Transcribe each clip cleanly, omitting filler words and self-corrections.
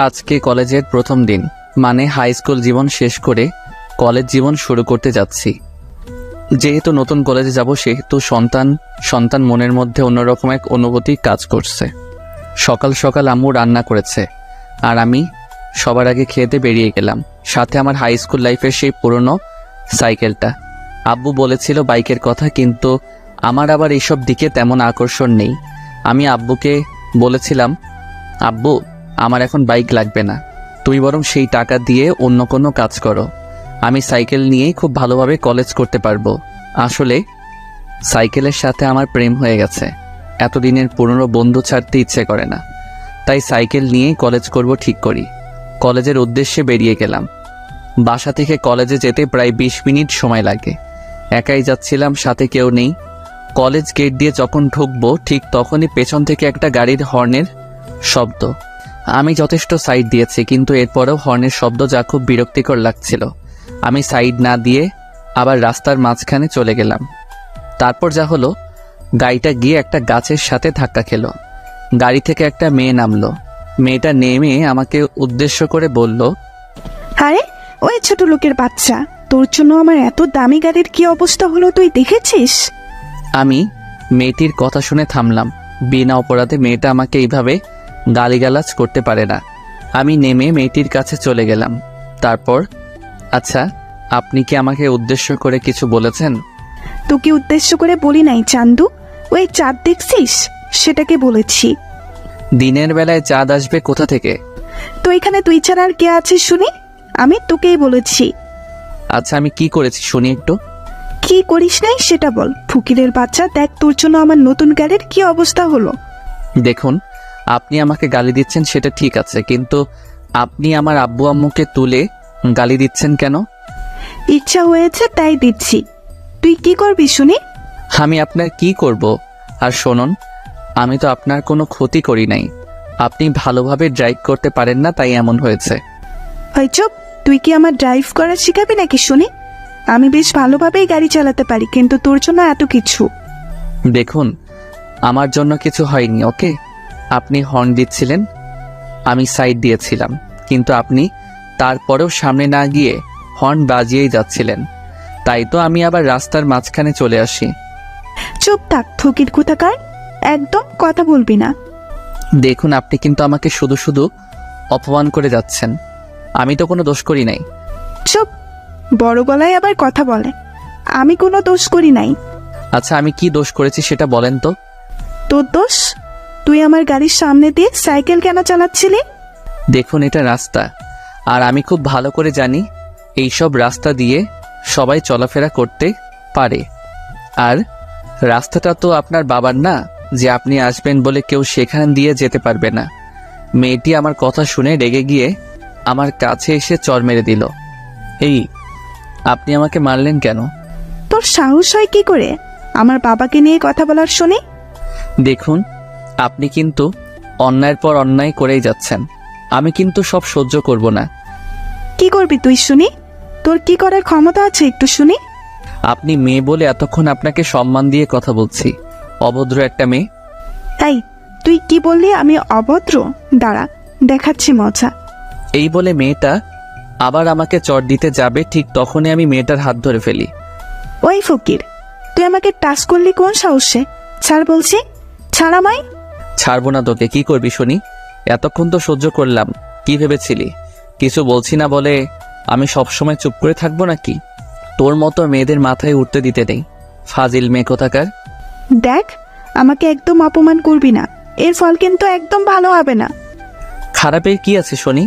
আজকে কলেজের প্রথম দিন, মানে হাই স্কুল জীবন শেষ করে কলেজ জীবন শুরু করতে যাচ্ছি। যেহেতু নতুন কলেজে যাব, সেহেতু সন্তান মনের মধ্যে অন্যরকম এক অনুভূতি কাজ করছে। সকাল সকাল আম্মু রান্না করেছে, আর আমি সবার আগে খেতে বেরিয়ে গেলাম। সাথে আমার হাই স্কুল লাইফের সেই পুরনো সাইকেলটা। আব্বু বলেছিল বাইকের কথা, কিন্তু আমার আবার এইসব দিকে তেমন আকর্ষণ নেই। আমি আব্বুকে বলেছিলাম, আব্বু, আমার এখন বাইক লাগবে না, তুমি বরং সেই টাকা দিয়ে অন্য কোনো কাজ করো। আমি সাইকেল নিয়েই খুব ভালোভাবে কলেজ করতে পারবো। আসলে সাইকেলের সাথে আমার প্রেম হয়ে গেছে। এতদিনের পুরনো বন্ধু ছাড়তে ইচ্ছে করে না, তাই সাইকেল নিয়েই কলেজ করব ঠিক করি। কলেজের উদ্দেশ্যে বেরিয়ে গেলাম। বাসা থেকে কলেজে যেতে প্রায় 20 মিনিট সময় লাগে। একাই যাচ্ছিলাম, সাথে কেউ নেই। কলেজ গেট দিয়ে যখন ঢুকবো, ঠিক তখনই পেছন থেকে একটা গাড়ির হর্নের শব্দ। আমি যথেষ্ট সাইড দিয়েছি, কিন্তু এরপরেও হর্নের শব্দ যা খুব বিরক্তিকর লাগছিল। আমি সাইড না দিয়ে আবার রাস্তার মাঝখানে চলে গেলাম। তারপর যা হলো, গাড়িটা গিয়ে একটা গাছের সাথে ধাক্কা খেলো। গাড়ি থেকে একটা মেয়ে নামলো। মেয়েটা নেমে আমাকে উদ্দেশ্য করে বলল, আরে ওই ছোট লোকের বাচ্চা, তোর জন্য আমার এত দামি গাড়ির কি অবস্থা হলো তুই দেখেছিস? আমি মেয়েটির কথা শুনে থামলাম। বিনা অপরাধে মেয়েটা আমাকে এইভাবে গালিগালাজ করতে পারে না। আমি নেমে মেয়েটির কাছে চলে গেলাম। তারপর, আচ্ছা, আপনি কি আমাকে উদ্দেশ্য করে কিছু বলেছেন? তোকে উদ্দেশ্য করে বলি নাই চান্দু, ওই চাঁদ দেখছিস সেটাকে বলেছি। দিনের বেলায় চাঁদ আসবে কোথা থেকে? তো এখানে তুই ছাড়া আর কে আছে শুনি? আমি তোকেই বলেছি। আচ্ছা, আমি কি করেছি শুনি একটু। কি করিস নাই সেটা বল। ফকিরের বাচ্চা, দেখ তোর জন্য আমার নতুন গাড়ির কি অবস্থা হলো। দেখুন, আপনি আমাকে গালি দিচ্ছেন সেটা ঠিক আছে, কিন্তু আপনি আমার আব্বু আম্মুকে তুলে গালি দিচ্ছেন কেন? ইচ্ছা হয়েছে তাই দিচ্ছি। তুই কি করবি শুনি? আমি আপনার কি করব? আর শুনুন, আমি তো আপনার কোনো ক্ষতি করি নাই। আপনি ভালোভাবে ড্রাইভ করতে পারেন না, তাই এমন হয়েছে। ওই চুপ, তুই কি আমার ড্রাইভ করা শিখাবি নাকি শুনি? আমি বেশ ভালোভাবেই গাড়ি চালাতে পারি, কিন্তু তোর জন্য এত কিছু। দেখুন, আমার জন্য কিছু হয়নি, ওকে? আপনি হর্ন দিচ্ছিলেন, আমি সাইড দিয়েছিলাম, কিন্তু আপনি তারপরেও সামনে না গিয়ে হর্ন বাজিয়েই যাচ্ছিলেন। তাই তো আমি আবার রাস্তার মাঝখানে চলে আসি। চুপ থাক ফকির কোথাকার, একদম কথা বলবি না। দেখুন, আপনি কিন্তু আমাকে শুধু শুধু অপমান করে যাচ্ছেন। আমি তো কোনো দোষ করি নাই। চুপ, বড় গলায় আবার কথা বলে। আমি কোনো দোষ করি নাই। আচ্ছা, আমি কি দোষ করেছি সেটা বলেন তো। তোর দোষ? তুই আমার গাড়ির সামনে দিয়ে সাইকেল কেন চালাচ্ছিলি? দেখুন, এটা রাস্তা, আর আমি খুব ভালো করে জানি এইসব রাস্তা দিয়ে সবাই চলাফেরা করতে পারে। আর রাস্তাটা তো আপনার বাবার না, যে আপনি আসবেন বলে কেউ সেখান দিয়ে যেতে পারবে না। মেয়েটি আমার কথা শুনে রেগে গিয়ে আমার কাছে এসে চড় মেরে দিল। এই, আপনি আমাকে মারলেন কেন? তোর সাহস হয় কি করে আমার বাবাকে নিয়ে কথা বলার শুনি? দেখুন, আপনি কিন্তু অন্যায়ের পর অন্যায় করেই যাচ্ছেন। আমি কিন্তু সব সহ্য করব না। কি করবি তুই শুনি? তোর কি করার ক্ষমতা আছে একটু শুনি? আপনি মেয়ে বলে এতক্ষণ আপনাকে সম্মান দিয়ে কথা বলছি। অভদ্র একটা মেয়ে। এই, তুই কি বললি আমি অভদ্র? দাঁড়া, দেখাচ্ছি মজা। এই বলে মেয়েটা আবার আমাকে চড় দিতে যাবে, ঠিক তখনই আমি মেয়েটার হাত ধরে ফেলি। ওই ফকির, তুই আমাকে টাচ করলি কোন সাহসে? ছাড় বলছি, ছাড় আমায়। ছাড়বো না তোকে। কি করবি শুনি? এতক্ষণ তো সহ্য করলাম, কি ভেবেছিলি কিছু বলছি না বলে আমি সবসময় চুপ করে থাকবো নাকি? তোর মতো মেয়েদের মাথায় উঠতে দিতে নেই, ফাজিল মেয়ে কোথাকার। দেখ, আমাকে একদম অপমান করবি না, এর ফল কিন্তু একদম ভালো হবে না। খারাপের কি আছে শুনি?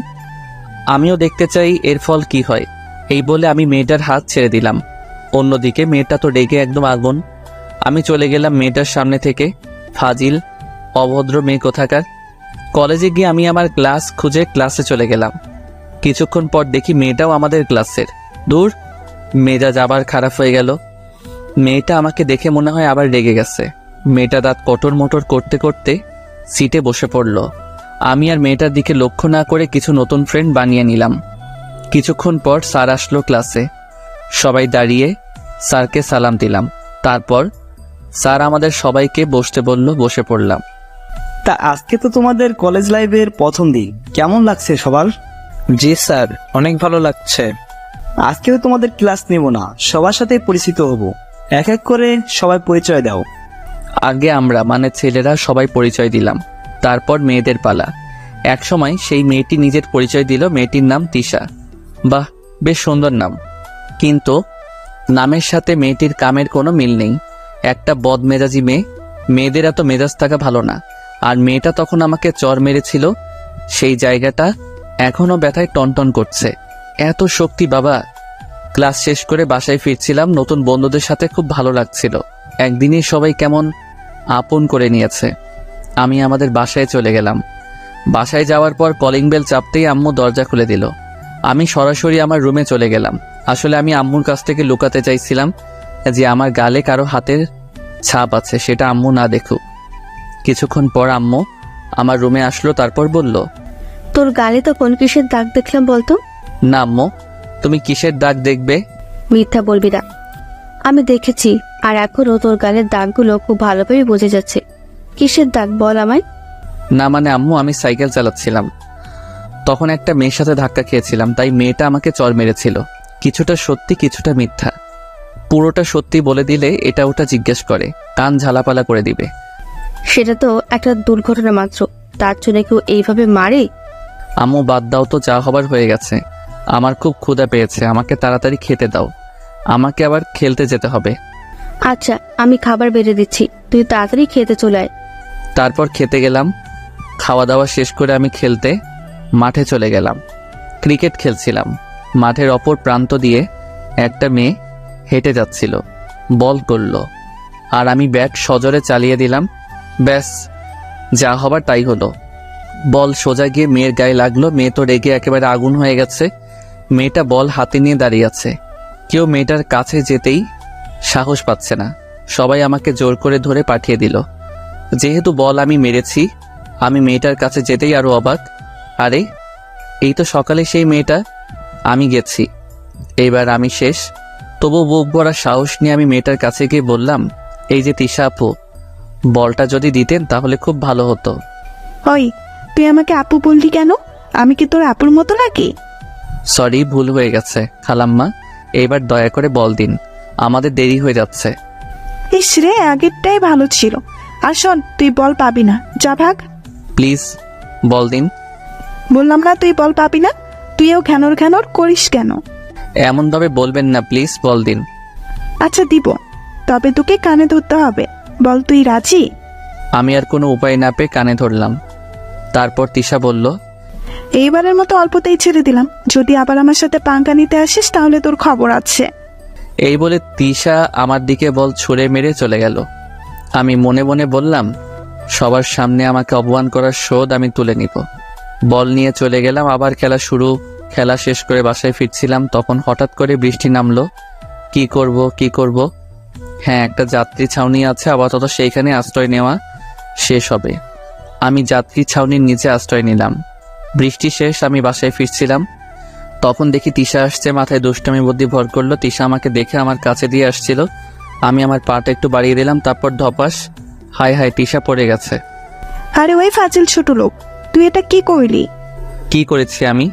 আমিও দেখতে চাই এর ফল কি হয়। এই বলে আমি মেয়েটার হাত ছেড়ে দিলাম। অন্যদিকে মেয়েটা তো রেগে একদম আগুন। আমি চলে গেলাম মেয়েটার সামনে থেকে। ফাজিল, অভদ্র মেয়ে কোথাকার। কলেজে গিয়ে আমি আমার ক্লাস খুঁজে ক্লাসে চলে গেলাম। কিছুক্ষণ পর দেখি মেয়েটাও আমাদের ক্লাসের। দূর, মেজাজ আবার খারাপ হয়ে গেল। মেয়েটা আমাকে দেখে মনে হয় আবার রেগে গেছে। মেয়েটা দাঁত কটর মোটর করতে করতে সিটে বসে পড়ল। আমি আর মেয়েটার দিকে লক্ষ্য না করে কিছু নতুন ফ্রেন্ড বানিয়ে নিলাম। কিছুক্ষণ পর স্যার আসলো ক্লাসে। সবাই দাঁড়িয়ে স্যারকে সালাম দিলাম। তারপর স্যার আমাদের সবাইকে বসতে বলল, বসে পড়লাম। তা আজকে তো তোমাদের কলেজ লাইফের প্রথম দিন, কেমন লাগছে সবার? জি স্যার, অনেক ভালো লাগছে। আজকেও তোমাদের ক্লাস নেব না, সবার সাথে পরিচিত হব। এক এক করে সবাই পরিচয় দাও। আগে আমরা মানে ছেলেরা সবাই পরিচয় দিলাম, তারপর মেয়েদের পালা। এক সময় সেই মেয়েটি নিজের পরিচয় দিল। মেয়েটির নাম তিশা। বাহ, বেশ সুন্দর নাম, কিন্তু নামের সাথে মেয়েটির কামের কোনো মিল নেই। একটা বদমেজাজি মেয়ে। মেয়েদের এত মেজাজ থাকা ভালো না। আর মেয়েটা তখন আমাকে চর মেরেছিল, সেই জায়গাটা এখনো ব্যথায় টনটন করছে। এত শক্তি বাবা! ক্লাস শেষ করে বাসায় ফিরছিলাম, নতুন বন্ধুদের সাথে খুব ভালো লাগছিল। একদিনই সবাই কেমন আপন করে নিয়েছে। আমি আমাদের বাসায় চলে গেলাম। বাসায় যাওয়ার পর কলিং বেল চাপতেই আম্মু দরজা খুলে দিল। আমি সরাসরি আমার রুমে চলে গেলাম। আসলে আমি আম্মুর কাছ থেকে লুকাতে চাইছিলাম যে আমার গালে কারো হাতের ছাপ আছে, সেটা আম্মু না দেখুক। কিছুক্ষণ পর আম্মু আমার রুমে আসলো, তারপর বলল, তোর গালে তো কোন কিসের দাগ দেখলাম বলতো? না আম্মু, তুমি কিসের দাগ দেখবে? মিথ্যা বলবি না, আমি দেখেছি আর এখনো তোর গালের দাগগুলো খুব ভালোভাবে বোঝা যাচ্ছে। কিসের দাগ বল আমায়। না মানে আম্মু, আমি সাইকেল চালাচ্ছিলাম, তখন একটা মেয়ের সাথে ধাক্কা খেয়েছিলাম, তাই মেয়েটা আমাকে চড় মেরেছিল। কিছুটা সত্যি কিছুটা মিথ্যা। পুরোটা সত্যি বলে দিলে এটা ওটা জিজ্ঞেস করে, কান ঝালাপালা করে দিবে। সেটা তো একটা দুর্ঘটনা মাত্র, তার জন্য কেউ এইভাবে মারে? আম্মু বাদ দাও তো, যা হবার হয়ে গেছে। আমার খুব ক্ষুধা পেয়েছে, আমাকে তাড়াতাড়ি খেতে দাও, আমাকে আবার খেলতে যেতে হবে। আচ্ছা, আমি খাবার বেড়ে দিচ্ছি, তুই তাড়াতাড়ি খেতে চলে আয়। তারপর খেতে গেলাম। খাওয়া দাওয়া শেষ করে আমি খেলতে মাঠে চলে গেলাম। ক্রিকেট খেলছিলাম। মাঠের অপর প্রান্ত দিয়ে একটা মেয়ে হেঁটে যাচ্ছিল, বল করল, আর আমি ব্যাট সজোরে চালিয়ে দিলাম। ব্যাস, যা হবার তাই হলো। বল সোজা গিয়ে মেয়ের গায়ে লাগলো। মেয়ে তো রেগে একেবারে আগুন হয়ে গেছে। মেয়েটা বল হাতে নিয়ে দাঁড়িয়ে আছে। কেউ মেয়েটার কাছে যেতেই সাহস পাচ্ছে না। সবাই আমাকে জোর করে ধরে পাঠিয়ে দিল। যেহেতু বল আমি মেরেছি, আমি মেয়েটার কাছে যেতেই আরো অবাক। আরে, এই তো সকালে সেই মেয়েটা। আমি গেছি, এইবার আমি শেষ। তবু বুক ভরা সাহস নিয়ে আমি মেয়েটার কাছে গিয়ে বললাম, এই যে তিশা আপু, বলটা যদি দিতেন তাহলে খুব ভালো হতো। ওই, তুই আমাকে আপু বললি কেন? আমি কি তোর আপুর মতো নাকি? সরি, ভুল হয়ে গেছে খালাম্মা, এইবার দয়া করে বল দিন, আমাদের দেরি হয়ে যাচ্ছে। ইস রে, আগেরটাই ভালো ছিল। আর শোন, তুই বল পাবি না, যা ভাগ। প্লিজ বল দিন। বললাম না তুই বল পাবি না। তুইও ঘ্যানর ঘ্যানর করিস কেন? এমনভাবে বলবেন না, প্লিজ বল দিন। আচ্ছা দিব, তবে তোকে কানে ধরতে হবে। বল, তুই রাজি? আমি আর কোনো উপায় না পেয়ে কানে ধরলাম। তারপর তিশা বলল, এইবারের মতো অল্পতেই ছেড়ে দিলাম, যদি আবার আমার সাথে পাঙ্কা নিতে আসিস তাহলে তোর খবর আছে। এই বলে তিশা আমার দিকে বল ছুঁড়ে মেরে চলে গেল। আমি মনে মনে বললাম, সবার সামনে আমাকে অপমান করার শোধ আমি তুলে নিব। বল নিয়ে চলে গেলাম, আবার খেলা শুরু। খেলা শেষ করে বাসায় ফিরছিলাম, তখন হঠাৎ করে বৃষ্টি নামলো। কি করব? হ্যাঁ, একটা যাত্রী ছাউনি আছে, আপাতত সেইখানে আশ্রয় নেওয়া শেষ হবে। আমি যাত্রী ছাউনির নিচে আশ্রয় নিলাম। বৃষ্টি শেষ, আমি বাসায় ফিরছিলাম, তখন দেখি তিশা আসছে। মাথায় দুষ্টামি বুদ্ধি ভর করলো। তিশা আমাকে দেখে আমার কাছে দিয়ে আসছিল। আমি আমার পাটা একটু বাড়িয়ে দিলাম, তারপর ধপাস, হায় হায়, তিশা পড়ে গেছে। আরে ওই ফাজিল ছোট লোক, তুই এটা কি করলি? কি করেছি আমি?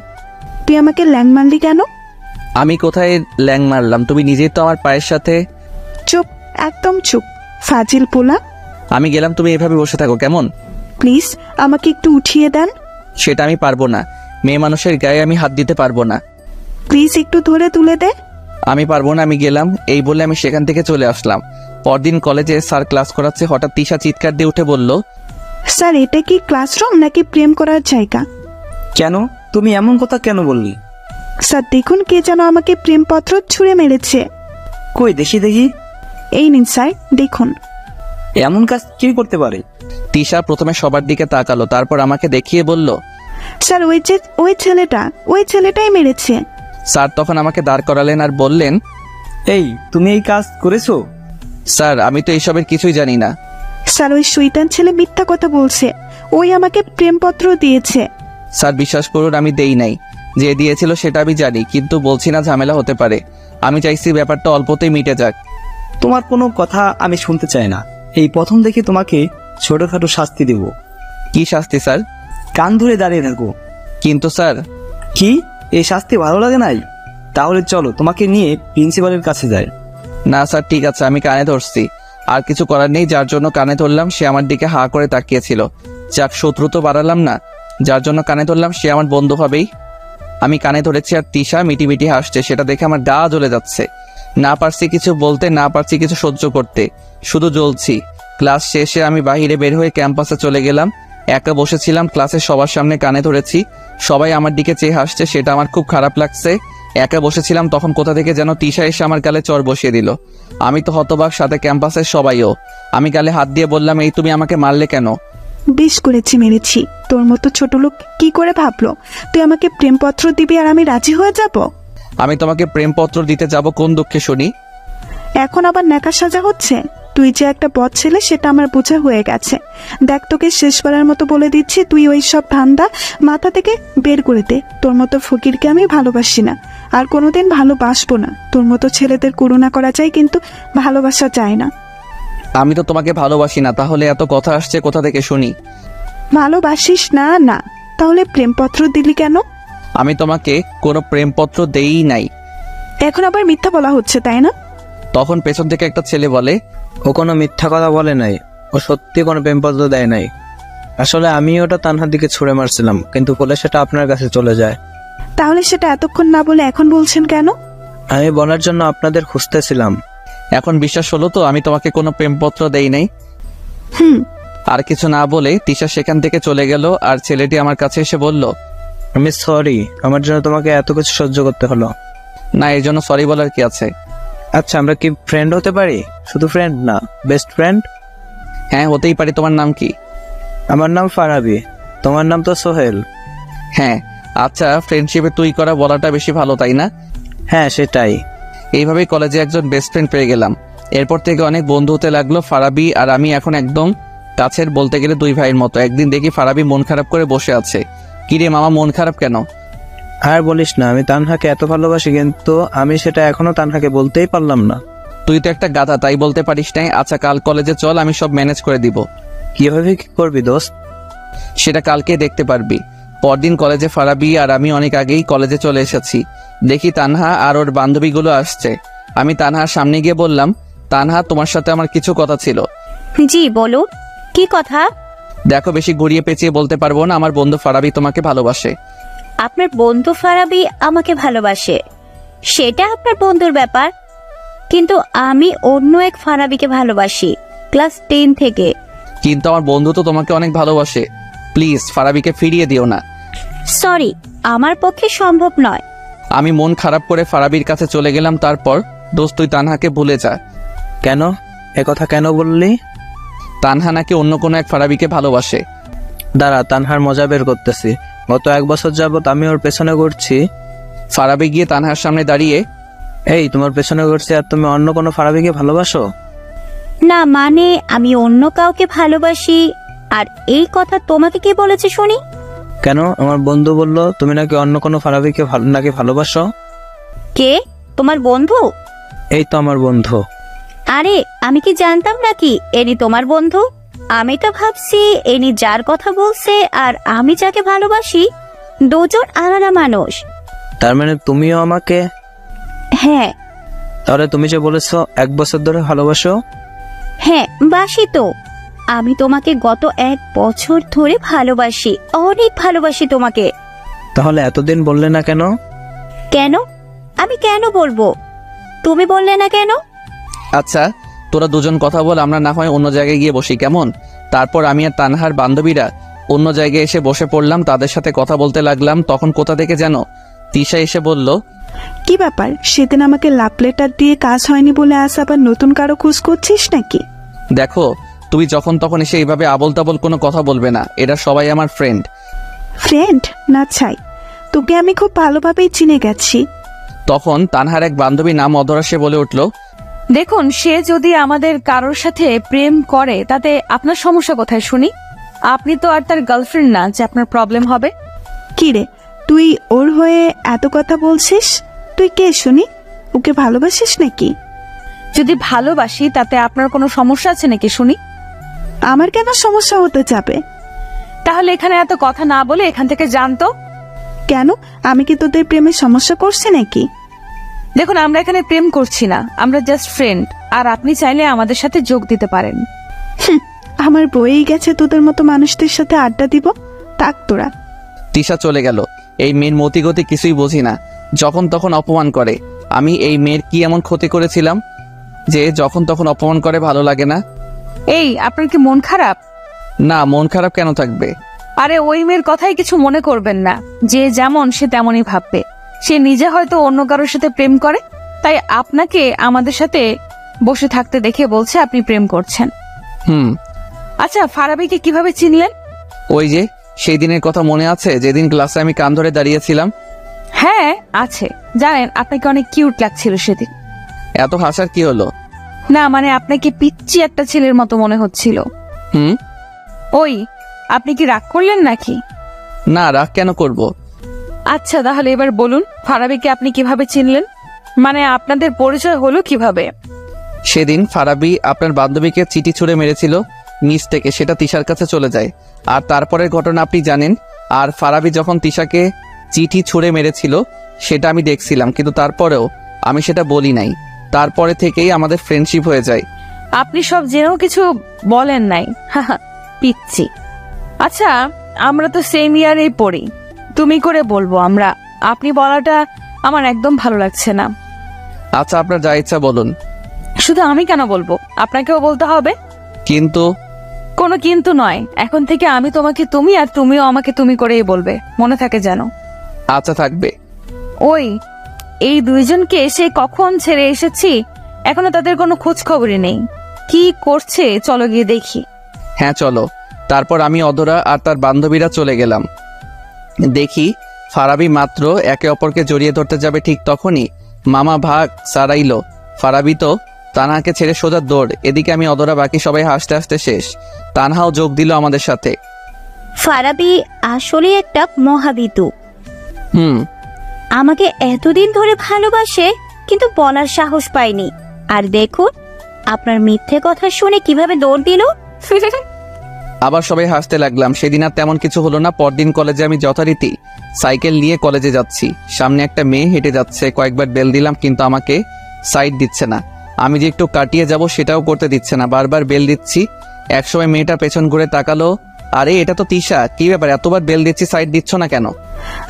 তুই আমাকে ল্যাং মারলি কেন? আমি কোথায় ল্যাং মারলাম? তুমি নিজেই তো আমার পায়ের সাথে। চুপ, একদম চুপ, ফাজিল পোলা। আমি গেলাম, তুমি এভাবে বসে থাকো কেমন? প্লিজ আমাকে একটু উঠিয়ে দেন। সেটা আমি পারবো না, মেয়ে মানুষের গায়ে আমি হাত দিতে পারবো না। প্লিজ একটু ধরে তুলে দে। আমি পারবো না, আমি গেলাম। এই বলে আমি সেখান থেকে চলে আসলাম। পরদিন কলেজে স্যার ক্লাস করাচ্ছে, হঠাৎ তিশা চিৎকার দিয়ে উঠে বলল, স্যার, এটা কি ক্লাসরুম নাকি প্রেম করার জায়গা? কেন, তুমি এমন কথা কেন বললি? স্যার দেখুন, কে যেন আমাকে প্রেমপত্র ছুঁড়ে মেরেছে। কই দেখি দেখি। এই নিন স্যার, দেখুন। এমন কাজ কি করতে পারে? তিশা প্রথমে সবার দিকে তাকালো, তারপর আমাকে দেখিয়ে বলল, স্যার ওই ছেলেটাই মেরেছে। স্যার তখন আমাকে দাঁড় করালেন আর বললেন, এই, তুমি এই কাজ করেছো? স্যার আমি তো এইসবের কিছুই জানি না। স্যার ওই শয়তান ছেলে মিথ্যা কথা বলছে, ওই আমাকে প্রেমপত্র দিয়েছে। স্যার বিশ্বাস করুন, আমি দেই নাই। যে দিয়েছিল সেটা আমি জানি, কিন্তু বলছি না, ঝামেলা হতে পারে। আমি চাইছি ব্যাপারটা অল্পতেই মিটে যাক। তোমার কোনো কথা আমি শুনতে চাই না। এই প্রথম দেখে তোমাকে ছোটখাটো শাস্তি দেব। কি শাস্তি স্যার? কান ধরে দাঁড়িয়ে থাকো। কিন্তু স্যার, কি, এই শাস্তি ভালো লাগে নাই? তাহলে চলো তোমাকে নিয়ে প্রিন্সিপালের কাছে যাই। না স্যার, ঠিক আছে, আমি কানে ধরছি। আর কিছু করার নেই, যার জন্য কানে ধরলাম সে আমার দিকে হা করে তাকিয়েছিল। যাক, শত্রু তো বাড়ালাম না। যার জন্য কানে ধরলাম সে আমার বন্ধু হবেই। আমি কানে ধরেছি আর তিশা মিটিমিটি হাসছে, সেটা দেখে আমার গা জ্বলে যাচ্ছে। না পারছি কিছু বলতে, না পারছি কিছু সহ্য করতে, শুধু জ্বলছি। ক্লাস শেষে আমি বাইরে বের হয়ে ক্যাম্পাসে চলে গেলাম। একা বসেছিলাম, ক্লাসে সবার সামনে কানে ধরেছি, সবাই আমার দিকে চেয়ে হাসছে, সেটা আমার খুব খারাপ লাগছে। একা বসেছিলাম, তখন কোথা থেকে যেন তিশা এসে আমার গালে চড় বসিয়ে দিল। আমি তো হতবাক, সাথে ক্যাম্পাসের সবাইও। আমি গালে হাত দিয়ে বললাম, এই তুমি আমাকে মারলে কেন? বেশ করেছি, মেরেছি। তোর মতো ছোট লোক কি করে ভাবলো তুই আমাকে প্রেমপত্র দিবি আর আমি রাজি হয়ে যাব? আমি তোমাকে প্রেমপত্র দিতে যাব কোন দুঃখে শুনি? এখন আবার ন্যাকা সাজা হচ্ছে? তুই যে একটা বদ ছেলে সেটা আমার বোঝা হয়ে গেছে। দেখ, তোকে শেষবারের মতো বলে দিচ্ছি, তুই ওই সব ধান্দা মাথা থেকে বের করে দে। তোর মতো ফকিরকে আমি ভালোবাসি না, আর কোনোদিন ভালোবাসবো না। তোর মতো ছেলেদের করুণা করা যায়, কিন্তু ভালোবাসা যায় না। আমি তো তোমাকে ভালোবাসি না, তাহলে এত কথা আসছে কোথা থেকে শুনি? ভালোবাসিস না? না, তাহলে প্রেমপত্র দিলি কেন? আমি তোমাকে কোনো প্রেমপত্র দেই নাই। এখন আবার মিথ্যা বলা হচ্ছে, তাই না? তখন পেছন থেকে একটা ছেলে বলে, ও কোনো মিথ্যা কথা বলে নাই, ও সত্যি কোনো প্রেমপত্র দেয় নাই। আসলে আমি ওটা তানহার দিকে ছুঁড়ে মারছিলাম, কিন্তু বলে সেটা আপনার কাছে চলে যায়। তাহলে সেটা এতক্ষণ না বলে এখন বলছেন কেন? আমি বলার জন্য আপনাদের খুঁজতেছিলাম। এখন বিশ্বাস হলো তো আমি তোমাকে কোনো প্রেমপত্র দেই নাই? হুম। আর কিছু না বলে তিশা সেখান থেকে চলে গেল, আর ছেলেটি আমার কাছে এসে বলল, আমি সরি, আমার জন্য তোমাকে এত কিছু সহ্য করতে হলো। না, এর জন্য সরি বলার কি আছে? আচ্ছা, আমরা কি ফ্রেন্ড হতে পারি? শুধু ফ্রেন্ড না, বেস্ট ফ্রেন্ড। হ্যাঁ, হতেই পারি। তোমার নাম কি? আমার নাম ফারাবি, তোমার নাম তো সোহেল। হ্যাঁ। আচ্ছা, ফ্রেন্ডশিপে তুই করা বলাটা বেশি ভালো, তাই না? হ্যাঁ, সেটাই। এইভাবেই কলেজে একজন বেস্ট ফ্রেন্ড পেয়ে গেলাম। এরপর থেকে অনেক বন্ধু হতে লাগলো। ফারাবি আর আমি এখন একদম কাছের, বলতে গেলে দুই ভাইয়ের মতো। একদিন দেখি ফারাবি মন খারাপ করে বসে আছে। কিরে মামা, মন খারাপ কেন? আর বলিস না, আমি তানহাকে এত ভালোবাসি, কিন্তু আমি সেটা এখনো তানহাকে বলতেই পারলাম না। তুই তো একটা গাধা, তাই বলতে পারিস নাই। আচ্ছা, কাল কলেজে চল, আমি সব ম্যানেজ করে দিব। কিভাবে কি করবি দোস্ত? সেটা কালকে দেখতে পারবি। পরদিন কলেজে ফারাবি আর আমি অনেক আগেই কলেজে চলে এসেছি। দেখি তানহা আর ওর বান্ধবীগুলো আসছে। আমি তানহার সামনে গিয়ে বললাম, তানহা, তোমার সাথে আমার কিছু কথা ছিল। জি বলো, কি কথা? দেখো, বেশি ঘুরিয়ে পেঁচিয়ে বলতে পারবো না, আমার বন্ধু ফারাবি তোমাকে ভালোবাসে। আপনার বন্ধু ফারাবি আমাকে ভালোবাসে, সেটা আপনার বন্ধুর ব্যাপার, কিন্তু আমি অন্য এক ফারাবিকে ভালোবাসি, ক্লাস 10 থেকে। কিন্তু আমার বন্ধু তো তোমাকে অনেক ভালোবাসে। প্লিজ ফারাবিকে ফিরিয়ে দিও না। সরি, আমার পক্ষে সম্ভব নয়। আমি মন খারাপ করে ফারাবির কাছে চলে গেলাম। তারপর, দোস্ত, তুই তানহাকে ভুলে যা। কেন? একথা কেন বললি? তানহা নাকি অন্য কোনো এক ফারাবিকে ভালোবাসে। দাঁড়া, তানহার মজা বের করতেছি। গত 1 বছর যাবত আমি ওর পেছনে ঘুরছি। ফারাবি গিয়ে তানহার সামনে দাঁড়িয়ে, এই, তোমার পেছনে ঘুরছি আর তুমি অন্য কোনো ফারাবিকে ভালোবাসো? না মানে, আমি অন্য কাউকে ভালোবাসি। আর এই কথা তোমাকে কে বলেছে শুনি? কেন? আমার বন্ধু বলল তুমি নাকি অন্য কোনো ফারাবিকে নাকি ভালোবাসো। কে? তোমার বন্ধু? এই তো আমার বন্ধু। আরে, আমি কি জানতাম নাকি এনি তোমার বন্ধু? আমি তো ভাবছি এনি যার কথা বলছে আর আমি যাকে ভালোবাসি দুজন আলাদা মানুষ। তার মানে তুমিও আমাকে? হ্যাঁ। তাহলে তুমি যে বলেছো 1 বছর ধরে ভালোবাসো? হ্যাঁ, বাসি তো। আমি তোমাকে গত 1 বছর ধরে ভালোবাসি, অনেক ভালোবাসি তোমাকে। তাহলে এতদিন বললে না কেন? কেন? আমি কেন বলবো? তুমি বললে না কেন? আচ্ছা, তোরা দুজন কথা বল, আমরা না হয় অন্য জায়গায় গিয়ে বসি, কেমন? তারপর আমি আর তানহার বান্ধবীরা অন্য জায়গায় এসে বসে পড়লাম, তাদের সাথে কথা বলতে লাগলাম। তখন কোথা থেকে যেন তিশা এসে বলল, কি ব্যাপার, সেদিন আমাকে লাভ লেটার দিয়ে কাজ হয়নি বলে আজ আবার নতুন কারো খোঁজ করছিস নাকি? দেখো, তুমি যখন তখন এসে এইভাবে আবল তাবল কোনো কথা বলবে না। এরা সবাই আমার ফ্রেন্ড। ফ্রেন্ড না ছাই, তোকে আমি খুব ভালোভাবেই চিনে গেছি। তখন তানহার এক বান্ধবী নাম অধরা সে বলে উঠল, দেখুন, সে যদি আমাদের কারোর সাথে প্রেম করে তাতে আপনার সমস্যা কোথায় শুনি? আপনি তো আর তার গার্লফ্রেন্ড না যে আপনার প্রবলেম হবে। কি রে, তুই ওর হয়ে এত কথা বলছিস? তুই কে শুনি? ওকে ভালোবাসিস নাকি? যদি ভালোবাসি তাতে আপনার কোনো সমস্যা আছে নাকি শুনি? আমার কেন সমস্যা হতে যাবে? তাহলে এখানে এত কথা না বলে এখান থেকে জানতো। কেন, আমি কি তোদের প্রেমে সমস্যা করছি নাকি? দেখুন, আমরা এখানে প্রেম করছি না, আমরা জাস্ট ফ্রেন্ড। আর আপনি চাইলে আমাদের সাথে যোগ দিতে পারেন। আমার বয়েই গেছে তোদের মতো মানুষদের সাথে আড্ডা দিব। থাক তোরা। তিশা চলে গেল। এই মেয়ের মতিগতি কিছুই বুঝি না, যখন তখন অপমান করে। আমি এই মেয়ের কি এমন ক্ষতি করেছিলাম যে যখন তখন অপমান করে? ভালো লাগে না। এই, আপনার কি মন খারাপ? না, মন খারাপ কেন থাকবে? আরে ওই মেয়ের কথাই কিছু মনে করবেন না। যে যেমন সে তেমনই ভাববে। সে নিজে হয়তো অন্য কারোর সাথে প্রেম করে, তাই আপনাকে আমাদের সাথে বসে থাকতে দেখে বলছে আপনি প্রেম করছেন। আচ্ছা, ফারাবিকে কিভাবে চিনলেন? ওই যে সেই দিনের কথা মনে আছে, যেদিন ক্লাসে আমি কান ধরে দাঁড়িয়েছিলাম? হ্যাঁ আছে। জানেন, আপনাকে অনেক কিউট লাগছিল সেদিন। এত হাসার কি হলো? না মানে আপনাকে পিচ্চি একটা ছেলের মতো মনে হচ্ছিল। ওই, আপনি কি রাগ করলেন নাকি? না, রাগ কেন করব? আচ্ছা তাহলে এবার বলুন, ফারাবিকে আপনি কিভাবে চিনলেন? মানে আপনাদের পরিচয় হলো কিভাবে? সেদিন ফারাবি আপনার বান্ধবীকে চিঠি ছুঁড়ে মেরেছিল নিচ থেকে, সেটা তিশার কাছে চলে যায়। আর তারপরের ঘটনা আপনি জানেন। আর ফারাবি যখন তিশাকে চিঠি ছুঁড়ে মেরেছিল সেটা আমি দেখছিলাম, কিন্তু তারপরেও আমি সেটা বলি নাই। তারপরে থেকেই আমাদের ফ্রেন্ডশিপ হয়ে যায়। আপনি সব জেনেও কিছু বলেন নাই? পিচ্ছি। আচ্ছা, আমরা তো সেম ইয়ারেই পড়ি, তুমি করে বলবো আমরা। আপনি বলাটা আমার একদম ভালো লাগছে না। আচ্ছা, আপনার যা ইচ্ছা বলুন। শুধু আমি কেন বলবো, আপনাকেও বলতে হবে। কিন্তু কোনো কিন্তু নয়, এখন থেকে আমি তোমাকে তুমি আর তুমিও আমাকে তুমি করেই বলবে, মনে থাকে যেন। আচ্ছা, থাকবে। ওই, এই দুইজনকে সে কখন ছেড়ে এসেছি, এখনো তাদের কোনো খোঁজ খবরই নেই। কি করছে চলো গিয়ে দেখি। হ্যাঁ চলো। তারপর আমি, অধরা আর তার বান্ধবীরা চলে গেলাম। দেখি ফারাবি মাত্র একে অপরকে জড়িয়ে ধরতে যাবে, ঠিক তখনই মামা ভাগ সারাইলো। ফারাবি তো তানহাকে ছেড়ে সোজা দৌড়। এদিকে আমি, অধরা, বাকি সবাই হাসতে হাসতে শেষ। তানহাও যোগ দিল আমাদের সাথে। ফারাবি আসলে একটা মহাবিতু। হুম। আমাকে এতদিন ধরে ভালোবাসে, কিন্তু বলার সাহস পাইনি। আর দেখুন, আপনার মিথ্যে কথা শুনে কিভাবে দৌড় দিল। আবার সবাই হাসতে লাগলাম। সেদিন আর তেমন কিছু হলো না। পরদিন কলেজে আমি যথারীতি সাইকেল নিয়ে কলেজে যাচ্ছি। সামনে একটা মেয়ে হেঁটে যাচ্ছে। কয়েকবার বেল দিলাম কিন্তু আমাকে সাইড দিচ্ছে না। আমি যে একটু কাটিয়ে যাব সেটাও করতে দিচ্ছে না। বারবার বেল দিচ্ছি। একসময় মেয়েটা পেছন ঘুরে তাকালো। আরে এটা তো তিশা, কি ব্যাপার, এতবার বেল দিচ্ছি, সাইড দিচ্ছ না কেন?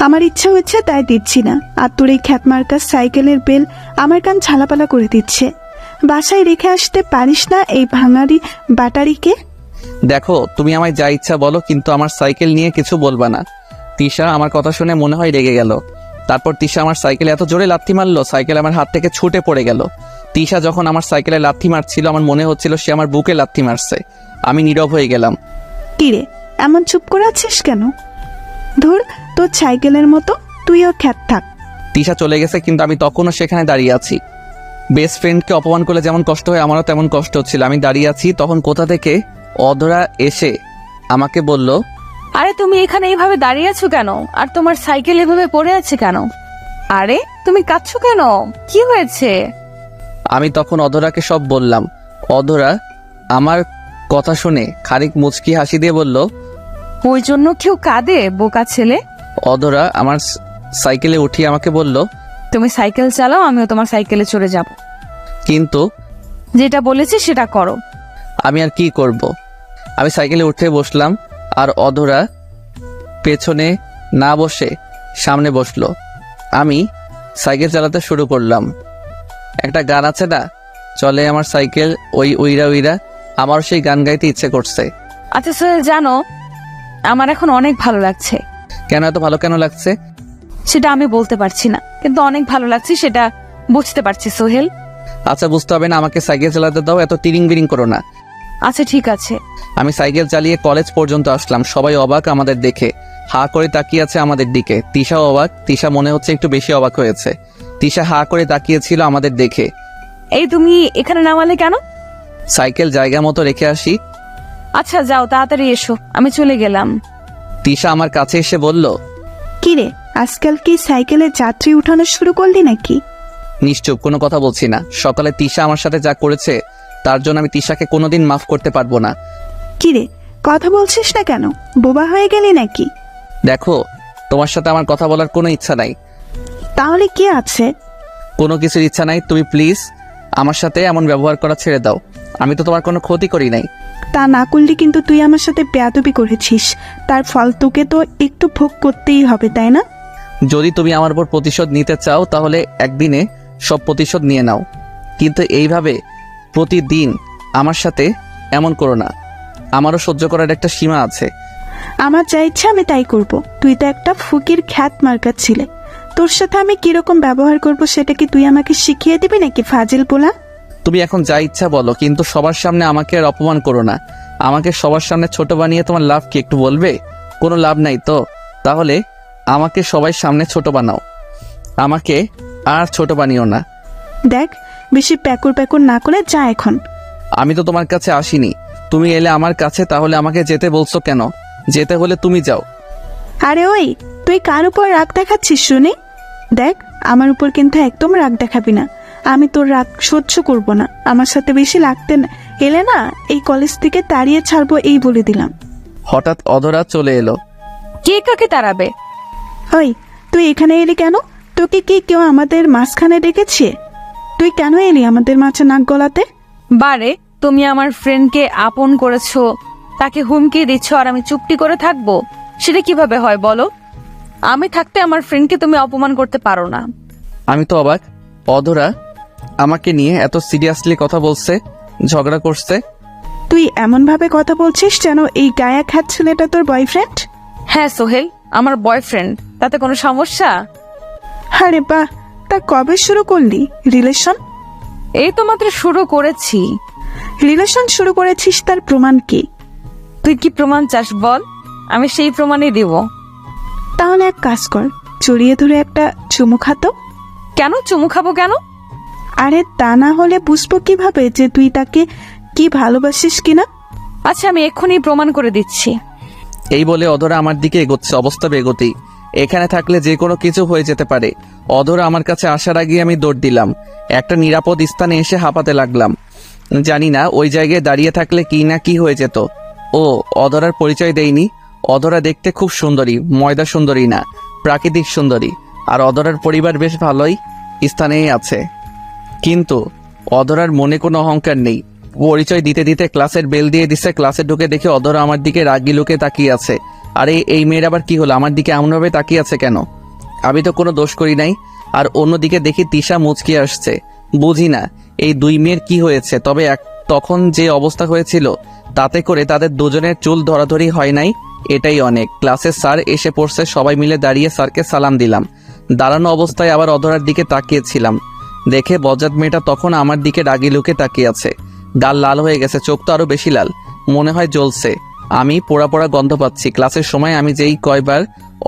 আমার ইচ্ছা হচ্ছে তাই দিচ্ছি না। আর তোর এই খ্যাতমার্কা সাইকেলের বেল আমার কান ঝালাপালা করে দিচ্ছে। বাসায় রেখে আসতে পারিস না এই ভাঙারি বাটারিকে? দেখো, তুমি আমায় যা ইচ্ছা বলো, কিন্তু আমার সাইকেল নিয়ে কিছু বলবা না। তিশা আমার কথা শুনে মনে হয় রেগে গেল। তারপর তিশা আমার সাইকেলে এত জোরে লাথি মারলো, সাইকেল আমার হাত থেকে ছুটে পড়ে গেল। তিশা যখন আমার সাইকেলে লাথি মারছিল আমার মনে হচ্ছিল সে আমার বুকে লাথি মারছে। আমি নীরব হয়ে গেলাম। কিরে, এমন চুপ করে আছিস কেন? ধুর, তোর সাইকেলের মতো তুইও খ্যাত থাক। তিশা চলে গেছে, কিন্তু আমি তখনও সেখানে দাঁড়িয়ে আছি। বেস্ট ফ্রেন্ডকে অপমান করলে যেমন কষ্ট হয়, আমারও তেমন কষ্ট হচ্ছিল। আমি দাঁড়িয়ে আছি, তখন কোথা থেকে অধরা এসে আমাকে বলল, আরে তুমি এখানে এইভাবে দাঁড়িয়ে আছো কেন? আর তোমার সাইকেল এভাবে পড়ে আছে কেন? আরে তুমি কাঁদছো কেন? কি হয়েছে? আমি তখন অধরাকে সব বললাম। অধরা আমার কথা শুনে খানিক মুচকি হাসি দিয়ে বলল, ওই জন্য কেউ কাঁদে, বোকা ছেলে? অধরা আমার সাইকেলে উঠিয়ে আমাকে বলল, তুমি সাইকেল চালাও, আমিও তোমার সাইকেলে চড়ে যাব। কিন্তু যেটা বলেছি সেটা করো। আমি আর কি করব? আমি সাইকেলে উঠে বসলাম আর অধরা পেছনে না বসে সামনে বসলো। আমি সাইকেল চালাতে শুরু করলাম। একটা গান আছে না, চলে আমার সাইকেল ওই উইরা উইরা, আমার সেই গান গাইতে ইচ্ছে করছে। আচ্ছা সোহেল, জানো আমার এখন অনেক ভালো লাগছে। কেন, এত ভালো কেন লাগছে? সেটা আমি বলতে পারছি না, কিন্তু অনেক ভালো লাগছে সেটা বুঝতে পারছি সোহেল। আচ্ছা, বুঝতে হবে না, আমাকে সাইকেল চালাতে দাও, এত তিরিং বিরিং করো না। আচ্ছা ঠিক আছে। আমি সাইকেল চালিয়ে কলেজ পর্যন্ত আসলাম। সবাই অবাক আমাদের দেখে, হা করে তাকিয়ে আছে আমাদের দিকে। তিশাও অবাক। তিশা মনে হচ্ছে একটু বেশি অবাক হয়েছে। তিশা হা করে তাকিয়েছিল আমাদের দেখে। এই তুমি এখানে নামালে কেন? সাইকেল জায়গা মতো রেখে আসি। আচ্ছা যাও, তাড়াতাড়ি এসো, আমি চলে গেলাম। তিশা আমার কাছে এসে বলল, কিরে, আজকাল কি সাইকেলে যাত্রী উঠানো শুরু করলি নাকি? নিশ্চুপ, কোনো কথা বলছি না। সকালে তিশা আমার সাথে যা করেছে তার জন্য আমি তিশাকে কোনোদিন মাফ করতে পারবো না। কিরে, কথা বলছিস না কেন? বোবা হয়ে গেলি নাকি? দেখো, তোমার সাথে আমার কথা বলার কোনো ইচ্ছা নাই। তাহলে কি আছে? কোনো কিছুর ইচ্ছা নাই। তুমি প্লিজ আমার সাথে এমন ব্যবহার করা ছেড়ে দাও। আমি তো তোমার কোনো ক্ষতি করি নাই। তা না করলে কিন্তু তুই আমার সাথে বেয়াদবি করেছিস, তার ফল তোকে তো একটু ভোগ করতেই হবে, তাই না? যদি তুমি আমার উপর প্রতিশোধ নিতে চাও তাহলে একদিনে সব প্রতিশোধ নিয়ে নাও, কিন্তু এইভাবে প্রতিদিন আমার সাথে এমন করো না। আমারও সহ্য করার একটা সীমা আছে। আমার যা ইচ্ছা আমি তাই করব। তুই তো একটা ফকির খ্যাত মার্কার ছিলে, তোর সাথে আমি কিরকম ব্যবহার করব সেটা কি তুই আমাকে শিখিয়ে দিবি নাকি ফাজিল পোলা? তুমি এখন যা ইচ্ছা বলো, কিন্তু সবার সামনে আমাকে আর অপমান করো না। আমাকে সবার সামনে ছোট বানিয়ে তোমার লাভ কি একটু বলবে? কোনো লাভ নাই তো। তাহলে আমাকে সবাই সামনে ছোট বানাও, আমাকে আর ছোট বানিও না। দেখ, বেশি প্যাকুর প্যাকুর না করে যা এখন। আমি তো তোমার কাছে আসিনি, তুমি এলে আমার কাছে, তাহলে আমাকে যেতে বলছো কেন? যেতে হলে তুমি যাও। আরে ওই, তুই কার উপর রাগ দেখাচ্ছিস শুনি? দেখ, আমার উপর কিন্তু একদম রাগ দেখাবি না। আমি তোর রাগ সহ্য করব না। আমার সাথে বেশি লাগতে না এলে না, এই কলেজ থেকে তাড়িয়ে ছাড়বো, এই বলে দিলাম। হঠাৎ অধরা চলে এলো। কে কাকে তাড়াবে? ওই, তুই এখানে এলি কেন? তোকে কি কেউ আমাদের মাঝখানে ডেকেছে? তুই কেন এলি আমাদের মাঝে নাক গলাতে? বারে, তুমি আমার ফ্রেন্ডকে আপন করেছো, তাকে হুমকি দিচ্ছ, আর আমি চুপটি করে থাকবো? সেটা কিভাবে হয় বলো? আমি থাকতে আমার ফ্রেন্ডকে তুমি অপমান করতে পারো না। আমি তো অবাক, অধরা আমাকে নিয়ে এত সিরিয়াসলি কথা বলছে, ঝগড়া করছে। তুই এমন ভাবে কথা বলছিস যেন এই গায়া খ্যাত ছেলেটা তোর বয়ফ্রেন্ড। হ্যাঁ সোহেল, আমার বয়ফ্রেন্ড, তাতে কোনো সমস্যা? আরে বাহ, তা কবে শুরু করলি রিলেশন? এই তো মাত্র শুরু করেছি। রিলেশন শুরু করেছিস, তার প্রমাণ কি? তুই কি প্রমাণ চাস বল, আমি সেই প্রমাণই দিব। তাহলে এক কাজ কর, জড়িয়ে ধরে একটা চুমু খাতো। কেন চুমু খাবো কেন? আরে তা না হলে বুঝবো কিভাবে যে তুই তাকে কি ভালোবাসিস কিনা? আচ্ছা, আমি এক্ষুনি প্রমাণ করে দিচ্ছি। এই বলে অধরা আমার দিকে এগোচ্ছে, অবস্থা বেগোতেই। এখানে থাকলে যে কোনো কিছু হয়ে যেতে পারে। অধরা আমার কাছে আসার আগে আমি দৌড় দিলাম, একটা নিরাপদ স্থানে এসে হাঁপাতে লাগলাম। জানি না ওই জায়গায় দাঁড়িয়ে থাকলে কি না কি হয়ে যেত। ও অধরার পরিচয় দেয়নি। অধরা দেখতে খুব সুন্দরী, ময়দা সুন্দরী না, প্রাকৃতিক সুন্দরী। আর অধরার পরিবার বেশ ভালোই স্থানেই আছে, কিন্তু অধরার মনে কোনো অহংকার নেই। পরিচয় দিতে দিতে ক্লাসের বেল দিয়ে দিছে। ক্লাসে ঢুকে দেখে অধরা আমার দিকে রাগি লুকে তাকিয়ে আছে। আরে এই মেয়ের আবার কি হলো, আমার দিকে এমনভাবে তাকিয়ে আছে কেন? আমি তো কোনো দোষ করি নাই। আর অন্যদিকে দেখি তিশা মুচকি আসছে। বুঝি না এই দুই মেয়ের কি হয়েছে। তবে তখন যে অবস্থা হয়েছিল তাতে করে তাদের দুজনের চুল ধরাধরি হয় নাই, এটাই অনেক। ক্লাসের স্যার এসে পড়ছে, সবাই মিলে দাঁড়িয়ে স্যারকে সালাম দিলাম। দাঁড়ানো অবস্থায় আবার অধরার দিকে তাকিয়েছিলাম, দেখে বজ্জাত মেয়েটা তখন আমার দিকে রাগি লুকে তাকিয়ে আছে। গাল লাল হয়ে গেছে, চোখ তো আরো বেশি লাল, মনে হয় জ্বলছে। আমি পোড়া পোড়া গন্ধ পাচ্ছি। ক্লাসের সময় আমি যেই কয়বার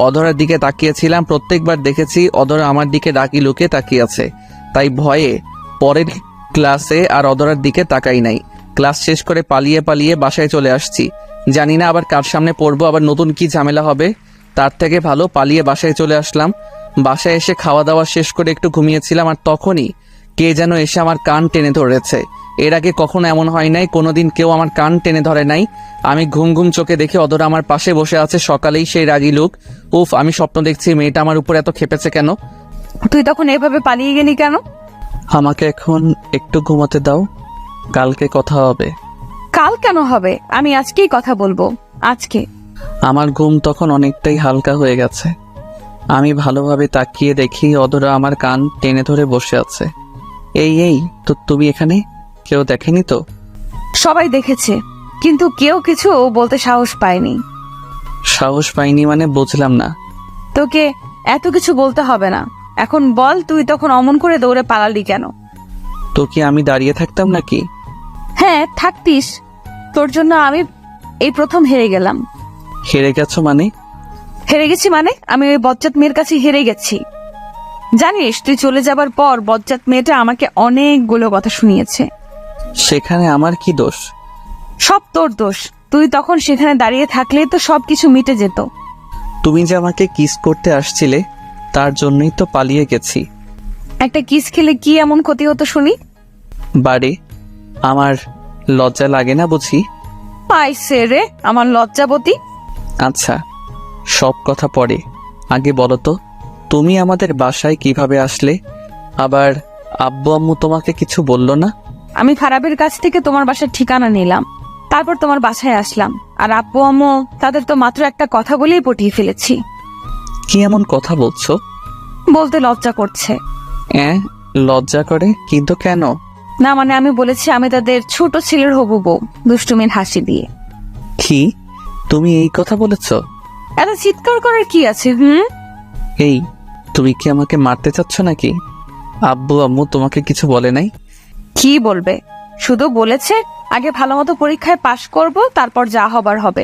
অধরার দিকে তাকিয়েছিলাম প্রত্যেকবার দেখেছি অধরা আমার দিকে রাগি লুকে তাকিয়ে আছে। তাই ভয়ে পরের ক্লাসে আর অধরার দিকে তাকাই নাই। ক্লাস শেষ করে পালিয়ে পালিয়ে বাসায় চলে আসছি। জানি না আবার কার সামনে পড়বো, আবার নতুন কি ঝামেলা হবে। তার থেকে ভালো পালিয়ে বাসায় চলে আসলাম। বাসায় এসে খাওয়া দাওয়া শেষ করে একটু ঘুমিয়েছিলাম, আর তখনই কে যেন এসে আমার কান টেনে ধরেছে। এর আগে কখনো এমন হয় নাই, কোনোদিন কেউ আমার কান টেনে ধরে নাই। আমি ঘুম ঘুম চোখে দেখে অধরা আমার পাশে বসে আছে, সকালেই সেই রাগি লুক। উফ, আমি স্বপ্ন দেখছি, মেয়েটা আমার উপর এত খেপেছে কেন? তুই তখন এভাবে পালিয়ে গেলি কেন? আমাকে এখন একটু ঘুমাতে দাও, কালকে কথা হবে। কাল কেন হবে? আমি আজকেই কথা বলবো, আজকে। আমার ঘুম তখন অনেকটাই হালকা হয়ে গেছে। আমি ভালোভাবে তাকিয়ে দেখি অধরা আমার কান টেনে ধরে বসে আছে। এই তো তুমি এখানে? কেউ দেখেনি তো? সবাই দেখেছে, কিন্তু কেউ কিছু বলতে সাহস পায়নি। সাহস পাইনি মানে বুঝলাম না। তোকে এত কিছু বলতে হবে না। এখন বল, তুই তখন অমন করে দৌড়ে পালালি কেন? তো কি আমি দাঁড়িয়ে থাকতাম নাকি? হ্যাঁ থাকতিস, তোর জন্য আমি এই প্রথম হেরে গেলাম। হেরে গেছো মানে? হেরে গেছি মানে আমি ওই বজ্জাত মেয়ের কাছে হেরে গেছি। জানিস, তুই চলে যাবার পর বজ্জাত মেয়েটা আমাকে অনেকগুলো কথা শুনিয়েছে। সেখানে আমার কি দোষ? সব তোর দোষ। তুই তখন সেখানে দাঁড়িয়ে থাকলে তো সবকিছু মিটে যেত। তুমি যে আমাকে কিস করতে আসছিলে তার জন্যই তো পালিয়ে গেছি। একটা কিস খেলে কি এমন ক্ষতি হতো শুনি? বাড়ি আমার লজ্জা লাগে না বুঝি? পাইছে রে আমার লজ্জাবতী। আচ্ছা, সব কথা পরে, আগে বলো তো তুমি আমাদের বাসায় কিভাবে আসলে? আবার আব্বু আম্মু তোমাকে কিছু বললো না? আমি ফারাবির কাছ থেকে তোমার বাসার ঠিকানা নিলাম, তারপর তোমার বাসায় আসলাম। আর আব্বু আম্মু তাদের তো মাত্র একটা কথা বলেই পটিয়ে ফেলেছি। কি এমন কথা বলছো? বলতে লজ্জা করছে। লজ্জা করে? কিন্তু কেন? না মানে আমি বলেছি আমি তাদের ছোট ছেলের হবু বউ, দুষ্টুমির হাসি দিয়ে। কি তুমি এই কথা বলেছো? এত চিৎকার করার কি আছে? এই, তুমি কি আমাকে মারতে চাচ্ছ নাকি? আব্বু আম্মু তোমাকে কিছু বলে নাই? কি বলবে, শুধু বলেছে আগে ভালো মতো পরীক্ষায় পাশ করব, তারপর যা হবার হবে।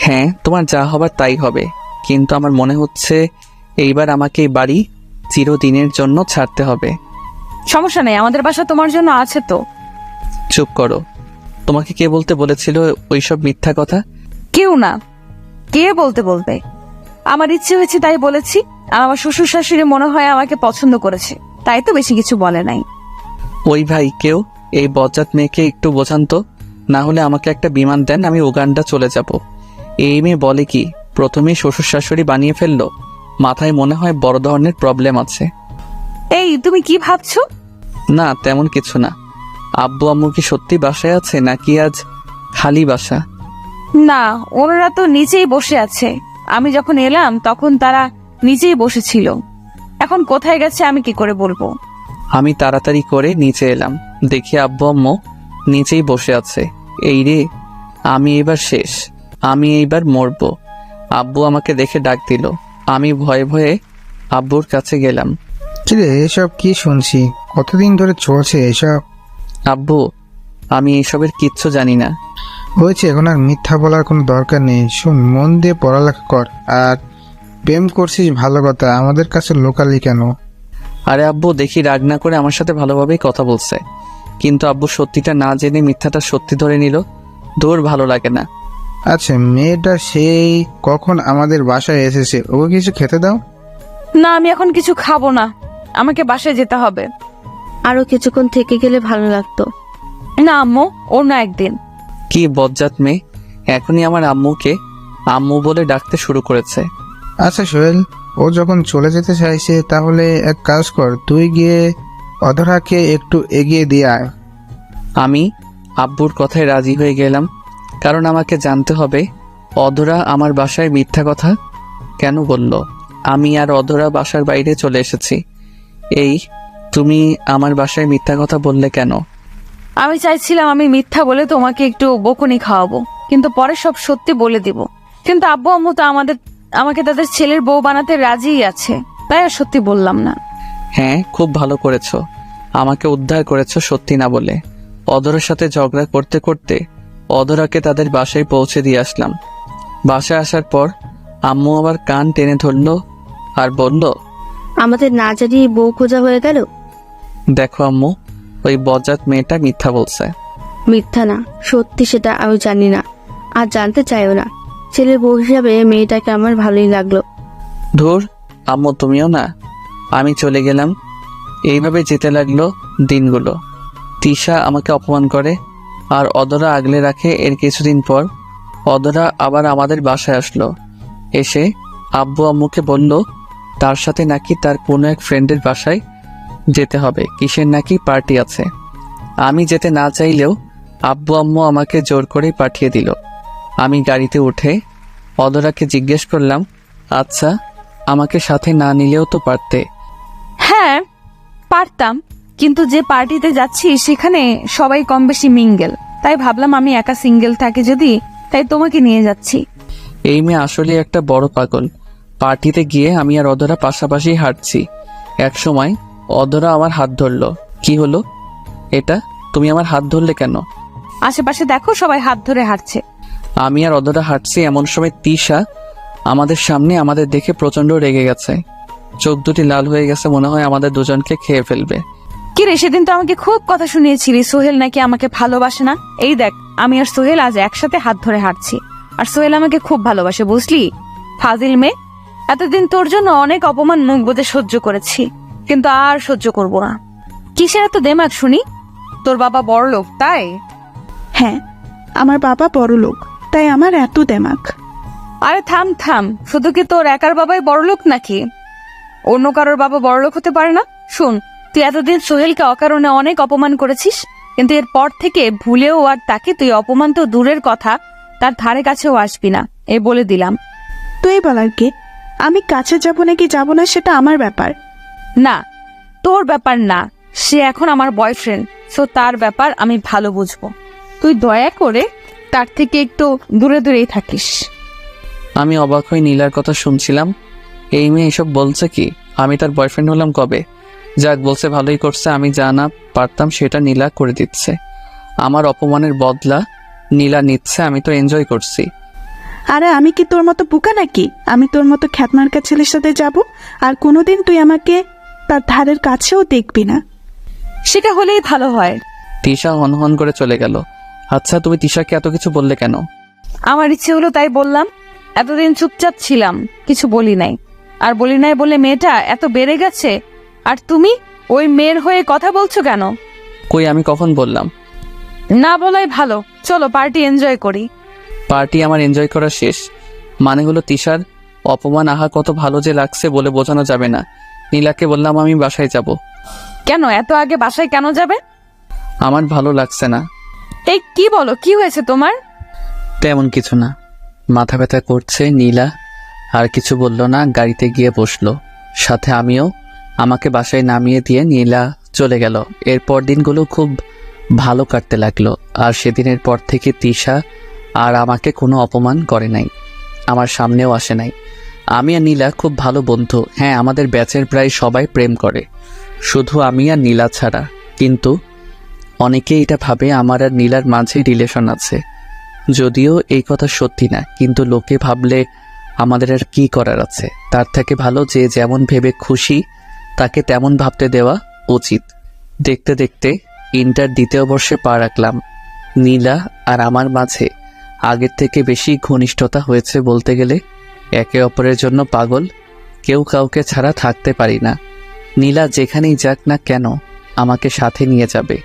হ্যাঁ, তোমার যা হবার তাই হবে, কিন্তু আমার মনে হচ্ছে এইবার আমাকে এই বাড়ি চিরদিনের জন্য ছাড়তে হবে। সমস্যা নেই, আমাদের বাসা তোমার জন্য আছে তো। চুপ করো। তোমাকে কে বলতে বলেছিল ওইসব মিথ্যা কথা? কেউ না, কে বলতে বলবে, আমার ইচ্ছে হয়েছে তাই বলেছি। আর আমার শ্বশুর শাশুড়ি মনে হয় আমাকে পছন্দ করেছে, তাই তো বেশি কিছু বলে নাই। ওই ভাই, কেউ এই বজ্জাত মেয়েকে একটু বোঝান তো, না হলে আমাকে একটা বিমান দেন, আমি উগান্ডা চলে যাব। এই মেয়ে বলে কি প্রথমেই শ্বশুর শাশুড়ি বানিয়ে ফেললো? মাথায় মনে হয় বড় ধরনের প্রবলেম আছে। এই তুমি কি ভাবছো? না, তেমন কিছু না। আব্বু আম্মু কি সত্যি বাসায় আছে নাকি আজ খালি বাসা? না, ওনারা তো নিচেই বসে আছে। আমি যখন এলাম তখন তারা নিচেই বসেছিল। এখন কোথায় গেছে আমি কি করে বলবো? আমি তাড়াতাড়ি করে নিচে এলাম, দেখি আব্বু আম্মু নিচেই বসে আছে। এই রে, আমি এবার শেষ, আমি এইবার মরবো। আব্বু আমাকে দেখে ডাক দিল। আমি ভয়ে ভয়ে আব্বুর কাছে গেলাম। কিরে, এসব কি শুনছি? কতদিন ধরে চলছে এসব? আব্বু, আমি এসবের কিচ্ছু জানি না। হয়েছে, এখন আর মিথ্যা বলার কোনো দরকার নেই। শোন, মন দিয়ে পড়ালেখা কর। আর প্রেম করছিস ভালো কথা, আমাদের কাছে লোকালি কেন? আরে আব্বু, দেখি রাগ না করে আমার সাথে ভালোভাবেই কথা বলছে, কিন্তু আব্বু সত্যিটা না জেনে মিথ্যাটা সত্যি ধরে নিল। দূর, ভালো লাগে না। আচ্ছা, মেয়েটা সেই কখন আমাদের বাসায় এসেছে, ওকে কিছু খেতে দাও। না, আমি এখন কিছু খাবো না, আমাকে বাসায় যেতে হবে। আরো কিছুক্ষণ থেকে গেলে ভালো লাগতো। না আম্মু, অন্য একদিন। কি বজ্জাত মেয়ে, এখনই আমার আম্মুকে আম্মু বলে ডাকতে শুরু করেছে। আচ্ছা সোহেল, ও যখন চলে যেতে চাইছে তাহলে এক কাজ কর, তুই গিয়ে অধরাকে একটু এগিয়ে দিয়ে আয়। আমি আব্বুর কথায় রাজি হয়ে গেলাম, কারণ আমাকে জানতে হবে অধরা আমার বাসায় মিথ্যা কথা কেন বলল। আমি আর অধরা বাসার বাইরে চলে এসেছি। এই, তুমি আমার বাসায় মিথ্যা কথা বললে কেন? আমি চাইছিলাম আমি মিথ্যা বলে তোমাকে একটু বকুনি খাওয়াবো, কিন্তু পরে সব সত্যি বলে দিব। কিন্তু আব্বু আম্মু তো আমাকে তাদের ছেলের বউ বানাতে রাজিই আছে, তাই আর সত্যি বললাম না। হ্যাঁ, খুব ভালো করেছো, আমাকে উদ্ধার করেছো সত্যি না বলে। অধরার সাথে ঝগড়া করতে করতে অধরাকে তাদের বাসায় পৌঁছে দিয়ে আসলাম। বাসায় আসার পর আম্মু আবার কান টেনে ধরলো আর বলল, আমাদের না জানিয়ে বউ খোঁজা হয়ে গেল। দেখো আম্মু, ওই বজ্জাত মেয়েটা মিথ্যা বলছে। মিথ্যা না, সত্যি সেটা আমি জানি না, আর জানতে চাইও না। ছেলের বউ হিসাবে মেয়েটাকে আমার ভালোই লাগলো। ধুর আম্মু, তুমিও না। আমি চলে গেলাম। এইভাবে যেতে লাগলো দিনগুলো। তিশা আমাকে অপমান করে আর অধরা আগলে রাখে। এর কিছুদিন পর অধরা আবার আমাদের বাসায় আসলো। এসে আব্বু আম্মুকে বলল তার সাথে নাকি তার কোনো এক ফ্রেন্ডের বাসায় যেতে হবে, কিসের নাকি পার্টি আছে। আমি যেতে না চাইলেও আব্বু আম্মু আমাকে জোর করে পাঠিয়ে দিল। আমি গাড়িতে উঠে অধরাকে জিজ্ঞেস করলাম, আচ্ছা আমাকে সাথে না নিলেও তো পারতে। হ্যাঁ পারতাম, কিন্তু যে পার্টিতে যাচ্ছি সেখানে সবাই কম বেশি মিঙ্গেল, তাই ভাবলাম আমি একা সিঙ্গেল থাকি যদি, তাই তোমাকে নিয়ে যাচ্ছি। এই মেয়ে আসলে একটা বড় পাগল। পার্টিতে গিয়ে আমি আর অধরা পাশাপাশি হাঁটছি। এক সময় অধরা আমার হাত ধরলো। কি হলো এটা, তুমি আমার হাত ধরলে কেন? আশেপাশে দেখো সবাই হাত ধরে হাঁটছে। আমি আর অধরা হাঁটছি, এমন সময় তিশা আমাদের সামনে আমাদের দেখে প্রচন্ড রেগে গেছে। চোখ দুটি লাল হয়ে গেছে, মনে হয় আমাদের দুজনকে খেয়ে ফেলবে। কি রে, সেদিন তো আমাকে খুব কথা শুনিয়েছিলি সোহেল নাকি আমাকে ভালোবাসে না। এই দেখ, আমি আর সোহেল আজ একসাথে হাত ধরে হাঁটছি, আর সোহেল আমাকে খুব ভালোবাসে, বুঝলি? ফাজিল মেয়ে, এতদিন তোর জন্য অনেক অপমান মুখ বুজে সহ্য করেছি, কিন্তু আর সহ্য করব না। কিসের এত দেমাগ শুনি? তোর বাবা বড় লোক তাই? হ্যাঁ, আমার বাবা বড় লোক, তাই আমার এত দেমাক। আরে থাম থাম, শুধু কি তোর একার বাবাই বড়লোক নাকি? অন্য কারোর বাবা বড়লোক হতে পারে না? শুন, তুই এতদিন সোহেলকে অকারণে অনেক অপমান করেছিস, কিন্তু এরপর থেকে ভুলেও আর তাকে তুই অপমান তো দূরের কথা, তার ধারে কাছেও আসবি না, এ বলে দিলাম। তুই বলার কে? আমি কাছে যাব নাকি যাব না সেটা আমার ব্যাপার। না, তোর ব্যাপার না, সে এখন আমার বয়ফ্রেন্ড, সো তার ব্যাপার আমি ভালো বুঝবো। তুই দয়া করে তার থেকে একটু দূরে দূরেই থাকিস। আমি অবাক হয়ে নীলার কথা শুনছিলাম। এই মেয়ে এসব বলছে কি? আমি তার বয়ফ্রেন্ড হলাম কবে? যাক, বলছে ভালোই করছে। আমি যা না পারতাম সেটা নীলা করে দিচ্ছে। আমার অপমানের বদলা নীলা নিচ্ছে, আমি তো এনজয় করছি। আরে আমি কি তোর মতো বোকা নাকি? আমি তোর মতো খ্যাতমার্কা ছেলের সাথে যাব, আর কোনোদিন তুই আমাকে তার ধারের কাছেও দেখবি না। সেটা হলেই ভালো হয়। তিশা হনহন করে চলে গেল। আচ্ছা, তুমি তিশাকে এত কিছু বললে কেন? আমার ইচ্ছে হলো তাই বললাম। এতদিন চুপচাপ ছিলাম, কিছু বলি নাই। আর বলি নাই বলে মেয়েটা এত বেড়ে গেছে, আর তুমি ওই মেয়ের হয়ে কথা বলছো কেন? কই, আমি কখন বললাম? না বলাই ভালো, চলো পার্টি এনজয় করি। পার্টি আমার এনজয় করা শেষ। মানে হলো তিশার অপমান আহা কত ভালো যে লাগছে বলে বোঝানো যাবে না। নীলাকে বললাম আমি বাসায় যাব। কেন এত আগে বাসায় কেন যাবে? আমার ভালো লাগছে না। এই কি বলো, কি হয়েছে তোমার? তেমন কিছু না, মাথা ব্যথা করছে। নীলা আর কিছু বলল না, গাড়িতে গিয়ে বসলো। সাথে আমিও। আমাকে বাসায় নামিয়ে দিয়ে নীলা চলে গেল। এরপর দিনগুলো খুব ভালো কাটতে লাগলো। আর সেদিনের পর থেকে তিশা আর আমাকে কোনো অপমান করে নাই, আমার সামনেও আসে নাই। আমি আর নীলা খুব ভালো বন্ধু। হ্যাঁ, আমাদের ব্যাচের প্রায় সবাই প্রেম করে, শুধু আমি আর নীলা ছাড়া। কিন্তু অনেকেই এটা ভাবে আমার আর নীলার মাঝে রিলেশন আছে, যদিও এই কথা সত্যি না। কিন্তু লোকে ভাবলে আমাদের আর কি করার আছে? তার থেকে ভালো যে যেমন ভেবে খুশি তাকে তেমন ভাবতে দেওয়া উচিত। দেখতে দেখতে ইন্টার দ্বিতীয় বর্ষে পা রাখলাম। নীলা আর আমার মাঝে আগের থেকে বেশি ঘনিষ্ঠতা হয়েছে বলতে গেলে। একে অপরের জন্য পাগল, কেউ কাউকে ছাড়া থাকতে পারি না। নীলা যেখানেই যাক না কেন আমাকে সাথে নিয়ে যাবে,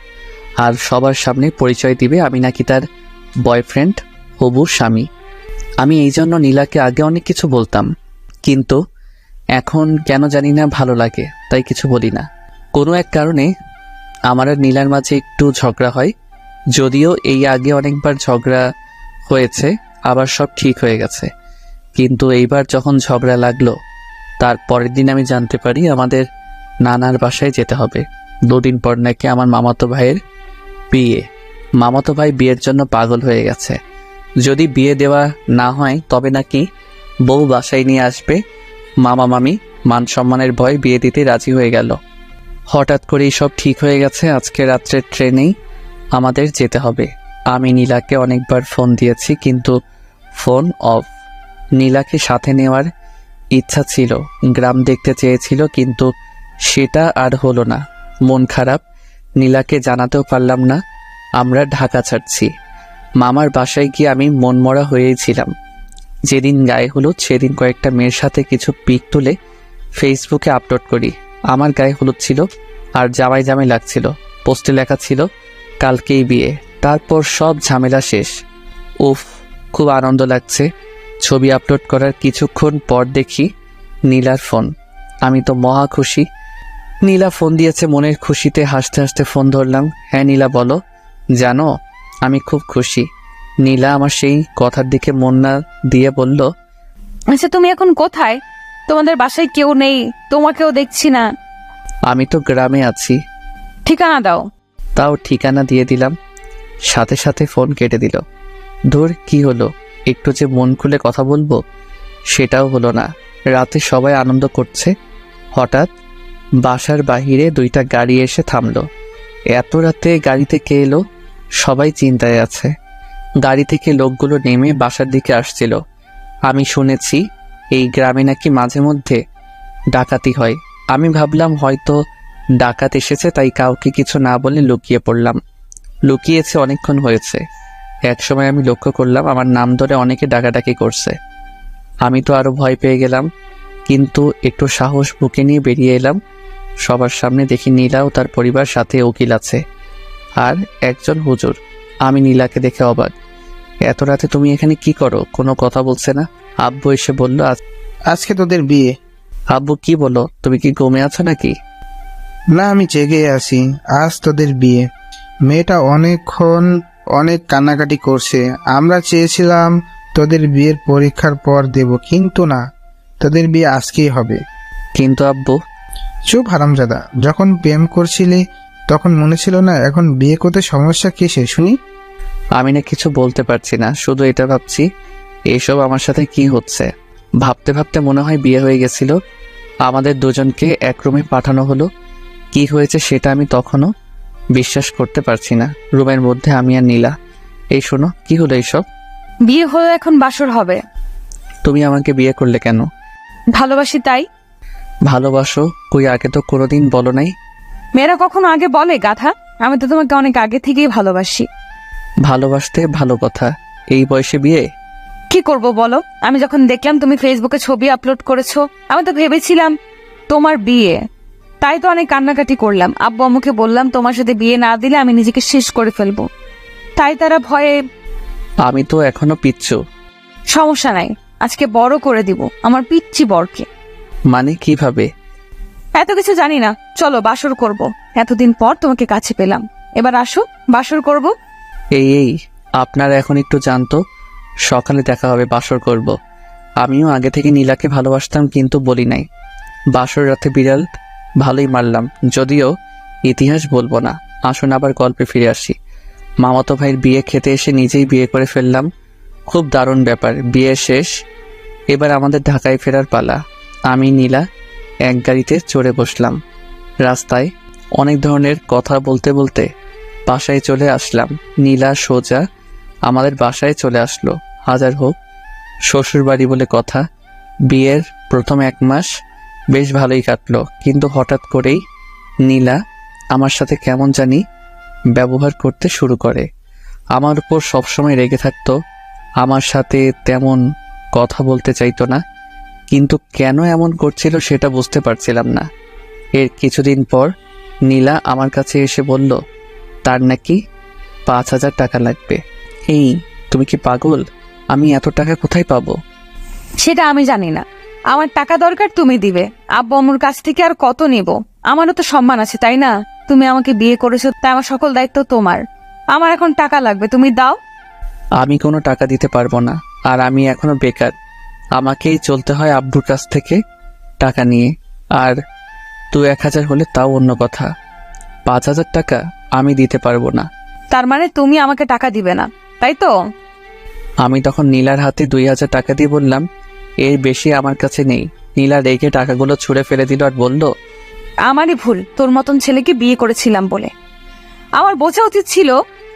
আর সবার সামনে পরিচয় দিবে আমি নাকি তার বয়ফ্রেন্ড, হবু স্বামী। আমি এই জন্য নীলাকে আগে অনেক কিছু বলতাম, কিন্তু এখন কেন জানি না ভালো লাগে, তাই কিছু বলি না। কোনো এক কারণে আমার আর নীলার মাঝে একটু ঝগড়া হয়, যদিও এই আগে অনেকবার ঝগড়া হয়েছে, আবার সব ঠিক হয়ে গেছে। কিন্তু এইবার যখন ঝগড়া লাগলো, তার পরের দিন আমি জানতে পারি আমাদের নানার বাসায় যেতে হবে। 2 দিন পর নাকি আমার মামাতো ভাইয়ের বিয়ে। মামাতো ভাই বিয়ের জন্য পাগল হয়ে গেছে। যদি বিয়ে দেওয়া না হয় তবে নাকি বউ বাসায় নিয়ে আসবে। মামা মামি মান সম্মানের ভয় বিয়ে দিতে রাজি হয়ে গেল। হঠাৎ করেই সব ঠিক হয়ে গেছে। আজকে রাত্রের ট্রেনেই আমাদের যেতে হবে। আমি নীলাকে অনেকবার ফোন দিয়েছি, কিন্তু ফোন অফ। নীলাকে সাথে নেওয়ার ইচ্ছা ছিল, গ্রাম দেখতে চেয়েছিল, কিন্তু সেটা আর হলো না। মন খারাপ, নীলাকে জানাতেও পারলাম না আমরা ঢাকা ছাড়ছি। মামার বাসায় গিয়ে আমি মনমরা হয়েছিলাম। যেদিন গায়ে হলুদ সেদিন কয়েকটা মেয়ের সাথে কিছু পিক তুলে ফেসবুকে আপলোড করি। আমার গায়ে হলুদ ছিল আর জামাই জামাই লাগছিল। পোস্টে লেখা ছিল কালকেই বিয়ে। তারপর সব ঝামেলা শেষ। উফ, খুব আনন্দ লাগছে। ছবি আপলোড করার কিছুক্ষণ পর দেখি নীলার ফোন। আমি তো মহা খুশি। নীলা ফোন দিয়েছে, মনের খুশিতে হাসতে হাসতে ফোন ধরলাম। হ্যাঁ নীলা বলো। জানো আমি খুব খুশি। নীলা আমার সেই কথার দিকে মন না দিয়ে বলল, আচ্ছা তুমি এখন কোথায়? তোমাদের বাসায় কেউ নেই, তোমাকেও দেখছি না। আমি তো গ্রামে আছি। ঠিকানা দাও। তাও ঠিকানা দিয়ে দিলাম, সাথে সাথে ফোন কেটে দিল। ধুর, কি হলো? একটু যে মন খুলে কথা বলবো সেটাও হলো না। রাতে সবাই আনন্দ করছে, হঠাৎ বাসার বাহিরে 2টা গাড়ি এসে থামলো। এত রাতে গাড়িতে কে এলো? সবাই চিন্তায় আছে। গাড়ি থেকে লোকগুলো নেমে বাসার দিকে আসছিল। আমি শুনেছি এই গ্রামে নাকি মাঝে মধ্যে ডাকাতি হয়। আমি ভাবলাম হয়তো ডাকাত এসেছে, তাই কাউকে কিছু না বলে লুকিয়ে পড়লাম। লুকিয়েছে অনেকক্ষণ হয়েছে। একসময় আমি লক্ষ্য করলাম আমার নাম ধরে অনেকে ডাকাডাকি করছে। আমি তো আরো ভয় পেয়ে গেলাম, কিন্তু একটু সাহস বুকে নিয়ে বেরিয়ে এলাম। সবার সামনে দেখি নীলা ও তার পরিবার, সাথে উকিল আছে আর একজন হুজুর। আমি নীলাকে দেখে অবাক। এত রাতে তুমি এখানে কি করো? কোনো কথা বলছে না। আব্বু এসে বলল, আজকে তোদের বিয়ে। আব্বু কি বলো? তুমি কি ঘুমে আছো নাকি? না, আমি জেগে আছি। আজ তোদের বিয়ে। মেয়েটা অনেকক্ষণ অনেক কান্নাকাটি করছে। আমরা চেয়েছিলাম তোদের বিয়ের পরীক্ষার পর দেব, কিন্তু না, তোদের বিয়ে আজকেই হবে। কিন্তু আব্বু। চুপ হারামজাদা, যখন প্রেম করছিলি তখন মনে ছিল না? এখন বিয়ে করতে সমস্যা কিসে শুনি? আমি না কিছু বলতে পারছি না, শুধু এটা ভাবছি এইসব আমার সাথে কি হচ্ছে। ভাবতে ভাবতে মনে হয় বিয়ে হয়ে গেছিল। আমাদের দুজনকে এক রুমে পাঠানো হলো। কি হয়েছে সেটা আমি তখনও বিশ্বাস করতে পারছি না। রুমের মধ্যে আমি আর নীলা। এই শোনো, কি হলো এইসব? বিয়ে হয়ে এখন বাসর হবে। তুমি আমাকে বিয়ে করলে কেন? ভালোবাসি তাই। ভালোবাসো? কই আগে তো কোনোদিন বলো নাই। মেয়েরা কখনো আগে বলে গাধা? আমি তো তোমাকে অনেক আগে থেকেই ভালোবাসি। ভালোবাসতে ভালো কথা, এই বয়সে বিয়ে? কি করব বলো? আমি যখন দেখলাম তুমি ফেসবুকে ছবি আপলোড করেছো, আমি তো ভেবেছিলাম তোমার বিয়ে। তাই তো অনেক কান্নাকাটি করলাম। আব্বু আম্মুকে বললাম তোমার সাথে বিয়ে না দিলে আমি নিজেকে শেষ করে ফেলবো। তাই তারা ভয়ে। আমি তো এখনো পিচ্ছু। সমস্যা নাই, আজকে বড় করে দিব আমার পিচ্চি বরকে। মানে কিভাবে? এত কিছু জানি না, চলো বাসর করব। এতদিন পর তোমাকে কাছে পেলাম, এবার আসো বাসর করব। এই আপনারা এখন একটু জানতো, সকালে দেখা হবে, বাসর করব। আমিও আগে থেকে নীলাকে ভালোবাসতাম, কিন্তু বলি নাই। বাসর রাতে বিড়াল ভালোই মারলাম, যদিও ইতিহাস বলবো না। আসুন আবার গল্পে ফিরে আসি। মামাতো ভাইয়ের বিয়ে খেতে এসে নিজেই বিয়ে করে ফেললাম। খুব দারুণ ব্যাপার। বিয়ে শেষ, এবার আমাদের ঢাকায় ফেরার পালা। আমি নীলা এক গাড়িতে চড়ে বসলাম। রাস্তায় অনেক ধরনের কথা বলতে বলতে বাসায় চলে আসলাম। নীলা সোজা আমাদের বাসায় চলে আসলো। হাজার হোক শ্বশুর বাড়ি বলে কথা। বিয়ের প্রথম 1 মাস বেশ ভালোই কাটলো, কিন্তু হঠাৎ করেই নীলা আমার সাথে কেমন জানি ব্যবহার করতে শুরু করে। আমার উপর সবসময় রেগে থাকতো, আমার সাথে তেমন কথা বলতে চাইতো না, কিন্তু কেন এমন করছিল সেটা বুঝতে পারছিলাম না। এর কিছুদিন পর নীলা আমার কাছে এসে বলল তার নাকি 5,000 টাকা লাগবে। এই, তুমি কি পাগল? আমি এত টাকা কোথায় পাবো? সেটা আমি জানি না, আমার টাকা দরকার, তুমি দিবে। আব্বু আম্মুর কাছ থেকে আর কত নেব? আমারও তো সম্মান আছে, তাই না? তুমি আমাকে বিয়ে করেছো, তাই আমার সকল দায়িত্ব তোমার। আমার এখন টাকা লাগবে, তুমি দাও। আমি কোনো টাকা দিতে পারবো না, আর আমি এখনো বেকার। আমাকেই চলতে হয় আব্বুর কাছ থেকে টাকা নিয়ে। আর 2-1,000 হলে তাও অন্য কথা, 5,000 টাকা আমি দিতে পারবো না। তার মানে তুমি আমাকে টাকা দিবে না, তাই তো? আমি তখন নীলার হাতে 2,000 টাকা দিয়ে বললাম, এর বেশি আমার কাছে নেই। নীলা রেখে টাকাগুলো ছুঁড়ে ফেলে দিল আর বলল, আমারই ভুল, তোর মতন ছেলেকে বিয়ে করেছিলাম বলে। আমার বোঝা উচিত ছিল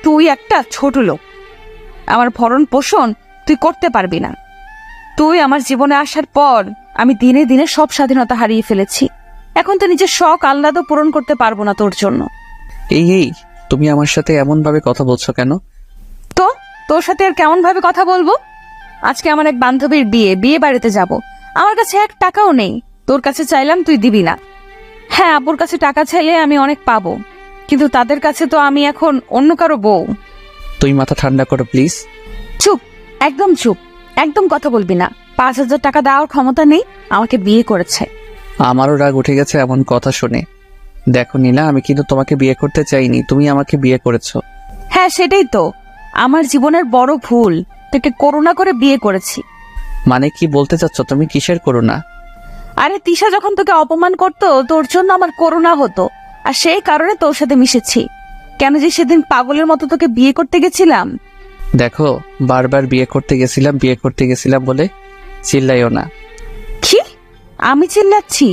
তুই একটা ছোট লোক, আমার ভরণ পোষণ তুই করতে পারবি না। তুই আমার জীবনে আসার পর আমি দিনে দিনে সব স্বাধীনতা হারিয়ে ফেলেছি। এখন তো নিজের শখ আহ্লাদও পূরণ করতে পারবো না তোর জন্য। এই তুমি আমার সাথে এমন ভাবে কথা বলছো কেন? তো তোর সাথে আর কেমন ভাবে কথা বলবো? আজকে আমার এক বান্ধবীর বিয়ে বাড়িতে যাব, আমার কাছে 1 টাকাও নেই। তোর কাছে চাইলাম, তুই দিবি না। হ্যাঁ, আব্বুর কাছে টাকা চাইলে আমি অনেক পাবো, কিন্তু তাদের কাছে তো আমি এখন অন্য কারো বউ। তুই মাথা ঠান্ডা করো প্লিজ। চুপ, একদম চুপ, একদম কথা বলবি না। 5,000 টাকা দেওয়ার ক্ষমতা নেই, আমাকে বিয়ে করেছে। আমারও রাগ উঠে গেছে এমন কথা শুনে। দেখো নীলা, আমি কিন্তু তোমাকে বিয়ে করতে চাইনি, তুমি আমাকে বিয়ে করেছো। হ্যাঁ, সেটাই তো আমার জীবনের বড় ভুল, তোকে করুণা করে বিয়ে করেছি। মানে কি বলতে চাচ্ছ তুমি? কিসের করুণা? আরে তিশা যখন তোকে অপমান করতো, তোর জন্য আমার করুণা হতো, আর সেই কারণে তোর সাথে মিশেছি। কেন যে সেদিন পাগলের মতো তোকে বিয়ে করতে গেছিলাম। দেখো, বারবার বিয়ে করতে গেছিলাম বলে চিল্লাইও না। কি? আমি চিল্লাচ্ছি?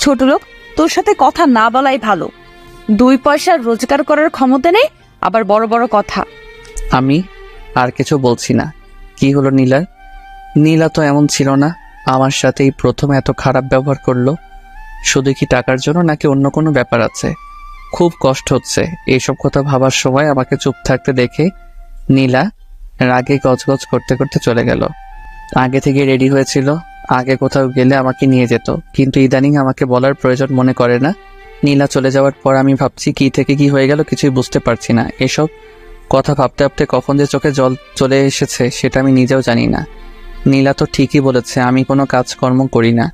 ছোট লোক, তোর সাথে কথা না বলাই ভালো। 2 পয়সা রোজগার করার ক্ষমতা নেই, আবার বড় বড় কথা। আমি আর কিছু বলছি না। কি হলো নীলার? নীলা তো এমন ছিল না, আমার সাথেই প্রথম এত খারাপ ব্যবহার করলো। শুধু কি টাকার জন্য, নাকি অন্য কোনো ব্যাপার আছে? খুব কষ্ট হচ্ছে এইসব কথা ভাবার সময়। আমাকে চুপ থাকতে দেখে নীলা রাগে গজগজ করতে করতে চলে গেল। আগে থেকে রেডি হয়েছিল, আগে কোথাও গেলে আমাকে নিয়ে যেত, কিন্তু ইদানিং আমাকে বলার প্রয়োজন মনে করে না। নীলা চলে যাওয়ার পর আমি ভাবছি কি থেকে কি হয়ে গেল কিছুই বুঝতে পারছি না। এসব কথা ভাবতে ভাবতে কখন যে চোখে জল চলে এসেছে সেটা আমি নিজেও জানি না। নীলা তো ঠিকই বলেছে, আমি কোনো কাজকর্ম করি না।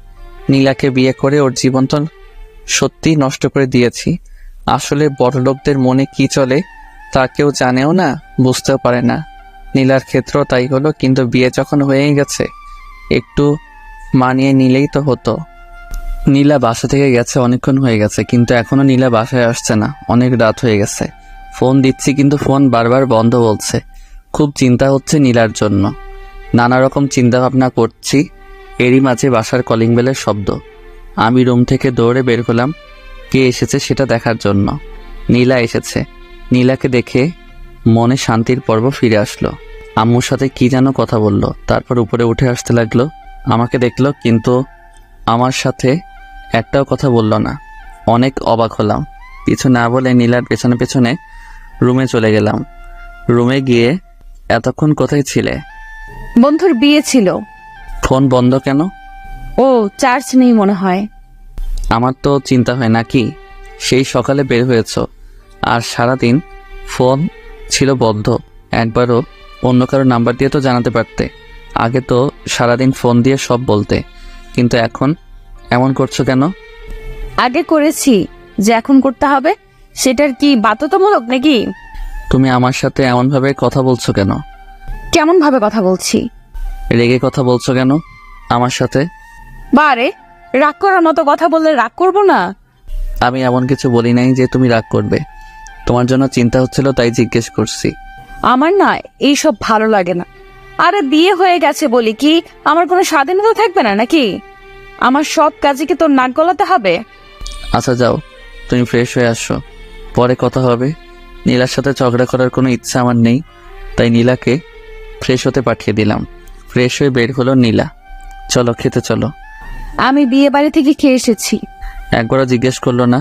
নীলাকে বিয়ে করে ওর জীবন তো সত্যি নষ্ট করে দিয়েছি। আসলে বড়লোকদের মনে কি চলে তা কেউ জানেও না, বুঝতেও পারে না। নীলার ক্ষেত্রেও তাই হলো, কিন্তু বিয়ে যখন হয়েই গেছে একটু মানিয়ে নিলেই তো হতো। নীলা বাসা থেকে গেছে অনেকক্ষণ হয়ে গেছে, কিন্তু এখনো নীলা বাসায় আসছে না। অনেক রাত হয়ে গেছে, ফোন দিচ্ছি কিন্তু ফোন বারবার বন্ধ বলছে। খুব চিন্তা হচ্ছে নীলার জন্য, নানা রকম চিন্তা ভাবনা করছি। এরই মাঝে বাসার কলিং বেলের শব্দ। আমি রুম থেকে দৌড়ে বের হলাম কে এসেছে সেটা দেখার জন্য। নীলা এসেছে। নীলাকে দেখে মনে শান্তির পর্ব ফিরে আসলো। আম্মুর সাথে কি যেন কথা বলল, তারপর উপরে উঠে আসতে লাগলো। আমাকে দেখলো কিন্তু আমার সাথে একটাও কথা বলল না। অনেক অবাক হলাম। কিছু না বলে নীলার পেছনে পেছনে রুমে চলে গেলাম। রুমে গিয়ে, এতক্ষণ কোথায় ছিলে? বন্ধুর বিয়ে ছিল। ফোন বন্ধ কেন? ও চার্জ নেই মনে হয়। আমার তো চিন্তা হয় নাকি, সেই সকালে বের হয়েছ আর সারাদিন ফোন ছিল বন্ধ। একবারও অন্য কারো নাম্বার দিয়ে তো জানাতে পারতে। আগে তো সারাদিন ফোন দিয়ে সব বলতে, কিন্তু এখন এমন করছো কেন? আগে করেছি, যে এখন করতে হবে সেটার কি বাধ্যতামূলক নাকি? তুমি আমার সাথে এমনভাবে কথা বলছো কেন? কেমন ভাবে কথা বলছি? রেগে কথা বলছো কেন আমার সাথে? বারে, রাগ করার মতো কথা বললে রাগ করবো না? আমি এমন কিছু বলি নাই যে তুমি রাগ করবে। তোমার জন্য চিন্তা হচ্ছিল তাই জিজ্ঞেস করছি। আমার না এইসব ভালো লাগে না। আরে বিয়ে হয়ে গেছে বলি কি আমার কোনো স্বাধীনতা থাকবে না নাকি? আমার সব কাজে কি তোর নাক গলাতে হবে? আচ্ছা যাও, তুমি ফ্রেশ হয়ে আসো, পরে কথা হবে। নীলার সাথে ঝগড়া করার কোনো ইচ্ছা আমার নেই, তাই নীলাকে ফ্রেশ হতে পাঠিয়ে দিলাম। ফ্রেশ হয়ে বের হলো নীলা। চলো খেতে চলো। আমি বিয়ে বাড়ি থেকে খেয়ে এসেছি। একবারও জিজ্ঞেস করলো না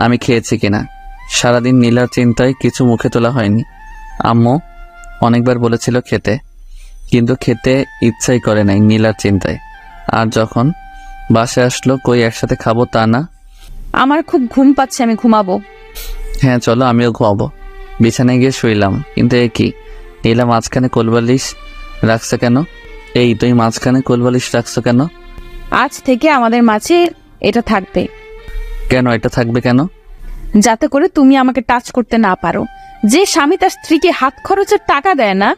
আমি খেয়েছি কিনা। সারাদিন নীলার চিন্তায় কিছু মুখে তোলা হয়নি। আম্মু অনেকবার বলেছিল খেতে, কিন্তু খেতে ইচ্ছাই করে নাই নীলার চিন্তায়। আর যখন বাসায় আসলো, কই একসাথে খাবো তা না। আমার খুব ঘুম পাচ্ছে, আমি ঘুমাবো। হ্যাঁ চলো, আমিও ঘুমাবো। বিছানায় গিয়ে শুইলাম, কিন্তু এ কি, নীলা মাঝখানে কোলবালিশ রাখছে কেন? এই তুই মাঝখানে কোলবালিশ রাখছো কেন? আজ থেকে আমাদের মাঝে এটা থাকবে। কেন এটা থাকবে কেন? যাতে করে তুমি আমাকে টাচ করতে না পারো। যে স্বামী তার স্ত্রীকে হাত খরচের টাকা দেয় না,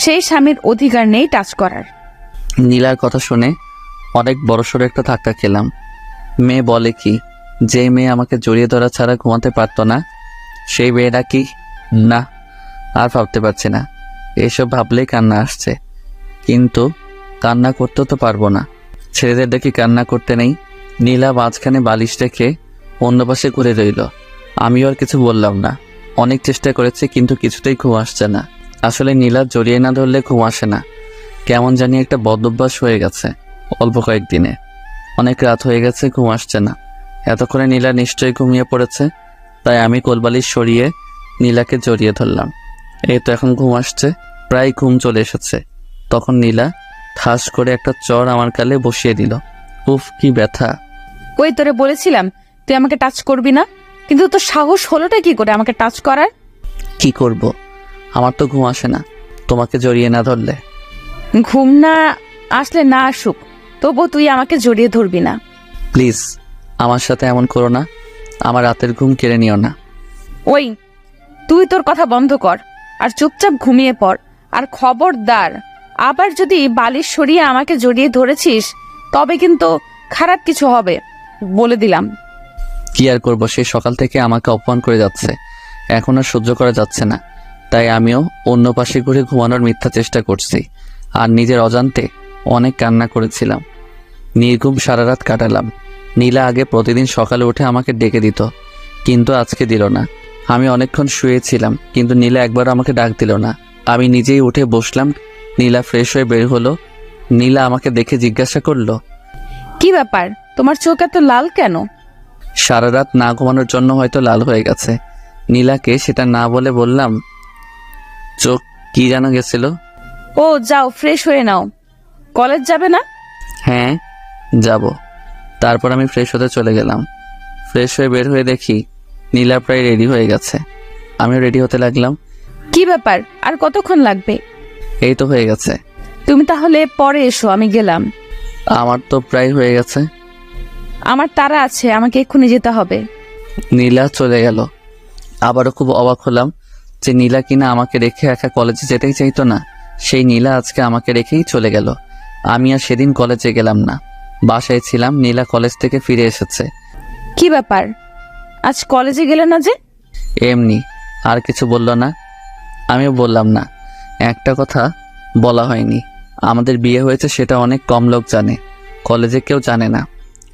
সেই স্বামীর অধিকার নেই টাচ করার। নীলার কথা শুনে অনেক বড়সড় একটা ধাক্কা খেলাম। মেয়ে বলে কি, যে মেয়ে আমাকে জড়িয়ে ধরা ছাড়া ঘুমাতে পারতো না, সেই মেয়েটা কি? না, আর ভাবতে পারছি না। এসব ভাবলেই কান্না আসছে, কিন্তু কান্না করতেও তো পারবো না। ছেলেদের দেখি কান্না করতে নেই। নীলা মাঝখানে বালিশ রেখে অন্য পাশে ঘুরে রইল। আমিও আর কিছু বললাম না। অনেক চেষ্টা করেছি, কিন্তু কিছুতেই ঘুম আসছে না। আসলে নীলা জড়িয়ে না ধরলে ঘুম আসে না। কেমন জানি একটা বদভ্যাস হয়ে গেছে অল্প কয়েকদিনে। অনেক রাত হয়ে গেছে, ঘুম আসছে না। এতক্ষণে নীলা নিশ্চয়ই ঘুমিয়ে পড়েছে, তাই আমি কোলবালিশ সরিয়ে নীলাকে জড়িয়ে ধরলাম। এই তো এখন ঘুম আসছে, প্রায় ঘুম চলে এসেছে। তখন নীলা ঠাস করে একটা চড় আমার গালে বসিয়ে দিল। উফ, কি ব্যথা! ওই তোরে বলেছিলাম তুই আমাকে টাচ করবি না, কিন্তু তোর সাহস হলোটা কি করে আমাকে টাচ করার? কি করব, আমার তো ঘুম আসে না তোমাকে জড়িয়ে না ধরলে। ঘুম না আসলে না আসুক, তবু তুই আমাকে জড়িয়ে ধরবি না। প্লিজ আমার সাথে এমন করো না, আমার রাতের ঘুম কেড়ে নিও না। ওই তুই তোর কথা বন্ধ কর আর চুপচাপ ঘুমিয়ে পড়। আর খবরদার, আবার যদি বালিশ সরিয়ে আমাকে জড়িয়ে ধরেছিস তবে কিন্তু খারাপ কিছু হবে, বলে দিলাম। কি আর করবো, সে সকাল থেকে আমাকে অপমান করে যাচ্ছে, এখন আর সহ্য করা যাচ্ছে না। তাই আমিও অন্য পাশে ঘুরে ঘুমানোর মিথ্যা চেষ্টা করছি, আর নিজের অজান্তে অনেক কান্না করেছিলাম। নির্ঘুম সারা রাত কাটালাম। নীলা আগে প্রতিদিন সকালে উঠে আমাকে ডেকে দিত, কিন্তু আজকে দিল না। আমি অনেকক্ষণ শুয়েছিলাম, কিন্তু নীলা একবার আমাকে ডাক দিল না। আমি নিজেই উঠে বসলাম। নীলা ফ্রেশ হয়ে বের হলো। নীলা আমাকে দেখে জিজ্ঞাসা করলো, কি ব্যাপার, তোমার চোখ এত লাল কেন? সারা রাত না ঘুমানোর জন্য হয়তো লাল হয়ে গেছে। নীলাকে সেটা না বলে বললাম, চোখ কি যেন গেছিল। ও যাও ফ্রেশ হয়ে নাও, কলেজ যাবে না? হ্যাঁ যাব। তারপর আমি ফ্রেশ হতে চলে গেলাম। ফ্রেশ হয়ে বের হয়ে দেখি নীলা প্রায় রেডি হয়ে গেছে। আমিও রেডি হতে লাগলাম। কি ব্যাপার, আর কতক্ষণ লাগবে? এই তো হয়ে গেছে। তুমি তাহলে পরে এসো, আমি গেলাম। আমার তো প্রায় হয়ে গেছে। আমার তাড়া আছে, আমাকে এক্ষুনি যেতে হবে। নীলা চলে গেল। আবারও খুব অবাক হলাম যে নীলা কিনা আমাকে রেখে একা কলেজে যেতেই চাইতো না, সেই নীলা আজকে আমাকে রেখেই চলে গেল। আমি আর সেদিন কলেজে গেলাম না, বাসায় ছিলাম। নীলা কলেজ থেকে ফিরে এসেছে। কি ব্যাপার, আজ কলেজে গেলে না যে? এমনি, আর কিছু বলল না, আমিও বললাম না। একটা কথা বলা হয়নি, আমাদের বিয়ে হয়েছে সেটা অনেক কম লোক জানে, কলেজে কেউ জানে না।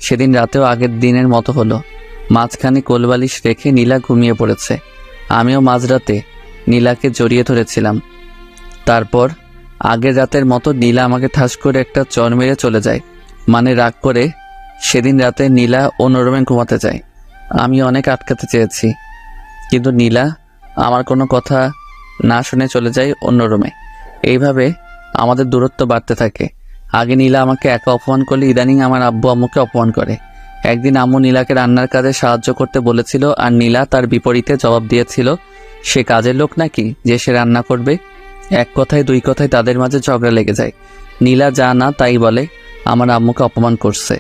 সেদিন রাতেও আগের দিনের মতো হলো। মাঝখানে কোলবালিশ রেখে নীলা ঘুমিয়ে পড়েছে। আমিও মাঝরাতে নীলাকে জড়িয়ে ধরেছিলাম। তারপর আগের রাতের মতো নীলা আমাকে ঠাস করে একটা চর মেরে চলে যায়। মানে রাগ করে সেদিন রাতে নীলা অন্য রুমে ঘুমাতে যায়। আমি অনেক আটকাতে চেয়েছি, কিন্তু নীলা আমার কোনো কথা না শুনে চলে যায় অন্য রুমে। এইভাবে আমাদের দূরত্ব বাড়তে থাকে। আগে নীলা আমাকে একা অপমান করলে ইদানিং আমার আব্বু আম্মুকে অপমান করে। একদিন আম্মু নীলাকে রান্নার কাজে সাহায্য করতে বলেছিল, আর নীলা তার বিপরীতে জবাব দিয়েছিল সে কাজের লোক নাকি যে সে রান্না করবে। এক কথায় দুই কথায় তাদের মাঝে ঝগড়া লেগে যায়। নীলা যা না তাই বলে আমার আম্মুকে অপমান করছে।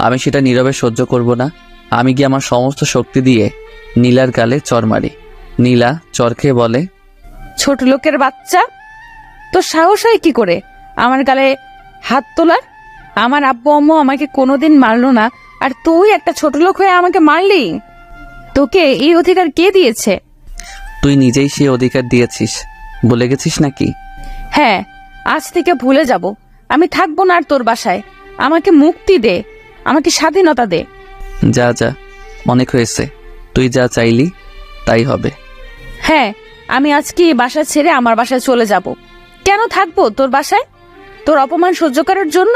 আমি সেটা নীরবে সহ্য করব না। আমি গিয়ে আমার সমস্ত শক্তি দিয়ে নীলার গালে চর মারি। নীলা চর খেয়ে বলে, ছোট লোকের বাচ্চা, তো সাহস হয় কি করে আমার গালে হাত তোলার? আমার আব্বু আম্মু আমাকে কোনোদিন মারলো না, আর তুই একটা ছোট লোক হয়ে আমাকে মারলি? তোকে এই অধিকার কে দিয়েছে? তুই নিজেই সেই অধিকার দিয়েছিস, বলে গেছিস নাকি? হ্যাঁ, আজ থেকে ভুলে যাব। আমি থাকবো না আর তোর বাসায়। আমাকে মুক্তি দে, আমাকে স্বাধীনতা দে। যা যা, অনেক হয়েছে। তুই যা চাইলি তাই হবে। হ্যাঁ, আমি আজকে এই বাসা ছেড়ে আমার বাসায় চলে যাব। কেন থাকবো তোর বাসায়? তোর অপমান সহ্য করার জন্য?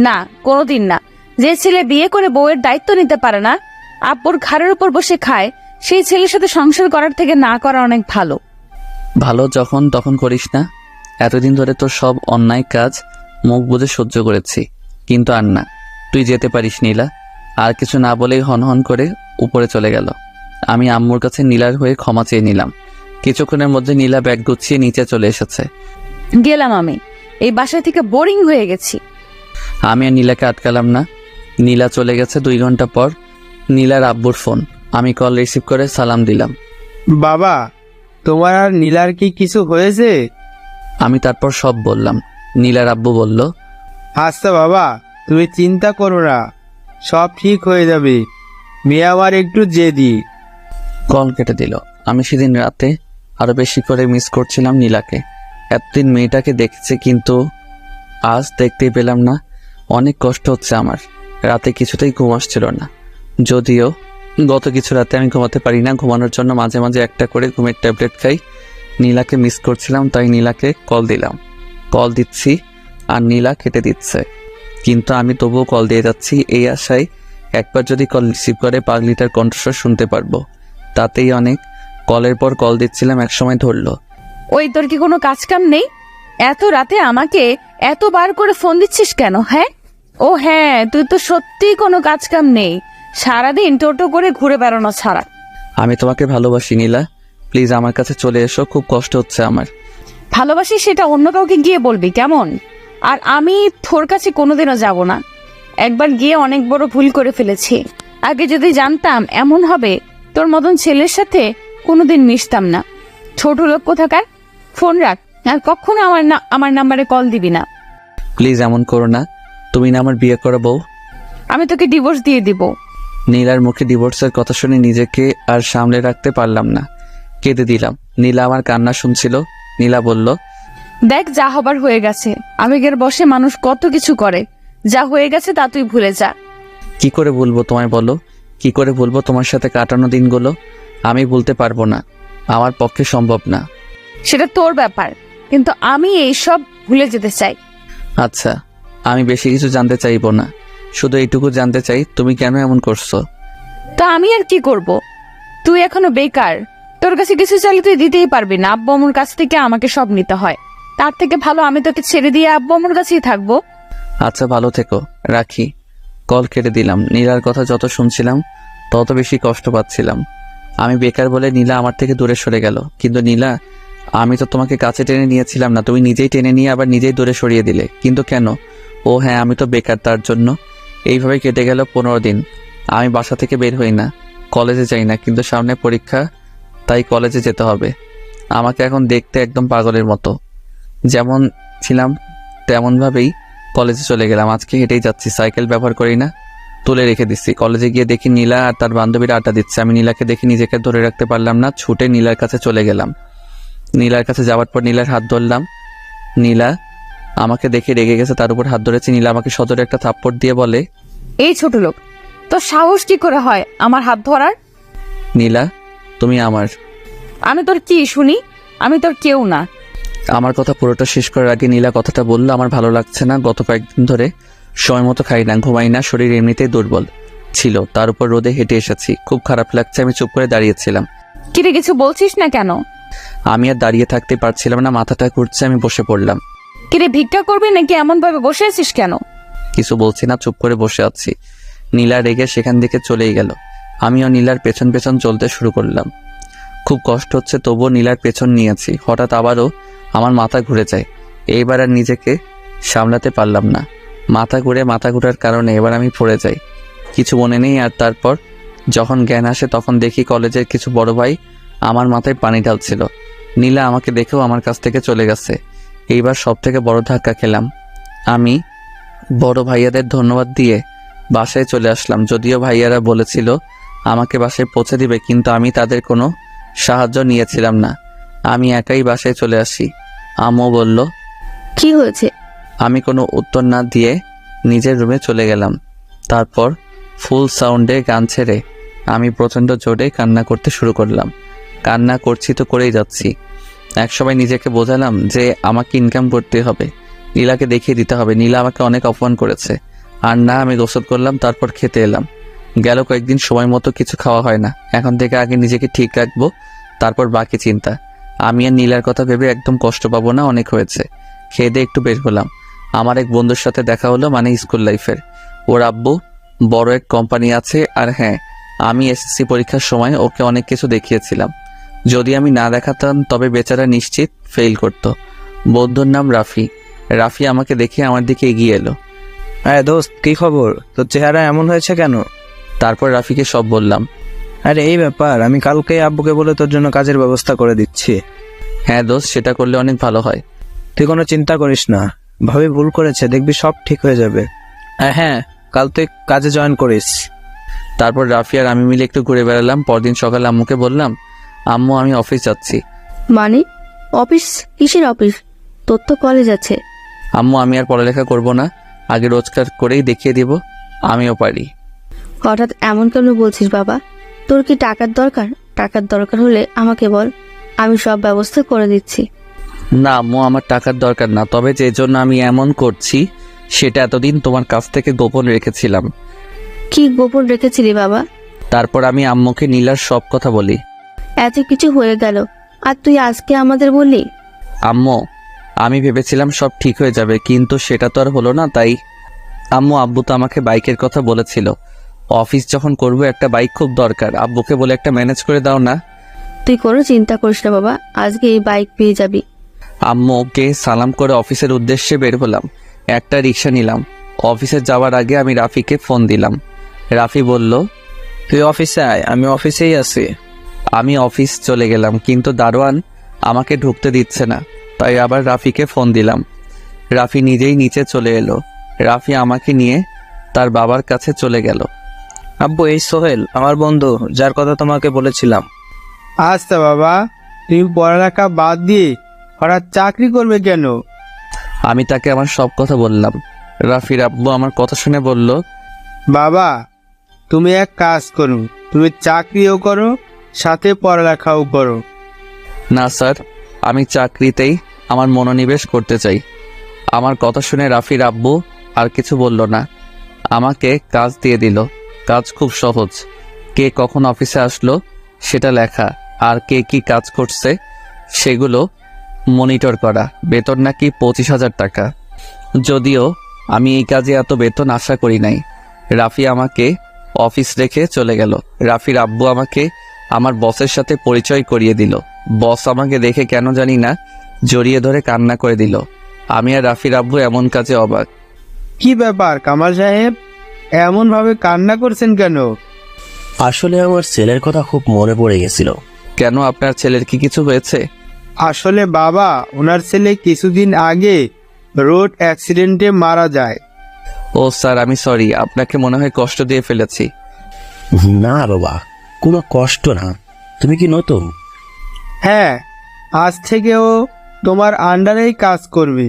না, কোনোদিন না। যে ছেলে বিয়ে করে বউয়ের দায়িত্ব নিতে পারে না, আব্বুর ঘাড়ের উপর বসে খায়, সেই ছেলের সাথে সংসার করার থেকে না করা অনেক ভালো। ভালো যখন তখন করিস না। এতদিন ধরে তোর সব অন্যায় কাজ মুখ বুজে সহ্য করেছি, কিন্তু আর না। তুই যেতে পারিস নীলা। আর কিছু না বলেই হনহন করে উপরে চলে গেল। আমি আম্মুর কাছে নীলার হয়ে ক্ষমা চেয়ে নিলাম। কিছুক্ষণের মধ্যে নীলা ব্যাগ গুছিয়ে নিচে চলে এসেছে। গেলাম আমি, এই বাসা থেকে বোরিং হয়ে গেছি। আমি আর নীলাকে আটকালাম না। নীলা চলে গেছে। 2 ঘন্টা পর নীলার আব্বুর ফোন। আমি কল রিসিভ করে সালাম দিলাম। বাবা, তোমার আর নীলার কি কিছু হয়েছে? আমি তারপর সব বললাম। নীলার আব্বু বলল, আচ্ছা বাবা, তুমি চিন্তা করো না, সব ঠিক হয়ে যাবে। মেয়ে আমার একটু জেদি। কল কেটে দিল। আমি সেদিন রাতে আরো বেশি করে মিস করছিলাম নীলাকে। এতদিন মেয়েটাকে দেখেছি, কিন্তু আজ দেখতেই পেলাম না। অনেক কষ্ট হচ্ছে আমার। রাতে কিছুতেই ঘুম আসছিল না। যদিও গত কিছু রাতে আমি ঘুমাতে পারি না, ঘুমানোর জন্য মাঝে মাঝে একটা করে ঘুমের ট্যাবলেট খাই। নীলাকে মিস করছিলাম, তাই নীলাকে কল দিলাম। কল দিচ্ছি আর নীলা কেটে দিচ্ছে, কিন্তু আমি তবুও কল দিয়ে যাচ্ছি এই আশায় একবার যদি কল রিসিভ করে পাগলিটার কণ্ঠস্বর শুনতে পারবো। তাতেই অনেক। কলের পর কল দিচ্ছিলাম, একসময় ধরলো। ওই, তোর কি কোনো কাজ কাম নেই? এত রাতে আমাকে এতবার করে ফোন দিচ্ছিস কেন? হ্যাঁ, ও হ্যাঁ, তুই তো সত্যিই কোনো কাজ কাম নেই, সারাদিন টোটো করে ঘুরে বেড়ানো ছাড়া। আমি তোমাকে ভালোবাসি নীলা, প্লিজ আমার কাছে চলে এসো, খুব কষ্ট হচ্ছে আমার। ভালোবাসি সেটা অন্য কাউকে গিয়ে বলবি, কেমন? আর আমি তোর কাছে কোনোদিনও যাব না। একবার গিয়ে অনেক বড় ভুল করে ফেলেছি। আগে যদি জানতাম এমন হবে, তোর মতন ছেলের সাথে কোনোদিন মিশতাম না। ছোট লোক কোথাকার। ফোন রাখ, আর কখনো আমার নাম্বারে কল দিবি না। প্লিজ এমন করো না, তুমি না আমার বিয়ে করা বউ। আমি তোকে ডিভোর্স দিয়ে দিব। নীলার মুখে ডিভোর্সের কথা শুনে নিজেকে আর সামলে রাখতে পারলাম না, কেঁদে দিলাম। নীলা আমার কান্না শুনছিল। নীলা বলল, দেখ, যা হবার হয়ে গেছে। আবেগের বশে মানুষ কত কিছু করে। যা হয়ে গেছে তা তুই ভুলে যা। কি করে বলবো তোমায় বলো? কি করে বলবো তোমার সাথে কাটানো দিনগুলো? আমি বলতে পারবো না, আমার পক্ষে সম্ভব না। সেটা তোর ব্যাপার, কিন্তু আমি এইসব ভুলে যেতে চাই। আচ্ছা, আমি বেশি কিছু জানতে চাইবো না, শুধু এইটুকু জানতে চাই তুমি কেন এমন করছো। তা আমি আর কি করব? তুই এখনো বেকার, তোর কাছে কিছু চাইলে তুই দিতেই পারবি না। আব্বু আম্মুর কাছ থেকে আমাকে সব নিতে হয়। তার থেকে ভালো আমি তোকে ছেড়ে দিয়ে আব্বু আম্মুর কাছেই থাকবো। আচ্ছা, ভালো থেকো, রাখি। কল কেটে দিলাম। নীলার কথা যত শুনছিলাম তত বেশি কষ্ট পাচ্ছিলাম। আমি বেকার বলে নীলা আমার থেকে দূরে সরে গেল, কিন্তু নীলা আমি তো তোমাকে কাছে টেনে নিয়েছিলাম না, তুমি নিজেই টেনে নিয়ে আবার নিজেই দূরে সরিয়ে দিলে, কিন্তু কেন? ও হ্যাঁ, আমি তো বেকার, তার জন্য। এইভাবে কেটে গেল 15 দিন। আমি বাসা থেকে বের হই না, কলেজে যাই না, কিন্তু সামনে পরীক্ষা, তাই কলেজে যেতে হবে। আমাকে এখন দেখতে একদম পাগলের মতো, যেমন ছিলাম তেমনভাবেই কলেজে চলে গেলাম। আজকে হেঁটেই যাচ্ছি, সাইকেল ব্যবহার করি না, তুলে রেখে দিচ্ছি। কলেজে গিয়ে দেখি নীলা আর তার বান্ধবীরা আড্ডা দিচ্ছে। আমি নীলাকে দেখি নিজেকে ধরে রাখতে পারলাম না, ছুটে নীলার কাছে চলে গেলাম। নীলার কাছে যাওয়ার পর নীলার হাত ধরলাম। নীলা আমাকে দেখে রেগে গেছে, তার উপর হাত ধরেছে। নীলা আমাকে সজোরে একটা থাপ্পড় দিয়ে বলে, এই ছোট লোক, তোর সাহস কি করে হয় আমার হাত ধরার? নীলা তুমি আমার। আমি তোর কি শুনি? আমি তোর কেউ না। আমার কথা পুরোটা শেষ করার আগে নীলা কথাটা বলল, আমার ভালো লাগছে না। গত কয়েকদিন ধরে সময় মতো খাই না, ঘুমাই না, শরীর এমনিতেই দুর্বল ছিল, তার উপর রোদে হেঁটে এসেছি, খুব খারাপ লাগছে। আমি চুপ করে দাঁড়িয়েছিলাম। কিরে, কিছু বলছিস না কেন? আমি আর দাঁড়িয়ে থাকতে পারছিলাম না, মাথাটা ঘুরছে, আমি বসে পড়লাম। কিরে, ভিক্ষা করবি নাকি? এমন ভাবে বসে আছিস কেন? কিছু বলছি না, চুপ করে বসে আছি। নীলা রেগে সেখান থেকে চলেই গেল। আমিও নীলার পেছন পেছন চলতে শুরু করলাম। খুব কষ্ট হচ্ছে, তবুও নীলার পেছন নিয়েছি। হঠাৎ আবারও আমার মাথা ঘুরে যায়। এইবার আর নিজেকে সামলাতে পারলাম না, মাথা ঘুরার কারণে এবার আমি পড়ে যাই। কিছু মনে নেই। আর তারপর যখন জ্ঞান আসে তখন দেখি কলেজের কিছু বড় ভাই আমার মাথায় পানি ঢালছিল। নীলা আমাকে দেখেও আমার কাছ থেকে চলে গেছে। এইবার সব থেকে বড় ধাক্কা খেলাম। আমি বড় ভাইয়াদের ধন্যবাদ দিয়ে বাসায় চলে আসলাম। যদিও ভাইয়ারা বলেছিল আমাকে বাসায় পৌঁছে দিবে, কিন্তু আমি তাদের কোনো সাহায্য নিয়েছিলাম না। আমি একাই বাসায় চলে আসি। আম্মু বলল, কি হয়েছে? আমি কোনো উত্তর না দিয়ে নিজের রুমে চলে গেলাম। তারপর ফুল সাউন্ডে গান ছেড়ে আমি প্রচণ্ড জোরে কান্না করতে শুরু করলাম। কান্না করছি তো করেই যাচ্ছি। একসময় নিজেকে বোঝালাম যে আমাকে ইনকাম করতে হবে, নীলাকে দেখিয়ে দিতে হবে। নীলা আমাকে অনেক অপমান করেছে। আর না, আমি গোসল করলাম, তারপর খেতে এলাম। গেল কয়েকদিন সময় মতো কিছু খাওয়া হয় না। এখন থেকে আগে নিজেকে ঠিক রাখবো, তারপর বাকি চিন্তা। আমি আর নীলার কথা ভেবে একদম কষ্ট পাবো না, অনেক হয়েছে। খেয়ে দিয়ে একটু বের হলাম। আমার এক বন্ধুর সাথে দেখা হলো, মানে স্কুল লাইফের। ওর আব্বু বড় এক কোম্পানি আছে। আর হ্যাঁ, আমি এসএসসি পরীক্ষার সময় ওকে অনেক কিছু দেখিয়েছিলাম। যদি আমি না দেখাতাম তবে বেচারা নিশ্চিত ফেল করত। বন্ধুর নাম রাফি। রাফি আমাকে দেখে আমার দিকে এগিয়ে এলো। হ্যাঁ দোস্ত, কি খবর? তোর চেহারা এমন হয়েছে কেন? তারপর রাফিকে সব বললাম। আরে এই ব্যাপার, আমি কালকে আব্বুকে বলে তোর জন্য কাজের ব্যবস্থা করে দিচ্ছি। হ্যাঁ দোস্ত, সেটা করলে অনেক ভালো হয়। তুই কোনো চিন্তা করিস না, ভাবি ভুল করেছে, দেখবি সব ঠিক হয়ে যাবে। হ্যাঁ, কাল তুই কাজে জয়েন করিস। তারপর রাফি আর আমি মিলে একটু ঘুরে বেড়ালাম। পরদিন সকালে আম্মুকে বললাম, আম্মু আমি অফিস যাচ্ছি। মানে অফিস? কিসের অফিস? তোর তো কলেজ আছে। আম্মু আমি আর পড়ালেখা করব না, আগে রোজগার করেই দেখিয়ে দিব আমিও পারি। হঠাৎ এমন কেন বলছিস বাবা? তোর কি টাকার দরকার? টাকার দরকার হলে আমাকে বল, আমি সব ব্যবস্থা করে দিচ্ছি। না আম্মু, আমার টাকার দরকার না, তবে যে জন্য আমি এমন করছি সেটা এতদিন তোমার কাছ থেকে গোপন রেখেছিলাম। কি গোপন রেখেছিলি বাবা? তারপর আমি আম্মুকে নীলার সব কথা বলি। এত কিছু হয়ে গেল আর তুই আজকে আমাদের বললি? আম্মু আমি ভেবেছিলাম সব ঠিক হয়ে যাবে, কিন্তু সেটা তো আর হলো না। তাই আম্মু, আব্বু তো আমাকে বাইকের কথা বলেছিল। অফিস যখন করব একটা বাইক খুব দরকার। আব্বুকে বলে একটা ম্যানেজ করে দাও না। তুই কোনো চিন্তা করিস না বাবা, আজকে এই বাইক পেয়ে যাবি। আম্মুকে সালাম করে অফিসের উদ্দেশ্যে বের হলাম। একটা রিক্সা নিলাম। অফিসে যাওয়ার আগে আমি রাফিকে ফোন দিলাম। রাফি বলল, তুই অফিসে আয়, আমি অফিসেই আছি। আমি অফিস চলে গেলাম, কিন্তু দারোয়ান আমাকে ঢুকতে দিচ্ছে না। তাই আবার রাফিকে ফোন দিলাম। রাফি নিজেই নিচে চলে এলো। রাফি আমাকে নিয়ে তার বাবার কাছে চলে গেল। আব্বু, এই সোহেল আমার বন্ধু, যার কথা তোমাকে বলেছিলাম। আচ্ছা বাবা, তুমি পড়ালেখা বাদ দিয়ে হঠাৎ চাকরি করবে কেন? আমি তাকে আমার সব কথা বললাম। রাফির আব্বু আমার কথা শুনে বলল, বাবা তুমি এক কাজ করো, তুমি চাকরিও করো সাথে পড়ালেখাও করো। না স্যার, আমি চাকরিতেই আমার মনোনিবেশ করতে চাই। আমার কথা শুনে রাফির আব্বু আর কিছু বলল না, আমাকে কাজ দিয়ে দিল। কাজ খুব সহজ। কে কখন অফিসে আসলো সেটা লেখা, আর কে কি কাজ করছে সেগুলো মনিটর করা। বেতন নাকি 25,000 টাকা। যদিও আমি এই কাজে এত বেতন আশা করি নাই। রাফি আমাকে অফিস রেখে চলে গেল। রাফির আব্বু আমাকে আমার বসের সাথে পরিচয় করিয়ে দিল। বস আমাকে দেখে কেন জানি না জড়িয়ে ধরে কান্না করে দিল। আমি আর রাফির আব্বু এমন কাজে অবাক। কি ব্যাপার কামাল সাহেব, এমন ভাবে কান্না করছেন কেন? আসলে আমার ছেলের কথা খুব মনে পড়ে গেছিল। কেন, আপনার ছেলের কি কিছু হয়েছে? আসলে বাবা, ওনার ছেলে কিছুদিন আগে রোড অ্যাক্সিডেন্টে মারা যায়। ও স্যার, আমি সরি, আপনাকে মনে হয় কষ্ট দিয়ে ফেলেছি। না বাবা, কোনো কষ্ট না। তুমি কি নতুন? হ্যাঁ, আজ থেকেও তোমার আন্ডারেই কাজ করবে।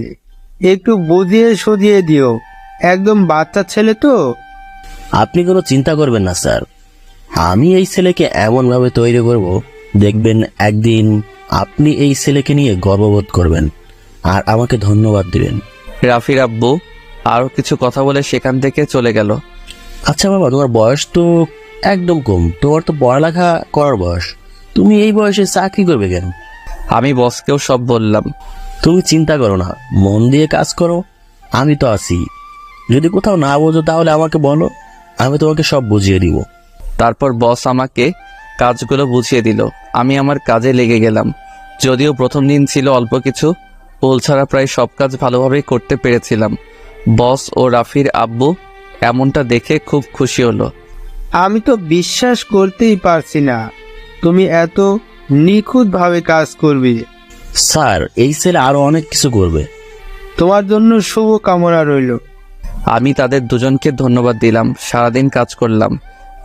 একটু বুঝিয়ে সুঝিয়ে দিও, একদম বাচ্চা ছেলে তো। আপনি কোনো চিন্তা করবেন না স্যার, আমি এই ছেলেকে এমনভাবে তৈরি করব, দেখবেন একদিন আপনি এই ছেলেকে নিয়ে গর্ববোধ করবেন আর আমাকে ধন্যবাদ দিবেন। রাফির আব্বু আরো কিছু কথা বলে সেখান থেকে চলে গেল। আচ্ছা বাবা, তোমার বয়স তো একদম কম, তোমার তো পড়ালেখা করার বয়স, তুমি এই বয়সে চাকরি করবে কেন? আমি বসকেও সব বললাম। তুমি চিন্তা করো না, মন দিয়ে কাজ করো, আমি তো আছি। যদি কোথাও না বোঝো তাহলে আমাকে বলো, আমি তোমাকে সব বুঝিয়ে দিব। তারপর বস আমাকে কাজগুলো বুঝিয়ে দিল। আমি আমার কাজে লেগে গেলাম। যদিও প্রথম দিন ছিল, অল্প কিছু ভুল ছাড়া প্রায় সব কাজ ভালোভাবেই করতে পেরেছিলাম। বস ও রাফির আব্বু এমনটা দেখে খুব খুশি হলো। আমি তো বিশ্বাস করতেই পারছি না তুমি এত নিখুঁতভাবে কাজ করবে। স্যার, এই ছেলে আরো অনেক কিছু করবে। তোমার জন্য শুভ কামনা রইল। আমি তাদের দুজনকে ধন্যবাদ দিলাম। সারাদিন কাজ করলাম।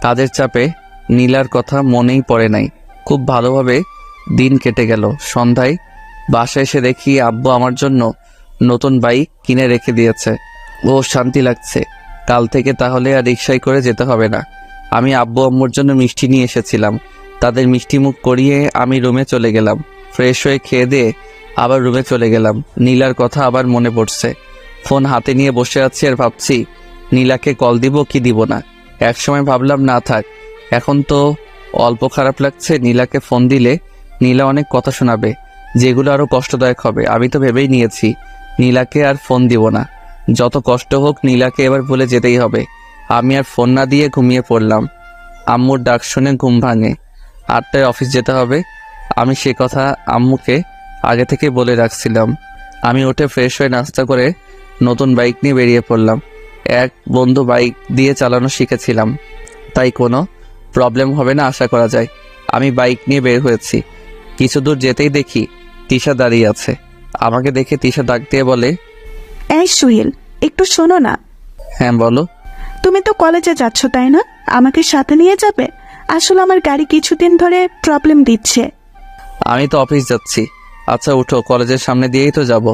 কাজের চাপে নীলার কথা মনেই পড়ে নাই। খুব ভালোভাবে দিন কেটে গেল। সন্ধ্যায় বাসায় এসে দেখি আব্বু আমার জন্য নতুন বাইক কিনে রেখে দিয়েছে। ও শান্তি লাগছে। কাল থেকে তাহলে আর রিকশায় করে যেতে হবে না। আমি আব্বু আম্মুর জন্য মিষ্টি নিয়ে এসেছিলাম। তাদের মিষ্টি মুখ করিয়ে আমি রুমে চলে গেলাম। ফ্রেশ হয়ে খেয়ে দিয়ে আবার রুমে চলে গেলাম। নীলার কথা আবার মনে পড়ছে। ফোন হাতে নিয়ে বসে আছি আর ভাবছি নীলাকে কল দিব কি দিব না। একসময় ভাবলাম না থাক, এখন তো অল্প খারাপ লাগছে। নীলাকে ফোন দিলে নীলা অনেক কথা শোনাবে, যেগুলো আরো কষ্টদায়ক হবে। আমি তো ভেবেই নিয়েছি নীলাকে আর ফোন দিব না। যত কষ্ট হোক নীলাকে এবার ভুলে যেতেই হবে। আমি আর ফোন না দিয়ে ঘুমিয়ে পড়লাম। আম্মুর ডাক শুনে ঘুম ভাঙে। 8টায় অফিস যেতে হবে। আমি সে কথা আম্মুকে আগে থেকে বলে রাখছিলাম। আমি উঠে ফ্রেশ হয়ে নাস্তা করে নতুন বাইক নিয়ে বেরিয়ে পড়লাম। এক বন্ধু বাইক দিয়ে চালানো শিখেছিলাম, তাই কোনো প্রবলেম হবে না আশা করা যায়। আমি বাইক নিয়ে বের হয়েছি। কিছু দূর যেতেই দেখি তিশা দাঁড়িয়ে আছে। আমাকে দেখে তিশা ডাক দিয়ে বলে, এই সুহেল, একটু শোনো না। হ্যাঁ বলো। তুমি তো কলেজে যাচ্ছ তাই না? আমাকে সাথে নিয়ে যাবে? আসলে আমার গাড়ি কিছুদিন ধরে প্রবলেম দিচ্ছে। আমি তো অফিস যাচ্ছি। আচ্ছা উঠো, কলেজের সামনে দিয়েই তো যাব।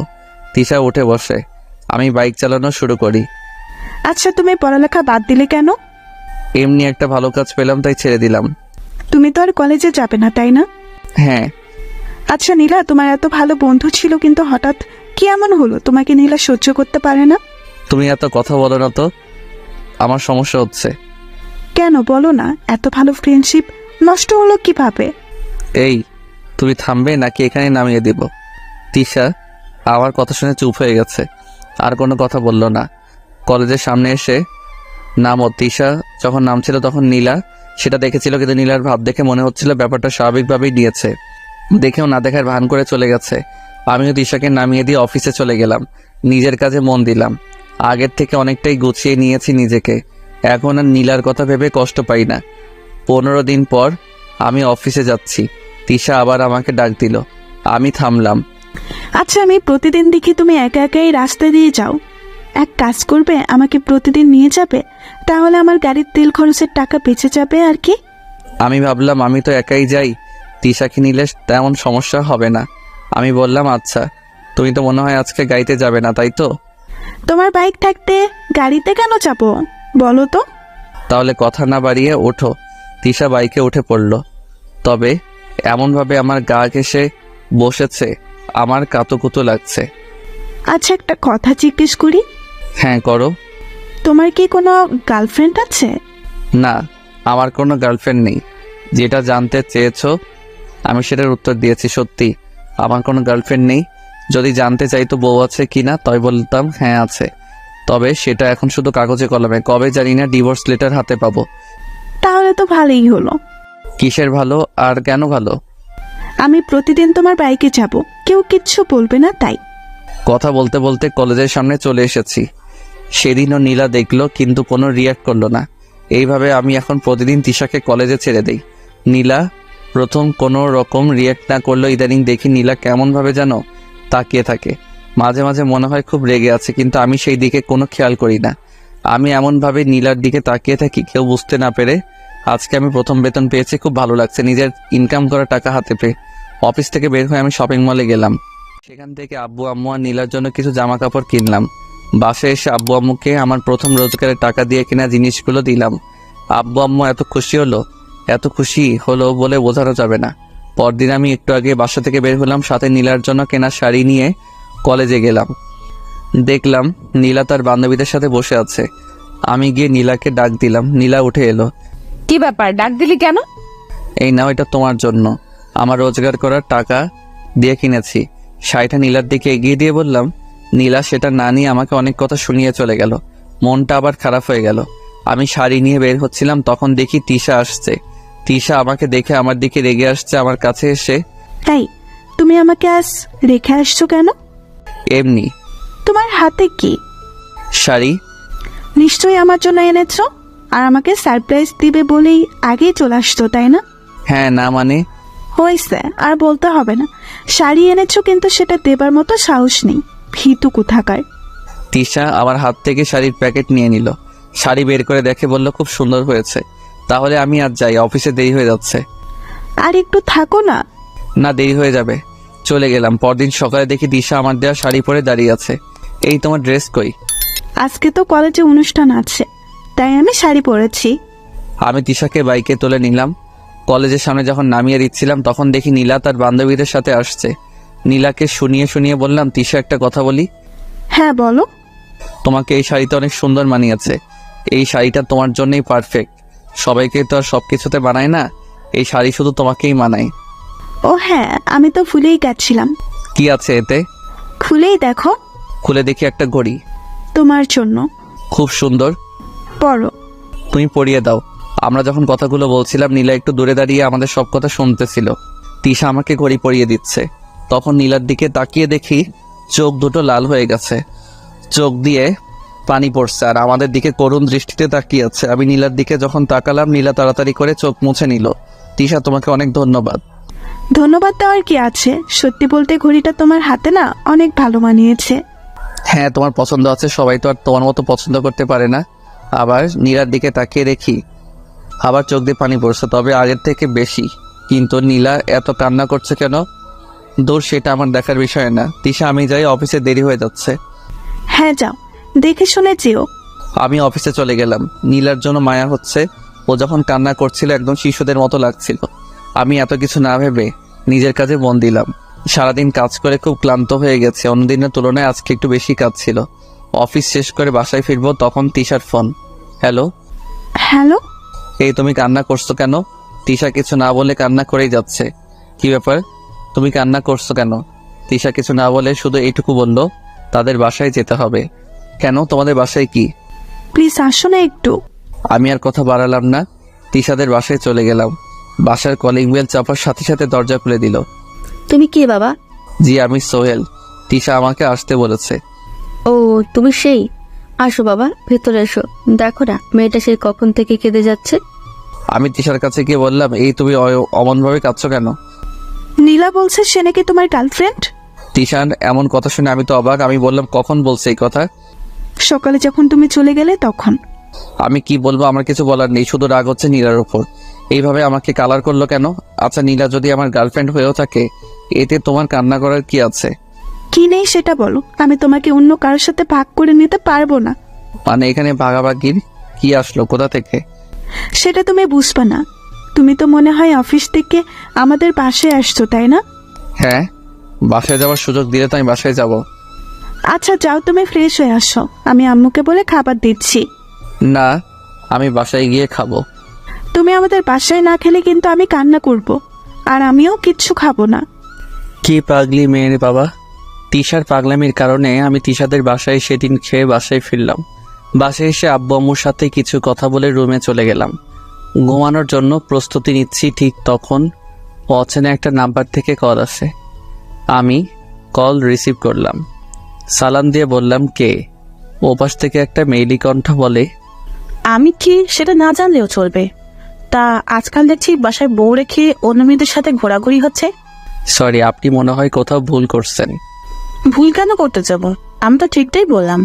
তিশা উঠে বসে। আমি বাইক চালানো শুরু করি। আচ্ছা, তুমি পড়ালেখা বাদ দিলে কেন? এমনি একটা ভালো কাজ পেলাম তাই ছেড়ে দিলাম। তুমি তো আর কলেজে যাবে না তাই না? হ্যাঁ। আচ্ছা নীলা, তোমার এত ভালো বন্ধু ছিল, কিন্তু হঠাৎ কি এমন হলো তোমাকে নীলা সহ্য করতে পারে না? তুমি এত কথা বলো না তো, আমার সমস্যা হচ্ছে। কেন বলো না, এত ভালো ফ্রেন্ডশিপ নষ্ট হলো কিভাবে? এই, তুমি থামবে নাকি এখানে নামিয়ে দিব? তিশা আমার কথা শুনে চুপ হয়ে গেছে, আর কোনো কথা বলল না। কলেজের সামনে এসে নামো। তিশা যখন নামছিল তখন নীলা সেটা দেখেছিল, কিন্তু নীলার ভাব দেখে মনে হচ্ছিল ব্যাপারটা স্বাভাবিকভাবেই নিয়েছে। দেখেও না দেখার ভান করে চলে গেছে। আমিও তিশাকে নামিয়ে দিয়ে অফিসে চলে গেলাম। নিজের কাজে মন দিলাম। আগের থেকে অনেকটাই গুছিয়ে নিয়েছি নিজেকে। এখন আর নীলার কথা ভেবে কষ্ট পাই না। 15 দিন পর আমি অফিসে যাচ্ছি। তিশা আবার আমাকে ডাক দিল। আমি থামলাম। আচ্ছা, আমি প্রতিদিন দেখি তুমি একা একাই রাস্তা দিয়ে যাও। এক কাজ করবে, আমাকে প্রতিদিন নিয়ে যাবে, তাহলে আমার গাড়ির তেল খরচের টাকা বেঁচে যাবে আর কি। আমি ভাবলাম আমি তো একাই যাই, তিশাকে নিলে তেমন সমস্যা হবে না। আমি বললাম আচ্ছা। তুমি তো মনে হয় আজকে গাড়িতে যাবে না, তাই তো? তোমার বাইক থাকতে গাড়িতে কেন যাবো বলো তো? তাহলে কথা না বাড়িয়ে ওঠো। তিশা বাইকে উঠে পড়ল, তবে এমনভাবে আমার গা ঘেঁষে বসেছে আমার কাতুকুতু লাগছে। আচ্ছা, একটা কথা জিজ্ঞেস করি। হ্যাঁ করো। তোমার কি কোনো গার্লফ্রেন্ড আছে? না, আমার কোনো গার্লফ্রেন্ড নেই। যেটা জানতে চেয়েছো আমি সেটার উত্তর দিয়েছি। সত্যি আমার কোনো গার্লফ্রেন্ড নেই। যদি জানতে চাইতো বউ আছে কিনা, তাই বলতাম হ্যাঁ আছে। তবে সেটা এখন শুধু কাগজে কলমে, কবে জানি না ডিভোর্স লেটার হাতে পাবো। তাহলে তো ভালোই হলো। কিসের ভালো আর কেন ভালো? আমি প্রতিদিন তোমার বাইকে যাব, কেউ কিচ্ছু বলবে না তাই। কথা বলতে বলতে কলেজের সামনে চলে এসেছি। সেদিনও নীলা দেখলো কিন্তু কোনো রিয়াক্ট করলো না। এইভাবে আমি এখন প্রতিদিন তিশাকে কলেজে ছেড়ে দেই। নীলা প্রথম কোনো রকম রিয়াক্ট না করলো, ইদানিং দেখি নীলা কেমনভাবে যেন তাকিয়ে থাকে। মাঝে মাঝে মনে হয় খুব রেগে আছে, কিন্তু আমি সেই দিকে কোনো খেয়াল করি না। আমি এমনভাবে নীলার দিকে তাকিয়ে থাকি কেউ বুঝতে না পেরে। আজকে আমি প্রথম বেতন পেয়েছি, খুব ভালো লাগছে নিজের ইনকাম করা টাকা হাতে পেয়ে। অফিস থেকে বের হয়ে আমি শপিং মলে গেলাম। সেখান থেকে আব্বু আম্মু আর নীলার জন্য কিছু জামা কাপড় কিনলাম। বাসায় এসে আব্বু আম্মুকে আমার প্রথম রোজগারের টাকা দিয়ে কেনা জিনিসগুলো দিলাম। আব্বু আম্মু এত খুশি হলো বলে বোঝানো যাবে না। পরদিন আমি একটু আগে বাসা থেকে বের হলাম, সাথে নীলার জন্য কেনা শাড়ি নিয়ে কলেজে গেলাম। দেখলাম নীলা তার বান্ধবীদের সাথে বসে আছে। আমি গিয়ে নীলাকে ডাক দিলাম। নীলা উঠে এলো। কি ব্যাপার, ডাক দিলি কেন? এই নাও, এটা তোমার জন্য, আমার রোজগার করার টাকা দিয়ে কিনেছি। শাড়িটা নীলার দিকে এগিয়ে দিয়ে বললাম। নীলা সেটা না নিয়ে আমাকে অনেক কথা শুনিয়ে চলে গেল। মনটা আবার খারাপ হয়ে গেল। আমি শাড়ি নিয়ে বের হচ্ছিলাম, তখন দেখি তিশা আসছে। তিশা আমাকে দেখে আমার দিকে রেগে আসছে। আমার কাছে এসে, তাই তুমি আমাকে আজ রেখে আসছো কেন? এমনি। তোমার হাতে কি? শাড়ি। নিশ্চয়ই আমার জন্য এনেছো, আর আমাকে সারপ্রাইজ দিবে বলেই আগেই চলে আসতো, তাই না? হ্যাঁ। না মানে? হয়েছে, আর বলতে হবে না। শাড়ি এনেছো কিন্তু সেটা দেবার মতো সাহস নেই, ভীতু কোথাকার। তিশা আমার হাত থেকে শাড়ির প্যাকেট নিয়ে নিল। শাড়ি বের করে দেখে বলল, খুব সুন্দর হয়েছে। তাহলে আমি আজ যাই, অফিসে দেরি হয়ে যাচ্ছে। আর একটু থাকো না। না, দেরি হয়ে যাবে। চলে গেলাম। পরদিন সকালে দেখি দিশা আমার দেওয়া শাড়ি পরে দাঁড়িয়ে আছে। এই তোমার ড্রেস কই? আজকে তো কলেজে অনুষ্ঠান আছে, তাই আমি শাড়ি পরেছি। আমি তিশাকে বাইকে তুলে নিলাম। কলেজের সামনে যখন নামিয়ে দিচ্ছিলাম তখন দেখি নীলা তার বান্ধবীদের সাথে আসছে। নীলাকে শুনিয়ে বললাম, তিশা একটা কথা বলি। হ্যাঁ বলো। তোমাকে এই শাড়িটা অনেক সুন্দর মানিয়েছে। এই শাড়িটা তোমার জন্যই পারফেক্ট। সবাইকে তো আর সবকিছুতে মানায় না, এই শাড়ি শুধু তোমাকেই মানায়। ও হ্যাঁ, আমি তো ভুলেই গেছিলাম। কি আছে এতে? খুলেই দেখো। খুলে দেখি একটা ঘড়ি। তোমার জন্য। খুব সুন্দর। পরো। তুমি পরিয়ে দাও। আমরা যখন কথাগুলো বলছিলাম নীলা একটু দূরে দাঁড়িয়ে আমাদের সব কথা শুনতেছিল। তিশা আমাকে ঘড়ি পরিয়ে দিচ্ছে। তখন নীলার দিকে তাকিয়ে দেখি চোখ দুটো লাল হয়ে গেছে, চোখ দিয়ে পানি পড়ছে, আর আমাদের দিকে করুণ দৃষ্টিতে তাকিয়ে আছে। আমি নীলার দিকে যখন তাকালাম, নীলা তাড়াতাড়ি করে চোখ মুছে নিল। তিশা, তোমাকে অনেক ধন্যবাদ। ধন্যবাদ দেওয়ার কি আছে? সত্যি বলতে ঘড়িটা তোমার হাতে না অনেক ভালো মানিয়েছে। হ্যাঁ, তোমার পছন্দ আছে, সবাই তো আর তোমার মতো পছন্দ করতে পারে না। আবার নীলার দিকে তাকিয়ে দেখি আবার চোখ দিয়ে পানি পড়ছে, তবে আগের থেকে বেশি। কিন্তু নীলা এত কান্না করছে কেন? দূর, সেটা আমার দেখার বিষয় না। তিশা, আমি যাই, অফিসে দেরি হয়ে যাচ্ছে। হ্যাঁ যাও, দেখে শুনে যেও। আমি অফিসে চলে গেলাম। নীলার জন্য মায়া হচ্ছে। ও যখন কান্না করছিল একদম শিশুদের মতো লাগছিল। আমি এত কিছু না ভেবে নিজের কাজে মন দিলাম। সারাদিন কাজ করে খুব ক্লান্ত হয়ে গেছে। অন্যদিনের তুলনায় আজকে একটু বেশি কাজ ছিল। অফিস শেষ করে বাসায় ফিরবো, তখন তিশার ফোন। হ্যালো। হ্যালো। এই, তুমি কান্না করছো কেন? তিশা কিছু না বলে কান্না করেই যাচ্ছে। কি ব্যাপার, তুমি কান্না করছো কেন? তিশা কিছু না বলে শুধু এইটুকু বলল, তাদের বাসায় যেতে হবে। কেন, তোমাদের বাসায় কি? প্লিজ আসো না একটু। আমি আর কথা বাড়ালাম না, তিশাদের বাসায় চলে গেলাম। বাসার কলিং বেল চাপার সাথে সাথে দরজা খুলে দিল। তুমি কে বাবা? জি, আমি সোহেল। তিশা আমাকে আসতে বলেছে। ও, তুমি সেই। আসো বাবা, ভেতরে এসো। দেখো না মেয়েটা সেই কখন থেকে কেঁদে যাচ্ছে। আমি তিশার কাছে গিয়ে বললাম, এই তুমি অমনভাবে কাঁদছো কেন? নীলা বলছে সে নাকি তোমার গার্লফ্রেন্ড। তিশান এমন কথা শুনে আমি তো অবাক। আমি বললাম, কখন বলছে এই কথা? সকালে যখন তুমি চলে গেলে তখন। আমি কি বলবো, আমার কিছু বলার নেই, শুধু রাগ হচ্ছে নীলার উপর। এইভাবে আমাকে কালার করলো কেন? আচ্ছা, নীলা যদি আমার গার্লফ্রেন্ড হয়েও থাকে, এতে তোমার কান্না করার কি আছে? কি নেই সেটা বলো, আমি তোমাকে অন্য কারোর সাথে ভাগ করে নিতে পারবো না। মানে এখানে ভাগাভাগির কি আসলো, কোথা থেকে? সেটা তুমি বুঝবে না। তুমি তো মনে হয় অফিস থেকে আমাদের বাসায় আসছো, তাই না? হ্যাঁ, বাসায় যাওয়ার সুযোগ দিলে তো আমি বাসায় যাব। আচ্ছা যাও, তুমি ফ্রেশ হয়ে আসো, আমি আম্মুকে বলে খাবার দিচ্ছি। না, আমি বাসায় গিয়ে খাবো। তুমি আমাদের বাসায় না খেলে কিন্তু আমি কান্না করব, আর আমিও কিচ্ছু খাবো না। কি পাগলি মেয়ের বাবা। তিশার পাগলামির কারণে আমি তিশাদের বাসায় সেদিন খেয়ে বাসায় ফিরলাম। বাসায় এসে আব্বু আম্মুর সাথে কিছু কথা বলে রুমে চলে গেলাম। ঘুমানোর জন্য প্রস্তুতি নিচ্ছি, ঠিক তখন অচেনা একটা নাম্বার থেকে কল আসে। আমি কল রিসিভ করলাম। সালাম দিয়ে বললাম, কে? ওপাশ থেকে একটা মেইলি কণ্ঠ বলে, আমি কি সেটা না জানলেও চলবে। তা আজকাল দেখছি বাসায় বউ রেখে অন্য মেয়েদের সাথে ঘোরাঘুরি হচ্ছে। সরি, আপনি মনে হয় কোথাও ভুল করছেন। ভুল কেন করতে যাব? আমি তো ঠিকটাই বললাম।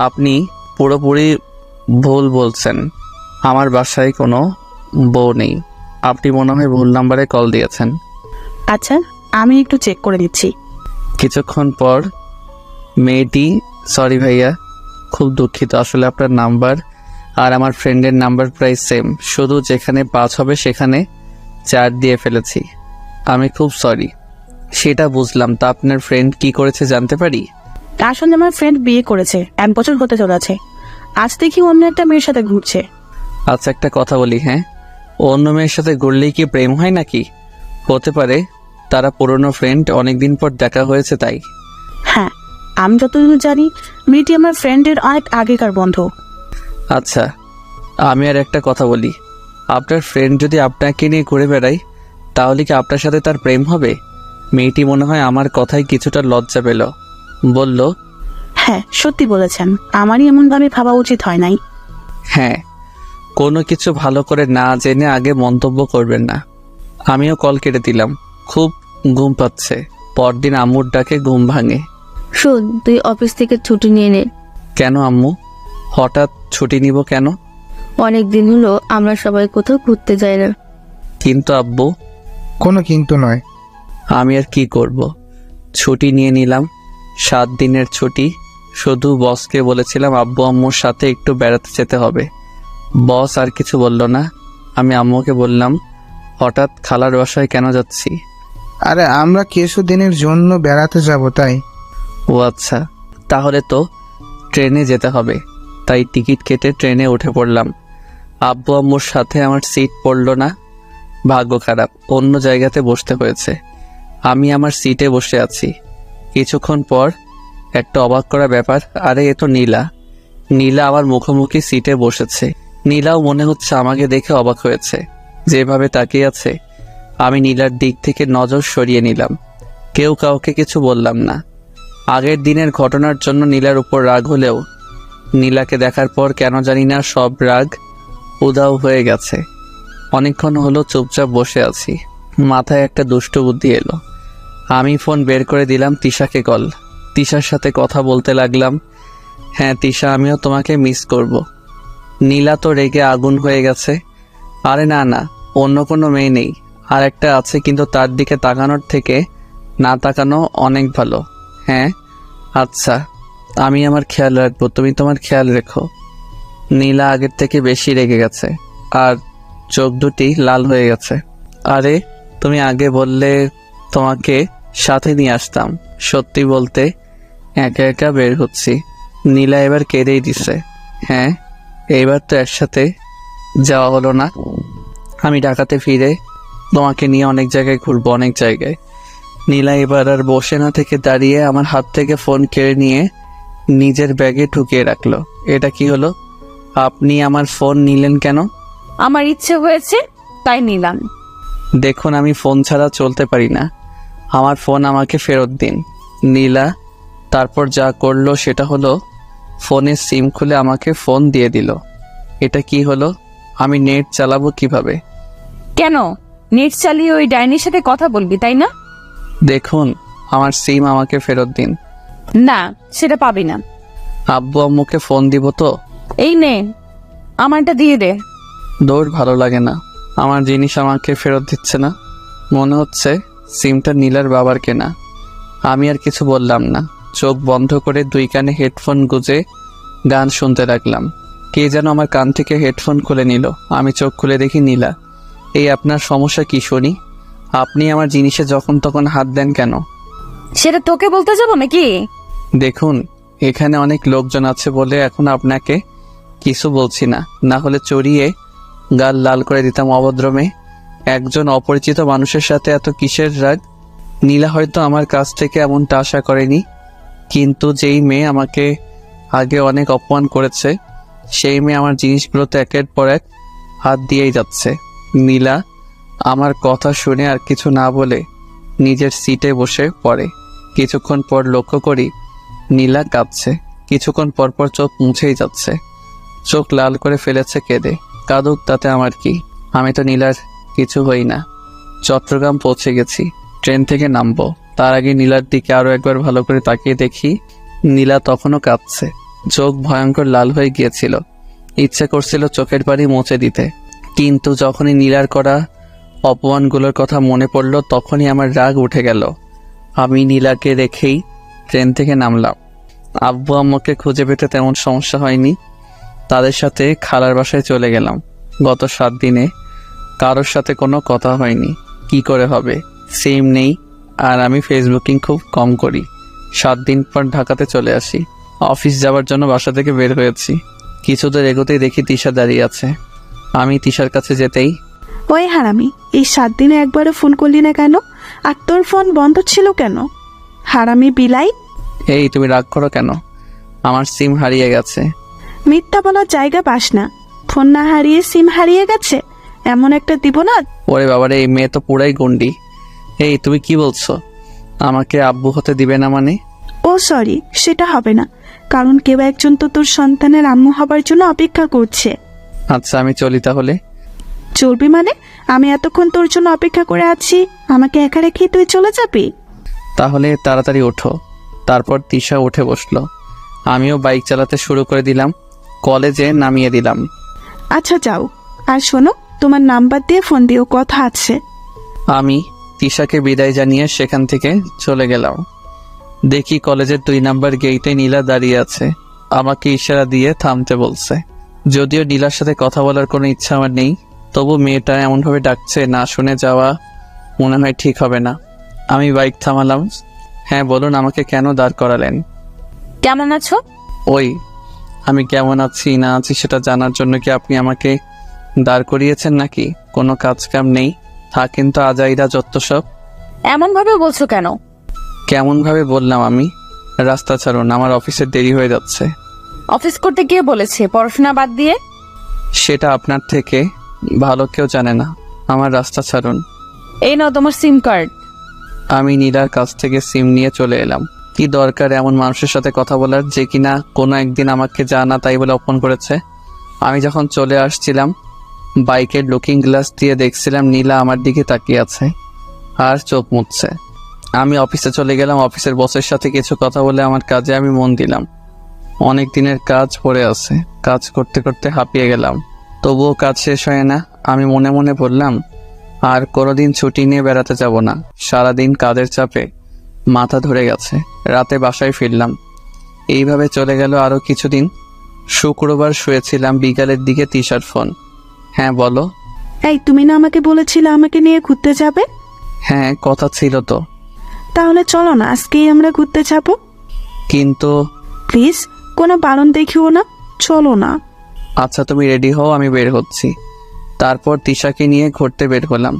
আপনি পুরোপুরি ভুল বলছেন। আমার বাসায় কোনো বউ নেই। আপনি মনে হয় ভুল নাম্বারে কল দিয়েছেন। আচ্ছা, আমি একটু চেক করে নিচ্ছি। কিছুক্ষণ পর মেয়েটি, সরি ভাইয়া, খুব দুঃখিত, আসলে আপনার নাম্বার আর আমার ফ্রেন্ডের নাম্বার প্রায় সেম, শুধু যেখানে 5 হবে সেখানে 4 দিয়ে ফেলেছি। আমি খুব সরি। সেটা বুঝলাম, তা আপনার ফ্রেন্ড কি করেছে জানতে পারি? আসলে আমার ফ্রেন্ড বিয়ে করেছে, 1 বছর হতে চলেছে। আজ দেখি অন্য একটা মেয়ের সাথে ঘুরছে। আচ্ছা, একটা কথা বলি, হ্যাঁ, অন্য মেয়ের সাথে ঘুরলেই কি প্রেম হয় নাকি? হতে পারে তারা পুরনো ফ্রেন্ড, অনেকদিন পর দেখা হয়েছে তাই। হ্যাঁ, আমি যতদূর জানি মেয়েটি আমার ফ্রেন্ডের অনেক আগেকার বন্ধু। আচ্ছা, আমি আর একটা কথা বলি, আপনার ফ্রেন্ড যদি আপনাকে নিয়ে ঘুরে বেড়ায় তাহলে কি আপনার সাথে তার প্রেম হবে? মেয়েটি মনে হয় আমার কথায় কিছুটা লজ্জা পেল, বলল, হ্যাঁ সত্যি বলেছেন, আমারই এমন ভাবে ভাবা উচিত হয় নাই। হ্যাঁ, কোনো কিছু ভালো করে না জেনে আগে মন্তব্য করবেন না। আমিও কল কেটে দিলাম। খুব ঘুম পাচ্ছে। পরদিন আম্মুর ডাকে ঘুম ভাঙে। শোন, তুই অফিস থেকে ছুটি নিয়ে নে। কেন আম্মু? হঠাৎ ছুটি নিব কেন? অনেক দিন হলো আমরা সবাই কোথাও ঘুরতে যাই না। কিন্তু আব্বু। কোনো কিন্তু নয়। আমি আর কি করব, ছুটি নিয়ে নিলাম। 7 দিনের ছুটি। শুধু বসকে বলেছিলাম আব্বু আম্মুর সাথে একটু বেড়াতে যেতে হবে। বস আর কিছু বলল না। আমি আম্মুকে বললাম, হঠাৎ খালার বাসায় কেন যাচ্ছি? আরে আমরা কিছুদিনের জন্য বেড়াতে যাব তাই। ও আচ্ছা, তাহলে তো ট্রেনে যেতে হবে। তাই টিকিট কেটে ট্রেনে উঠে পড়লাম। আব্বু আম্মুর সাথে আমার সিট পড়ল না। ভাগ্য খারাপ, অন্য জায়গাতে বসতে হয়েছে। আমি আমার সিটে বসে আছি। কিছুক্ষণ পর একটা অবাক করা ব্যাপার, আরে এ তো নীলা। নীলা আমার মুখোমুখি সিটে বসেছে। নীলাও মনে হচ্ছে আমাকে দেখে অবাক হয়েছে, যেভাবে তাকিয়ে আছে। আমি নীলার দিক থেকে নজর সরিয়ে নিলাম। কেউ কাউকে কিছু বললাম না। আগের দিনের ঘটনার জন্য নীলার উপর রাগ হলেও নীলাকে দেখার পর কেন জানি না সব রাগ উধাও হয়ে গেছে। অনেকক্ষণ হলো চুপচাপ বসে আছি। মাথায় একটা দুষ্ট বুদ্ধি এলো। আমি ফোন বের করে দিলাম তিশাকে কল। তিশার সাথে কথা বলতে লাগলাম। হ্যাঁ তিশা, আমিও তোমাকে মিস করব। নীলা তো রেগে আগুন হয়ে গেছে। আরে না না, অন্য কোনো মেয়ে নেই, আর একটা আছে, কিন্তু তার দিকে তাকানোর থেকে না তাকানো অনেক ভালো। হ্যাঁ আচ্ছা, আমি আমার খেয়াল রাখবো, তুমি তোমার খেয়াল রেখো। নীলা আগের থেকে বেশি রেগে গেছে আর চোখ দুটি লাল হয়ে গেছে। আরে তুমি আগে বললে তোমাকে সাথে নিয়ে আসতাম। সত্যি বলতে একা একা বের হচ্ছি। নীলা এবার কেঁদেই দিছে। হ্যাঁ, এইবার তো একসাথে যাওয়া হলো না। আমি ঢাকাতে ফিরে তোমাকে নিয়ে অনেক জায়গায় ঘুরবো, অনেক জায়গায়। নীলা এবার আর বসে না থেকে দাঁড়িয়ে আমার হাত থেকে ফোন কেড়ে নিয়ে নিজের ব্যাগে ঢুকিয়ে রাখলো। এটা কি হলো? আপনি আমার ফোন নিলেন কেন? আমার ইচ্ছে হয়েছে তাই নিলাম। দেখুন, আমি ফোন ছাড়া চলতে পারি না। আমার ফোন আমাকে ফেরত দিন। নীলা তারপর যা করলো সেটা হলো ফোনের সিম খুলে আমাকে ফোন দিয়ে দিল। এটা কি হলো? আমি নেট চালাবো কিভাবে? কেন? নেট চালিয়ে ওই ডাইনির সাথে কথা বলবি তাই না? দেখুন, আমার সিম আমাকে ফেরত দিন। না, সেটা পাবি না। আব্বু আম্মুকে ফোন দিব তো? এই নে, আমারটা দিয়ে দে। দৌড়, ভালো লাগে না। আমার জিনিস আমাকে ফেরত দিচ্ছে না। মনে হচ্ছে সিমটা নীলার বাবার কেনা। আমি আর কিছু বললাম না। চোখ বন্ধ করে 2 কানে হেডফোন গুজে গান শুনতে লাগলাম। কে যেন আমার কান থেকে হেডফোন খুলে নিল। আমি চোখ খুলে দেখি নীলা। এই আপনার সমস্যা কি শুনি? আপনি আমার জিনিসে যখন তখন হাত দেন কেন? সেটা তোকে বলতে যাবো নাকি? দেখুন, এখানে অনেক লোকজন আছে বলে এখন আপনাকে কিছু বলছি না, না হলে চড়িয়ে গাল লাল করে দিতাম। অভদ্রমে একজন অপরিচিত মানুষের সাথে এত কিসের রাগ? নীলা হয়তো আমার কাছ থেকে এমনটা আশা করেনি, কিন্তু যেই মেয়ে আমাকে আগে অনেক অপমান করেছে সেই মেয়ে আমার জিনিসগুলোতে একের পর এক হাত দিয়েই যাচ্ছে। নীলা আমার কথা শুনে আর কিছু না বলে নিজের সিটে বসে পড়ে। কিছুক্ষণ পর লক্ষ্য করি নীলা কাঁদছে। কিছুক্ষণ পর পর চোখ মুছেই যাচ্ছে, চোখ লাল করে ফেলেছে কেঁদে। কাঁদুক, তাতে আমার কি? আমি তো নীলার কিছু হই না। চট্টগ্রাম পৌঁছে গেছি, ট্রেন থেকে নামবো। তার আগে নীলার দিকে আরো একবার ভালো করে তাকিয়ে দেখি নীলা তখনও কাঁদছে, চোখ ভয়ঙ্কর লাল হয়ে গিয়েছিল। ইচ্ছে করছিল চোখের পানি মুছে দিতে, কিন্তু যখনই নীলার করা অপমানগুলোর কথা মনে পড়ল তখনই আমার রাগ উঠে গেল। আমি নীলাকে রেখেই ট্রেন থেকে নামলাম। আব্বু আম্মুকে খুঁজে পেতে তেমন সমস্যা হয়নি, তাদের সাথে খালার বাসায় চলে গেলাম। গত 7 দিনে কারোর সাথে কোনো কথা হয়নি। কি করে হবে, সিম নেই, আর আমি ফেসবুকিং খুব কম করি। 7 দিন পর ঢাকাতে চলে আসি। অফিস যাওয়ার জন্য বাসা থেকে বের হয়েছি। কিছু দূর এগোতেই দেখি তিশা দাঁড়িয়ে আছে। আমি তিশার কাছে যেতেই, ওই হারামি, এই 7 দিনে একবারও ফোন করলি না কেন? আর তোর ফোন বন্ধ ছিল কেন? হারামি বিলাই! এই তুমি রাগ করো কেন? আমার সিম হারিয়ে গেছে। মিথ্যা বলার জায়গা পাস না। ফোন না হারিয়ে সিম হারিয়ে গেছে, এমন একটা দিব না। ওরে বাবারে, এই মেয়ে তো পুরাই গন্ডি। এই তুমি কি বলছো? আমাকে আব্বু হতে দিবে না মানে? ও সরি, সেটা হবে না, কারণ কেউ একজন তো তোর সন্তানের আম্মু হবার জন্য অপেক্ষা করছে। আচ্ছা আমি চলি তাহলে। চলবি মানে? আমি এতক্ষণ তোর জন্য অপেক্ষা করে আছি, আমাকে একা রেখে তুই চলে যাবি? তাহলে তাড়াতাড়ি ওঠো। তারপর তিশা উঠে বসলো, আমিও বাইক চালাতে শুরু করে দিলাম। কলেজে নামিয়ে দিলাম। আচ্ছা যাও, আর শোনো, তোমার নাম্বার দিয়ে ফোন দিও, কথা আছে। আমি তিশাকে বিদায় জানিয়ে সেখান থেকে চলে গেলাম। দেখি কলেজের 2 নাম্বার গেইটে নীলা দাঁড়িয়ে আছে, আমাকে ইশারা দিয়ে থামতে বলছে। যদিও নীলার সাথে কথা বলার কোনো ইচ্ছা আমার নেই, তবু মেয়েটা এমনভাবে ডাকছে, না শুনে যাওয়া মনে হয় ঠিক হবে না। আমি বাইক থামালাম। হ্যাঁ বলুন, আমাকে কেন দাঁড় করালেন? কেমন আছো? ওই, আমি কেমন আছি না আছি সেটা জানার জন্য কি আপনি আমাকে দাঁড় করিয়েছেন নাকি? কোনো কাজ কাম নেই? থাকেন তো আজাইরা যত সব। এমন ভাবে বলছো কেন? কেমন ভাবে বললাম আমি? রাস্তা ছাড়ুন, আমার অফিসের দেরি হয়ে যাচ্ছে। অফিস করতে গিয়ে বলেছে পড়াশোনা বাদ দিয়ে? সেটা আপনার থেকে ভালো কেউ জানে না। আমার রাস্তা ছাড়ুন। এই নাও তোমার সিম কার্ড। আমি নীলার কাছ থেকে সিম নিয়ে চলে এলাম। কি দরকার এমন মানুষের সাথে কথা বলার, যে কিনা কোনো একদিন আমাকে জানা তাই বলে অপমান করেছে? আমি যখন চলে আসছিলাম বাইকের লুকিং গ্লাস দিয়ে দেখছিলাম নীলা আমার দিকে তাকিয়ে আছে আর চোখ মুছছে। আমি অফিসে চলে গেলাম। অফিসের বসের সাথে কিছু কথা বলে আমার কাজে আমি মন দিলাম। অনেক দিনের কাজ পড়ে আছে, কাজ করতে করতে হাঁপিয়ে গেলাম। তবুও কাজ শেষ হয় না। আমি মনে মনে বললাম, আর কোনোদিন ছুটি নিয়ে বেড়াতে যাব না। সারাদিন কাজের চাপে মাথা ধরে গেছে। রাতে বাসায় ফিরলাম। এইভাবে চলে গেল আরো কিছুদিন। শুক্রবার শুয়েছিলাম, বিকালের দিকে তিশার ফোন। হ্যাঁ বলো। এই, তুমি না আমাকে বলেছিলে আমাকে নিয়ে ঘুরতে যাবে? হ্যাঁ কথা ছিল তো। তাহলে চলো না, আজকেই আমরা ঘুরতে যাব। কিন্তু প্লিজ, কোনো বারণ দেখিও না, চলো না। আচ্ছা তুমি রেডি হও, আমি বের হচ্ছি। তারপর তিশাকে নিয়ে ঘুরতে বের হলাম।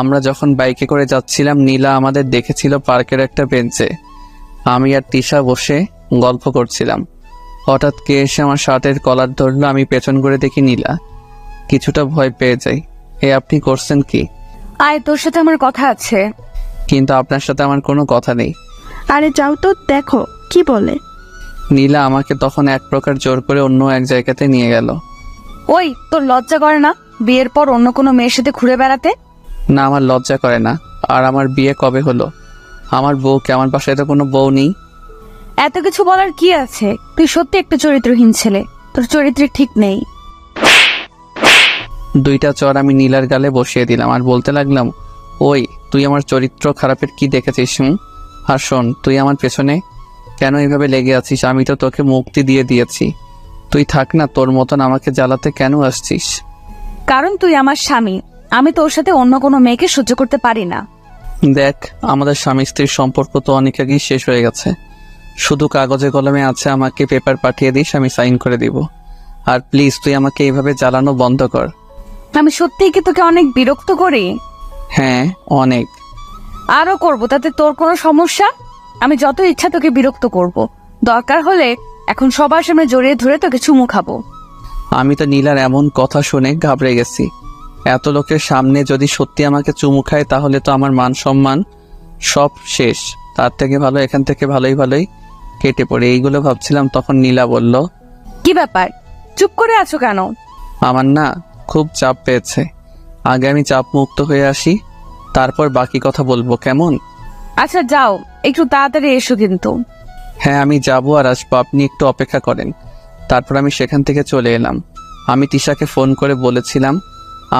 আমরা যখন বাইকে করে যাচ্ছিলাম নীলা আমাদের দেখেছিল পার্কের একটা বেঞ্চে। আমি আর তিশা বসে গল্প করছিলাম। হঠাৎ কে এসে আমার শার্টের কলার ধরলো। আমি পেছন করে দেখি নীলা। কিছুটা ভয় পেয়ে যাই। আপনি করছেন কি? আয়, তোর সাথে আমার কথা আছে। কিন্তু আপনার সাথে আমার কোনো কথা নেই। আরে যাও তো, দেখো কি বলে। নীলা আমাকে তখন এক প্রকার জোর করে অন্য এক জায়গাতে নিয়ে গেল। ওই, তোর লজ্জা করে না বিয়ের পর অন্য কোনো মেয়ের সাথে ঘুরে বেড়াতে? না, আমার লজ্জা করে না। আর আমার বিয়ে কবে হলো? আমার বউকে, আমার বাসায় তো কোনো বউ নেই। এত কিছু বলার কি আছে? তুই সত্যি একটা চরিত্রহীন ছেলে, তোর চরিত্র ঠিক নেই। 2টা চর আমি নীলার গালে বসিয়ে দিলাম আর বলতে লাগলাম, ওই তুই আমার চরিত্র খারাপের কি দেখেছিস? আর শোন, তুই আমার পেছনে কেন এইভাবে লেগে আছিস? আমি তো তোকে মুক্তি দিয়ে দিয়েছি। তুই থাক না, তোর মতন আমাকে জ্বালাতে কেন আসছিস? কারণ তুই আমার স্বামী। আমি তোর সাথে অন্য কোনো মেয়েকে সহ্য করতে পারি না। দেখ, আমাদের স্বামী স্ত্রীর সম্পর্ক তো অনেক আগেই শেষ হয়ে গেছে। শুধু কাগজে কলমে আছে। আমাকে পেপার পাঠিয়ে দিস, আমি সাইন করে দিব। আর প্লিজ তুই আমাকে এইভাবে জ্বালানো বন্ধ কর। আমি সত্যিই কি তোকে অনেক বিরক্ত করি? হ্যাঁ অনেক। আরো করব, তাতে তোর কোনো সমস্যা? আমি যত ইচ্ছা তোকে বিরক্ত করব। দরকার হলে এখন সবার সামনে জড়িয়ে ধরে তোকে চুমু খাবো। আমি তো নীলার এমন কথা শুনে ঘাবড়ে গেছি। এত লোকের সামনে যদি সত্যি আমাকে চুমু খায় তাহলে তো আমার মান সম্মান সব শেষ। তার থেকে ভালো এখান থেকে ভালোই কেটে পড়ে। এইগুলো ভাবছিলাম তখন নীলা বলল, কি ব্যাপার, চুপ করে আছো কেন? আমার না খুব চাপ পেয়েছে, আগে আমি চাপ মুক্ত হয়ে আসি, তারপর বাকি কথা বলবো, কেমন? আচ্ছা যাও, একটু তাড়াতাড়ি এসো কিন্তু। হ্যাঁ আমি যাবো আর আসবো, আপনি একটু অপেক্ষা করেন। তারপর আমি সেখান থেকে চলে এলাম। আমি তিশাকে ফোন করে বলেছিলাম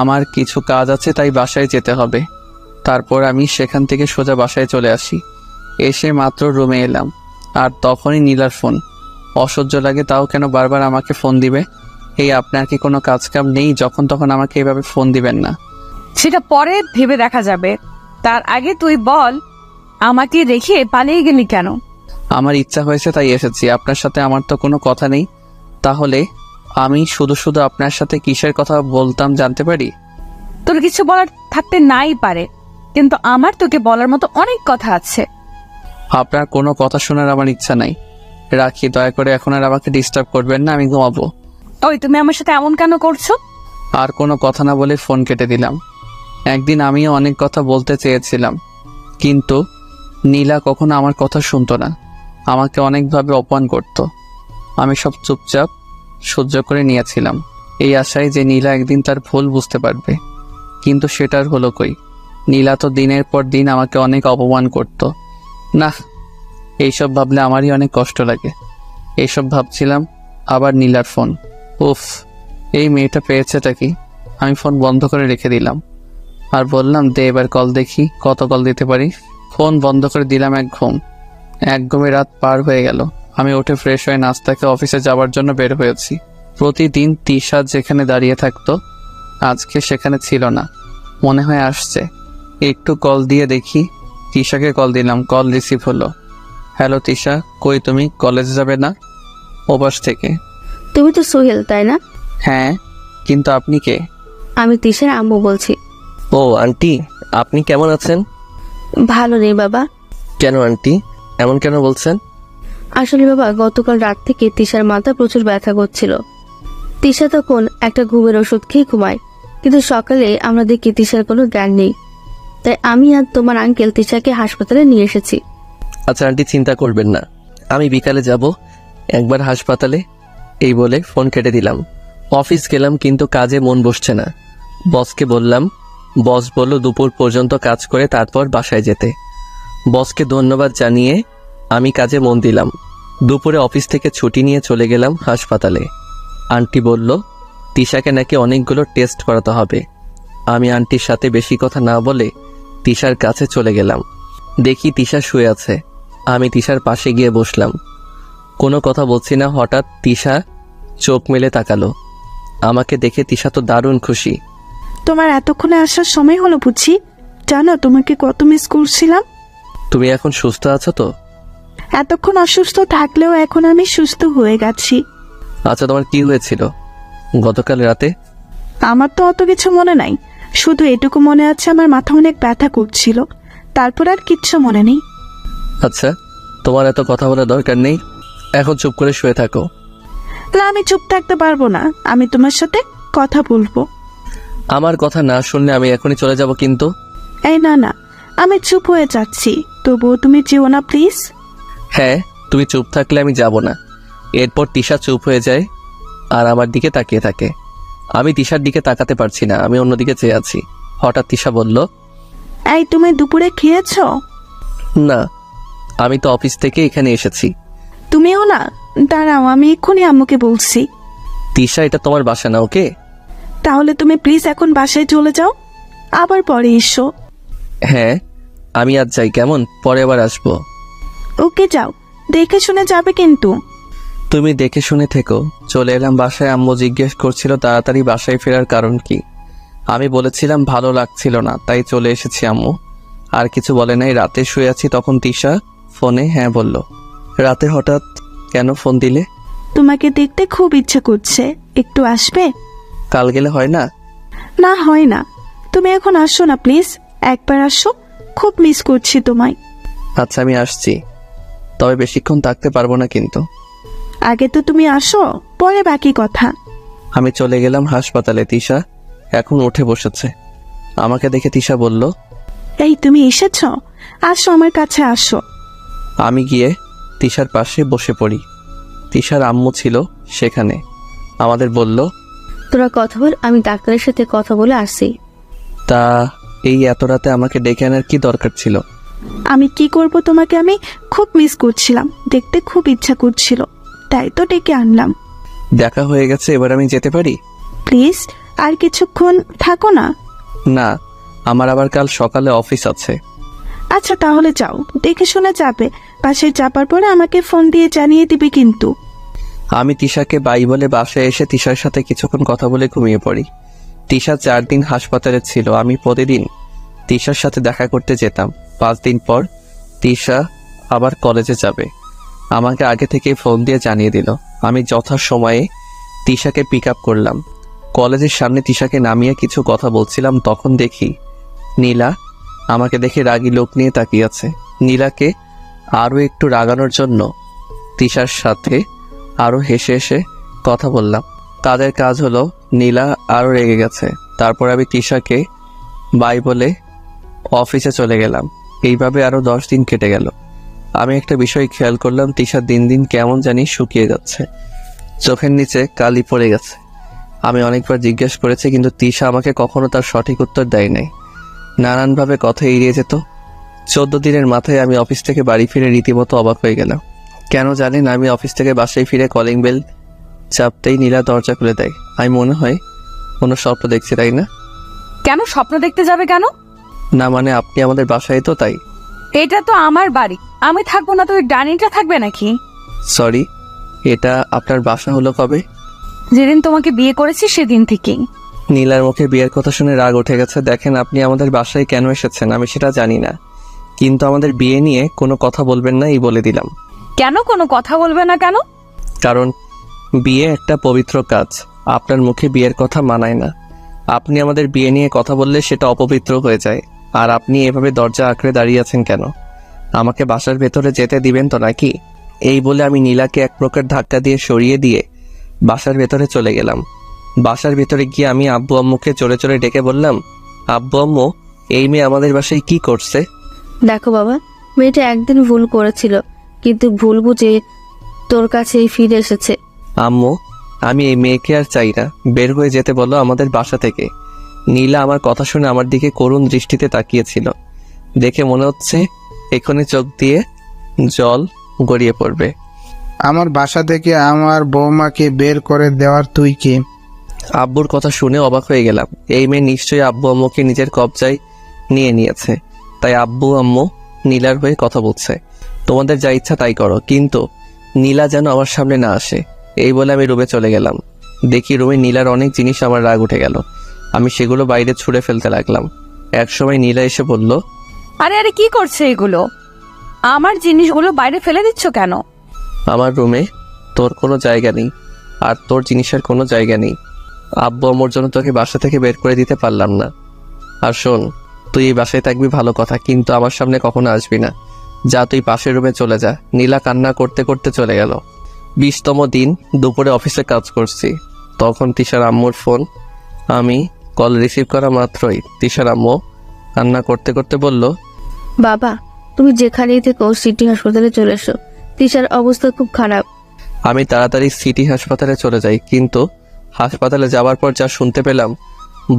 আমার কিছু কাজ আছে তাই বাসায় যেতে হবে। তারপর আমি সেখান থেকে সোজা বাসায় চলে আসি। এসে মাত্র রুমে এলাম আর তখনই নীলার ফোন। অসহ্য লাগে, তাও কেন বারবার আমাকে ফোন দিবে? এই আপনার কি কোনো কাজ কাম নেই যখন তখন আমাকে এভাবে ফোন দিবেন না? সেটা পরে ভেবে দেখা যাবে, তার আগে তুই বল আমাকে রেখে পালিয়ে গেলি কেন? আমার ইচ্ছা হয়েছে তাই এসেছি, আপনার সাথে আমার তো কোনো কথা নেই। তাহলে আমি শুধু আপনার সাথে কিসের কথা বলতাম জানতে পারি? তোর কিছু বলার থাকতে নাই পারে, কিন্তু আমার তোকে বলার মতো অনেক কথা আছে। আপনার কোনো কথা শোনার আমার ইচ্ছা নাই, রাখি। দয়া করে এখন আর আমাকে ডিস্টার্ব করবেন না, আমি ঘুমাবো। ওই তুমি আমার সাথে এমন কেন করছো? আর কোনো কথা না বলে ফোন কেটে দিলাম। একদিন আমিও অনেক কথা বলতে চেয়েছিলাম, কিন্তু নীলা কখনো আমার কথা শুনতো না, আমাকে অনেকভাবে অপমান করত। আমি সব চুপচাপ সহ্য করে নিয়েছিলাম, এই আশায় যে নীলা একদিন তার ভুল বুঝতে পারবে। কিন্তু সেটার হলো কই? নীলা তো দিনের পর দিন আমাকে অনেক অপমান করত। না, এইসব ভাবলে আমারই অনেক কষ্ট লাগে। এইসব ভাবছিলাম, আবার নীলার ফোন। উফ, এই মেয়েটা পেয়েছেটা কি? আমি ফোন বন্ধ করে রেখে দিলাম আর বললাম দে এবার কল দেখি কত কল দিতে পারি। ফোন বন্ধ করে দিলাম। এক ঘুমে রাত পার হয়ে গেল। আমি উঠে ফ্রেশ হয়ে নাস্তাকে অফিসে যাওয়ার জন্য বের হয়েছি। প্রতিদিন তিশা যেখানে দাঁড়িয়ে থাকতো আজকে সেখানে ছিল না, মনে হয় আসছে। একটু কল দিয়ে দেখি। তিশাকে কল দিলাম, কল রিসিভ হলো। হ্যালো তিশা, কই তুমি? কলেজে যাবে না? ওপাশ থেকে। তুমি তো সোহেল তাই না? হ্যাঁ, কিন্তু আপনি কে? আমি তিশার আম্মু বলছি। ও আন্টি, আপনি কেমন আছেন? ভালো নেই বাবা। কেন আন্টি, এমন কেন বলছেন? আসলে বাবা, গতকাল রাত থেকে তিশার মাথা প্রচুর ব্যথা করছিল। তিশা তখন একটা ঘুমের ওষুধ খেয়ে ঘুমায়, কিন্তু সকালে আমরা দেখি তিশার কোনো জ্ঞান নেই। তাই আমি আর তোমার আঙ্কেল তিশাকে হাসপাতালে নিয়ে এসেছি। আচ্ছা আন্টি, চিন্তা করবেন না, আমি বিকালে যাব একবার হাসপাতালে। এই বলে ফোন কেটে দিলাম। অফিস গেলাম কিন্তু কাজে মন বসছে না। বসকে বললাম, বস বলল দুপুর পর্যন্ত কাজ করে তারপর বাসায় যেতে। বসকে ধন্যবাদ জানিয়ে আমি কাজে মন দিলাম। দুপুরে অফিস থেকে ছুটি নিয়ে চলে গেলাম হাসপাতালে। আন্টি বলল তিশাকে নাকি অনেকগুলো টেস্ট করাতে হবে। আমি আন্টির সাথে বেশি কথা না বলে তিশার কাছে চলে গেলাম। দেখি তিশা শুয়ে আছে। আমি তিশার পাশে গিয়ে বসলাম। কোনো কথা বলছি না। হঠাৎ তিশা চোখ মেলে তাকালো। আমাকে দেখে তিশা তো দারুণ খুশি। তোমার এতক্ষণে আসার সময় হলো বুঝি? জানো তোমাকে কত মিস করছিলাম। তুমি এখন সুস্থ আছো তো? এতক্ষণ অসুস্থ থাকলেও এখন আমি সুস্থ হয়ে গেছি। আচ্ছা, তোমার কি হয়েছিল গতকাল রাতে? আমার তো অত কিছু মনে নাই, শুধু এটুকু মনে আছে আমার মাথা অনেক ব্যথা করছিল, তারপর আর কিচ্ছু মনে নেই। আচ্ছা, তোমার এত কথা বলার দরকার নেই, এখন চুপ করে শুয়ে থাকো। না, আমি চুপ থাকতে পারবো না, আমি তোমার সাথে কথা বলবো। আমার কথা না শুনলে আমি এখনই চলে যাব কিন্তু। এই না না, আমি চুপ হয়ে যাচ্ছি, তবুও তুমি যেও না প্লিজ। হ্যাঁ, তুমি চুপ থাকলে আমি যাব না। এরপর তিশা চুপ হয়ে যায় আর আমার দিকে তাকিয়ে থাকে। আমি তিশার দিকে তাকাতে পারছি না, আমি অন্যদিকে চেয়ে আছি। হঠাৎ তিশা বলল, এই তুমি দুপুরে খেয়েছো? না, আমি তো অফিস থেকে এখানে এসেছি। তুমিও না? দাঁড়াও, আমি এক্ষুনি আম্মুকে বলছি। তিশা, এটা তোমার বাসা না, ওকে? তাহলে তুমি প্লিজ এখন বাসায় চলে যাও, আবার পরে এসো। হ্যাঁ, আমি আজ যাই কেমন, পরে আবার আসবো। ওকে যাও, দেখে শুনে যাবে কিন্তু। তুমি দেখে শুনে থেকো। চলে এলাম বাসায়। আম্মু জিজ্ঞেস করছিল তাড়াতাড়ি বাসায় ফেরার কারণ কি। আমি বলেছিলাম ভালো লাগছিল না, তাই চলে এসেছি আম্মু। আর কিছু বলে নাই। রাতে শুয়ে আছি, তখন তিশা ফোনে হ্যাঁ বলল। রাতে হঠাৎ কেন ফোন দিলে? তোমাকে দেখতে খুব ইচ্ছে করছে, একটু আসবে? কাল গেলে হয় না? না, হয় না। তুমি এখন আসো না প্লিজ, একবার আসো, খুব মিস করছি তোমায়। আচ্ছা, আমি আসছি, তবে বেশিক্ষণ থাকতে পারবো না কিন্তু। আগে তো তুমি আসো, পরে বাকি কথা। আমি চলে গেলাম হাসপাতালে। তিশা এখন উঠে বসেছে। আমাকে দেখে তিশা বলল, এই তুমি এসেছ? আসো আমার কাছে আসো। আমি গিয়ে তিশার পাশে বসে পড়ি। তিশার আম্মু ছিল সেখানে। আমাদের বলল, তোরা কথা বল, আমি ডাক্তারের সাথে কথা বলে আসছি। তা এই এত রাতে আমাকে ডেকে আনার কি দরকার ছিল? আমি কি করব, তোমাকে আমি খুব মিস করছিলাম, দেখতে খুব ইচ্ছা করছিল, তাই তো ডেকে আনলাম। দেখা হয়ে গেছে, এবার আমি যেতে পারি? প্লিজ আর কিছুক্ষণ থাকো না। না, আমার আবার কাল সকালে অফিস আছে। আচ্ছা তাহলে যাও, দেখে শুনে যাবে। বাসায় যাবার পরে আমাকে ফোন দিয়ে জানিয়ে দিবে কিন্তু। আমি তিশাকে বাই বলে বাসায় এসে তিশার সাথে কিছুক্ষণ কথা বলে ঘুমিয়ে পড়ি। তিশা 4 দিন হাসপাতালে ছিল। আমি প্রতিদিন তিশার সাথে দেখা করতে যেতাম। 5 দিন পর তিশা আবার কলেজে যাবে। আমাকে আগে থেকে ফোন দিয়ে জানিয়ে দিল। আমি যথাসময়ে তিশাকে পিক আপ করলাম। কলেজের সামনে তিশাকে নামিয়ে কিছু কথা বলছিলাম, তখন দেখি নীলা আমাকে দেখে রাগী লোক নিয়ে তাকিয়ে আছে। নীলাকে আরও একটু রাগানোর জন্য তিশার সাথে আরও হেসে হেসে কথা বললাম। তাদের কাজ হলো নীলা আরও রেগে গেছে। তারপর আমি তিশাকে বাই বলে অফিসে চলে গেলাম। এইভাবে আরও 10 দিন কেটে গেল। আমি একটা বিষয় খেয়াল করলাম, তিশা দিন দিন কেমন জানি শুকিয়ে যাচ্ছে। চোখের নিচে কালি পড়ে গেছে। আমি অনেকবার জিজ্ঞেস করেছি, কিন্তু তিশা আমাকে কখনো তার সঠিক উত্তর দেয় নাই। নানানভাবে কথা এড়িয়ে যেত। 14 দিনের মাথায় আমি অফিস থেকে বাড়ি ফিরে রীতিমতো অবাক হয়ে গেলাম। কেন জানি না, আমি অফিস থেকে বাসায় ফিরে কলিং বেল চাপতেই নীলা দরজা খুলে দেয়। আমি মনে হয় কোনো স্বপ্ন দেখছি, তাই না? কেন স্বপ্ন দেখতে যাবে কেন? না মানে আপনি আমাদের বাসায়, তো তাই। এটা তো আমার বাড়ি, আমি থাকবো না তো ওই ডাইনিটা থাকবে নাকি? সরি, এটা আপনার বাসা হলো কবে? যেদিন তোমাকে বিয়ে করেছি সেদিন থেকেই। নীলার মুখে বিয়ের কথা শুনে রাগ উঠে গেছে। দেখেন, আপনি আমাদের বাসায় কেন এসেছেন আমি সেটা জানি না, কিন্তু আমাদের বিয়ে নিয়ে কোনো কথা বলবেন না, এই বলে দিলাম। কেন কোনো কথা বলবে না কেন? কারণ বিয়ে একটা পবিত্র কাজ। আপনার মুখে বিয়ের কথা মানায় না। আপনি আমাদের বিয়ে নিয়ে কথা বললে সেটা অপবিত্র হয়ে যায়। আর আপনি এভাবে দরজা আঁকড়ে দাঁড়িয়ে আছেন কেন? আমাকে বাসার ভেতরে যেতে দিবেন তো নাকি? এই বলে আমি নীলাকে এক প্রকার ধাক্কা দিয়ে সরিয়ে দিয়ে বাসার ভেতরে চলে গেলাম। বাসার ভেতরে গিয়ে আমি আব্বু আম্মুকে চলে চলে ডেকে বললাম, আব্বু আম্মু, এই মেয়ে আমাদের বাসায় কি করছে? দেখো বাবা, মেয়েটা একদিন ভুল করেছিল, কিন্তু ভুল বুঝে তোর কাছেই ফিরে এসেছে। আম্মু, আমি এই মেয়েকে আর চাই না, বের হয়ে যেতে বলো আমাদের বাসা থেকে। নীলা আমার কথা শুনে আমার দিকে করুণ দৃষ্টিতে তাকিয়েছিল। দেখে মনে হচ্ছে এখনই চোখ দিয়ে জল গড়িয়ে পড়বে। আমার বাসা থেকে আমার বৌমাকে বের করে দেওয়ার তুই কে? আব্বুর কথা শুনে অবাক হয়ে গেলাম। এই মেয়ে নিশ্চয়ই আব্বু আম্মুকে নিজের কবজায় নিয়ে নিয়েছে, তাই আব্বু আম্মু নীলার হয়ে কথা বলছে। তোমাদের যা ইচ্ছা তাই করো, কিন্তু নীলা যেন আমার সামনে না আসে। এই বলে আমি রুমে চলে গেলাম। দেখি রুমে নীলার অনেক জিনিস, আমার রাগ উঠে গেল। আমি সেগুলো বাইরে ছুঁড়ে ফেলতে লাগলাম। একসময় নীলা এসে বলল, আরে আরে কি করছে এগুলো? আমার জিনিসগুলো বাইরে ফেলে দিচ্ছ কেন? আমার রুমে তোর কোনো জায়গা নেই, আর তোর জিনিসের কোনো জায়গা নেই। আব্বু আম্মুর জন্য তোকে বাসা থেকে বের করে দিতে পারলাম না। আর শোন, তুই এই বাসায় থাকবি ভালো কথা, কিন্তু আমার সামনে কখনো আসবি না। যা, তুই পাশের রুমে চলে যা। নীলা কান্না করতে করতে চলে গেল। 20তম দিন দুপুরে অফিসে কাজ করছি, তখন তিশার আম্মুর ফোন। আমি কল রিসিভ করা মাত্রই তিশার আম্মু কান্না করতে করতে বলল, বাবা, তুমি যেখানেই থেকো সিটি হাসপাতালে চলে এসো, তিশার অবস্থা খুব খারাপ। আমি তাড়াতাড়ি সিটি হাসপাতালে চলে যাই, কিন্তু হাসপাতালে যাওয়ার পর যা শুনতে পেলাম,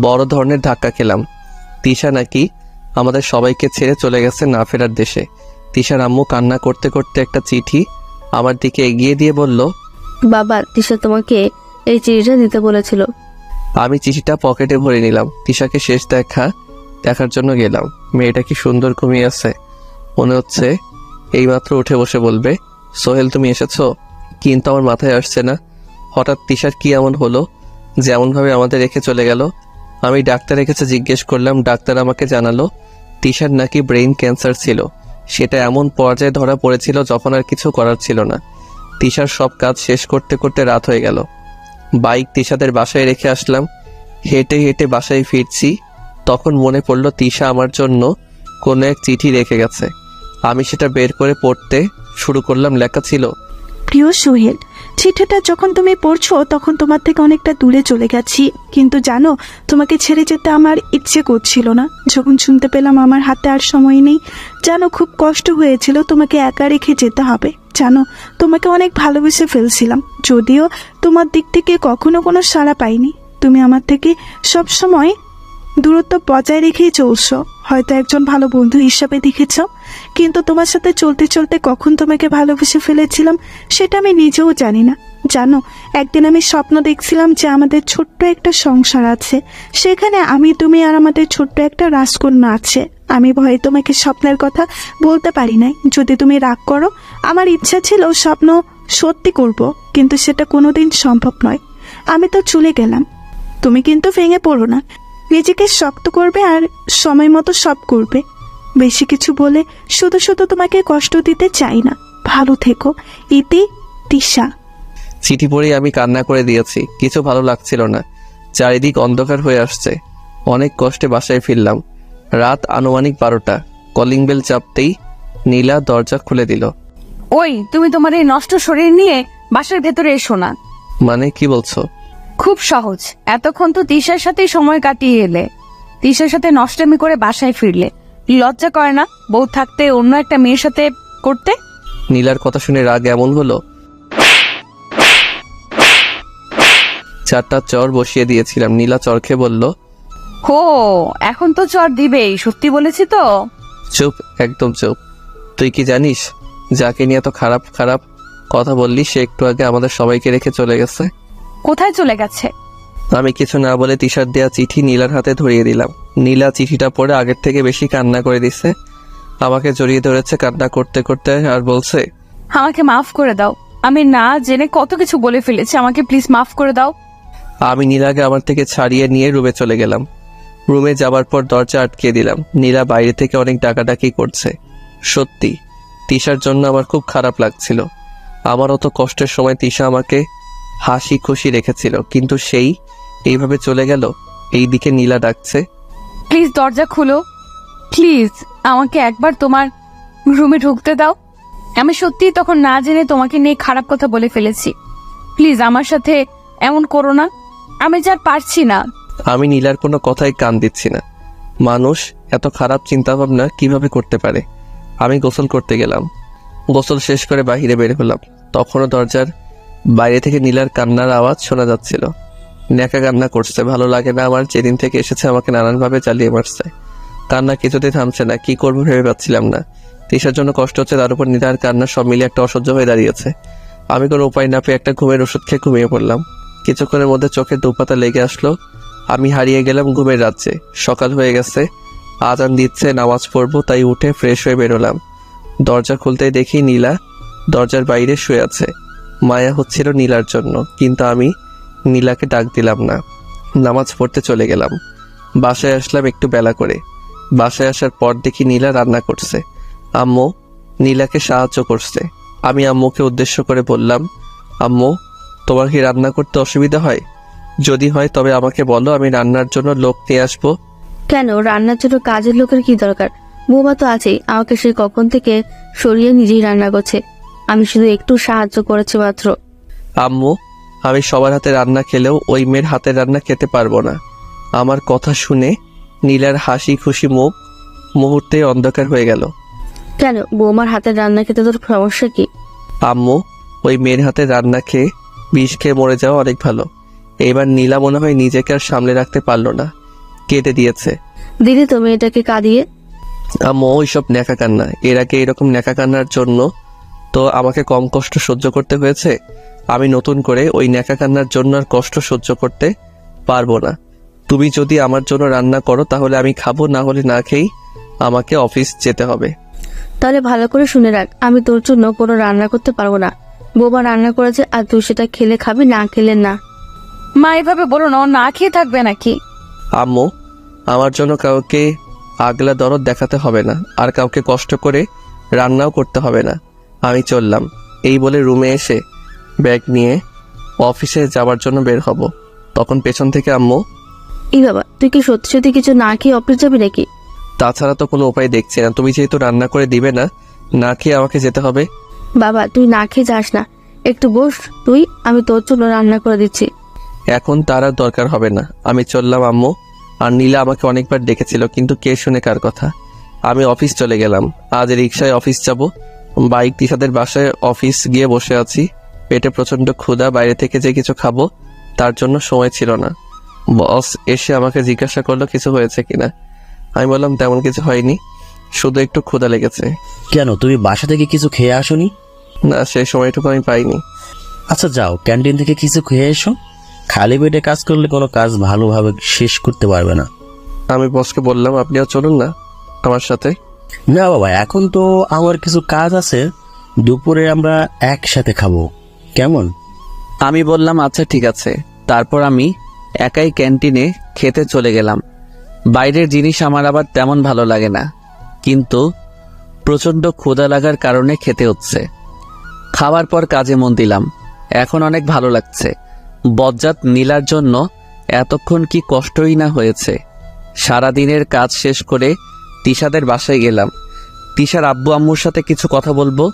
বড় ধরনের ধাক্কা খেলাম। তিশা নাকি আমাদের সবাইকে ছেড়ে চলে গেছে না ফেরার দেশে। তিশার আম্মু কান্না করতে করতে একটা চিঠি আমার দিকে এগিয়ে দিয়ে বলল, বাবা, তিশা তোমাকে এই চিঠিটা দিতে বলেছিল। আমি চিঠিটা পকেটে ভরে নিলাম। তিশাকে শেষ দেখার জন্য গেলাম। মেয়েটা কি সুন্দর ঘুমিয়ে আছে, মনে হচ্ছে এইমাত্র উঠে বসে বলবে, সোহেল তুমি এসেছো। কিন্তু আমার মাথায় আসছে না, হঠাৎ তিশার কি এমন হলো যেমনভাবে আমাদের রেখে চলে গেল। আমি ডাক্তারের কাছে জিজ্ঞেস করলাম। ডাক্তার আমাকে জানালো তিশার নাকি ব্রেইন ক্যান্সার ছিল। সেটা এমন পর্যায়ে ধরা পড়েছিল যখন আর কিছু করার ছিল না। তিশার সব কাজ শেষ করতে করতে রাত হয়ে গেল। বাইক তিশাদের বাসায় রেখে আসলাম। হেঁটে হেঁটে বাসায় ফিরছি, তখন মনে পড়ল তিশা আমার জন্য কোনো এক চিঠি রেখে গেছে। আমি সেটা বের করে পড়তে শুরু করলাম। লেখা ছিল, প্রিয় সোহেল, চিঠিটা যখন তুমি পড়ছো তখন তোমার থেকে অনেকটা দূরে চলে গেছি, কিন্তু জানো তোমাকে ছেড়ে যেতে আমার ইচ্ছে করছিল না। যখন শুনতে পেলাম আমার হাতে আর সময় নেই, জানো খুব কষ্ট হয়েছিল তোমাকে একা রেখে যেতে হবে। জানো তোমাকে অনেক ভালোবেসে ফেলছিলাম, যদিও তোমার দিক থেকে কখনো কোনো সাড়া পাইনি। তুমি আমার থেকে সব সময় দূরত্ব বজায় রেখেই চলছো, হয়তো একজন ভালো বন্ধু হিসাবে দেখেছ, কিন্তু তোমার সাথে চলতে চলতে কখন তোমাকে ভালোবেসে ফেলেছিলাম সেটা আমি নিজেও জানি না। জানো একদিন আমি স্বপ্ন দেখছিলাম যে আমাদের ছোট্ট একটা সংসার আছে, সেখানে আমি, তুমি আর আমাদের ছোট্ট একটা রাজকন্যা আছে। আমি ভয়ে তোমাকে স্বপ্নের কথা বলতে পারি নাই, যদি তুমি রাগ করো। আমার ইচ্ছা ছিল স্বপ্ন সত্যি করব, কিন্তু সেটা কোনোদিন সম্ভব নয়। আমি তো চলে গেলাম, তুমি কিন্তু ভেঙে পড়ো না, নিজেকে শক্ত করবে আর সময় মতো সব করবে। বেশি কিছু বলে শুধু শুধু তোমাকে কষ্ট দিতে চাই না। ভালো থেকো, ইতি, তিশা। চিঠি পড়েই আমি কান্না করে দিয়েছি, কিছু ভালো লাগছিল না, চারিদিক অন্ধকার হয়ে আসছে। অনেক কষ্টে বাসায় ফিরলাম। রাত আনুমানিক 12টা। কলিং বেল চাপতেই নীলা দরজা খুলে দিল। ওই তুমি তোমার এই নষ্ট শরীর নিয়ে বাসার ভেতরে এসো না। মানে কি বলছো? খুব সহজ, এতক্ষণ তো তিশার সাথেই সময় কাটিয়ে এলে, তিশার সাথে নষ্টামি করে বাসায় ফিরলে, লজ্জা করে না বউ থাকতে অন্য একটা মেয়ের সাথে করতে? নীলার কথা শুনে রাগ এমন হলো, 4টা চর বসিয়ে দিয়েছিলাম। নীলা চর খেয়ে বলল, হো, এখন তো চর দিবেই, সত্যি বলেছি তো। চুপ, একদম চুপ। তুই কি জানিস যাকে নিয়ে এত খারাপ খারাপ কথা বললি সে একটু আগে আমাদের সবাইকে রেখে চলে গেছে? কোথায় চলে গেছে? আমি কিছু না বলে তিশার দেয়া চিঠি নীলার হাতে ধরিয়ে দিলাম। নীলা চিঠিটা পড়ে আগের থেকে বেশি কান্না করে দিছে, আমাকে জড়িয়ে ধরেছে কান্না করতে করতে আর বলছে, আমাকে মাফ করে দাও, আমি না জেনে কত কিছু বলে ফেলেছি, আমাকে প্লিজ মাফ করে দাও। আমি নীলাকে আমার থেকে ছাড়িয়ে নিয়ে রুমে চলে গেলাম। রুমে যাবার পর দরজা আটকে দিলাম। নীলা বাইরে থেকে অনেক ডাকাডাকি করছে। সত্যি তিশার জন্য আমার খুব খারাপ লাগছিল। আমার অত কষ্টের সময় তিশা আমাকে হাসি খুশি রেখেছিল, কিন্তু সেই এইভাবে চলে গেল। এইদিকে নীলা ডাকছে, প্লিজ দরজা খুলো, প্লিজ আমাকে একবার তোমার রুমে ঢুকতে দাও। আমি সত্যিই তখন না জেনে তোমাকে নিয়ে খারাপ কথা বলে ফেলেছি, প্লিজ আমার সাথে এমন করো না, আমি যা পারছি না। আমি নীলার কোনো কথাই কান দিচ্ছি না। মানুষ এত খারাপ চিন্তা ভাবনা কিভাবে করতে পারে? আমি গোসল করতে গেলাম। গোসল শেষ করে বাইরে বের হলাম। তখনও দরজার বাইরে থেকে নীলার কান্নার আওয়াজ শোনা যাচ্ছিল। ন্যাকা কান্না করছে। ভালো লাগে না আমার, যেদিন থেকে এসেছে আমাকে নানানভাবে চালিয়ে মারছে। কান্না কিছুতেই থামছে না, কি করবো ভেবে পাচ্ছিলাম না। তিশার জন্য কষ্ট হচ্ছে, তার উপর নীলার কান্না, সব মিলে একটা অসহ্য হয়ে দাঁড়িয়েছে। আমি কোনো উপায় না পেয়ে একটা ঘুমের ওষুধ খেয়ে ঘুমিয়ে পড়লাম। কিছুক্ষণের মধ্যে চোখের দুপাতা লেগে আসলো। আমি হারিয়ে গেলাম ঘুমের রাজ্যে। সকাল হয়ে গেছে, আজান দিচ্ছে, নামাজ পড়বো, তাই উঠে ফ্রেশ হয়ে বেরোলাম। দরজা খুলতেই দেখি নীলা দরজার বাইরে শুয়ে আছে। মায়া হচ্ছিল নীলার জন্য, কিন্তু আমি নীলাকে ডাক দিলাম না। নামাজ পড়তে চলে গেলাম। বাসায় আসলাম একটু বেলা করে। বাসায় আসার পর দেখি নীলা রান্না করছে। আম্মু নীলাকে সাহায্য করছে। আমি আম্মুকে উদ্দেশ্য করে বললাম, আম্মু তোমার কি রান্না করতে অসুবিধা হয়? যদি হয় তবে আমাকে বলো, আমি রান্নার জন্য লোক নিয়ে আসবো। কেন, রান্নার জন্য কাজের লোকের কি দরকার? বৌমা তো আছেই, আমাকে সে কখন থেকে সরিয়ে নিজেই রান্না করছে, আমি শুধু একটু সাহায্য করেছি মাত্র। আম্মু আমি সবার হাতে রান্না খেলেও ওই মেয়ের হাতের রান্না খেতে পারবো না। আমার কথা শুনে নীলার হাসি খুশি মুখ মুহূর্তে অন্ধকার হয়ে গেল। কেন, বৌমার হাতের রান্না খেতে তোর সমস্যা কি? আম্মু ওই মেয়ের হাতে রান্না খেয়ে বিষ খেয়ে মরে যাওয়া অনেক ভালো। এবার নীলা মনে হয় নিজেকে আর সামলে রাখতে পারলো না, কেটে দিয়েছে। দিদি তো মেয়েটাকে কাঁদিয়ে। আম্মু ওইসব ন্যাকা কান্না, এর আগে এরকম ন্যাকা কান্নার জন্য তো আমাকে কম কষ্ট সহ্য করতে হয়েছে। আমি নতুন করে ওই ন্যাকা কান্নার জন্য আর কষ্ট সহ্য করতে পারবো না। তুমি যদি আমার জন্য রান্না করো তাহলে আমি খাবো, না হলে না খেয়েই আমাকে অফিস যেতে হবে। তাহলে ভালো করে শুনে রাখ, আমি তোর জন্য কোনো রান্না করতে পারবো না। বৌমা রান্না করেছে আর তুই সেটা খেলে খাবি, না খেলে না। মা এভাবে বলো না, ও না খেয়ে থাকবে নাকি? আম্মু আমার জন্য কাউকে আগলা দরদ দেখাতে হবে না, আর কাউকে কষ্ট করে রান্নাও করতে হবে না। আমি চললাম। এই বলে রুমে এসে ব্যাগ নিয়ে অফিসে যাওয়ার জন্য বের হব, তখন পেছন থেকে আম্মু, এই বাবা, তুই কি সত্যি সত্যি কিছু না খেয়ে অফিস যাবি নাকি? তাছাড়া তো কোনো উপায় দেখছি না, তুমি যেহেতু রান্না করে দিবে না, না খেয়ে আমাকে যেতে হবে। বাবা তুই না খেয়ে যাস না, একটু বস তুই, আমি তোর জন্য রান্না করে দিচ্ছি। এখন তার আর দরকার হবে না, আমি চললাম আম্মু। আর নীলা আমাকে অনেকবার ডেকেছিল, কিন্তু কে শুনে কার কথা। আমি অফিস চলে গেলাম। আজ রিক্সায় অফিস যাব। বাইক তিশাদের বাসায় অফিস গিয়ে বসে আছি। পেটে প্রচন্ড ক্ষুধা, বাইরে থেকে যে কিছু খাবো তার জন্য সময় ছিল না। বস এসে আমাকে জিজ্ঞাসা করলো কিছু হয়েছে কিনা। আমি বললাম তেমন কিছু হয়নি, শুধু একটু ক্ষুধা লেগেছে। কেন, তুমি বাসা থেকে কিছু খেয়ে আসোনি? না, সেই সময়টুকু আমি পাইনি। আচ্ছা যাও, ক্যান্টিন থেকে কিছু খেয়ে এসো। খালি পেটে কাজ করলে কোনো কাজ ভালোভাবে শেষ করতে পারবে না। আমি বসকে বললাম আপনিও চলুন না আমার সাথে। না বাবা, এখন তো আমার কিছু কাজ আছে, দুপুরে আমরা একসাথে খাবো, কেমন? আমি বললাম আচ্ছা ঠিক আছে। তারপর আমি একাই ক্যান্টিনে খেতে চলে গেলাম। বাইরের জিনিস আমার আবার তেমন ভালো লাগে না, কিন্তু প্রচণ্ড ক্ষুধা লাগার কারণে খেতে হচ্ছে। খাওয়ার পর কাজে মন দিলাম। এখন অনেক ভালো লাগছে। বজ্জাত নীলার জন্য এতক্ষণ কি কষ্টই না হয়েছে। সারাদিনের কাজ শেষ করে তিশাদের বাসায় গেলাম। তিশার আব্বু আম্মুর সাথে কিছু কথা বলবো,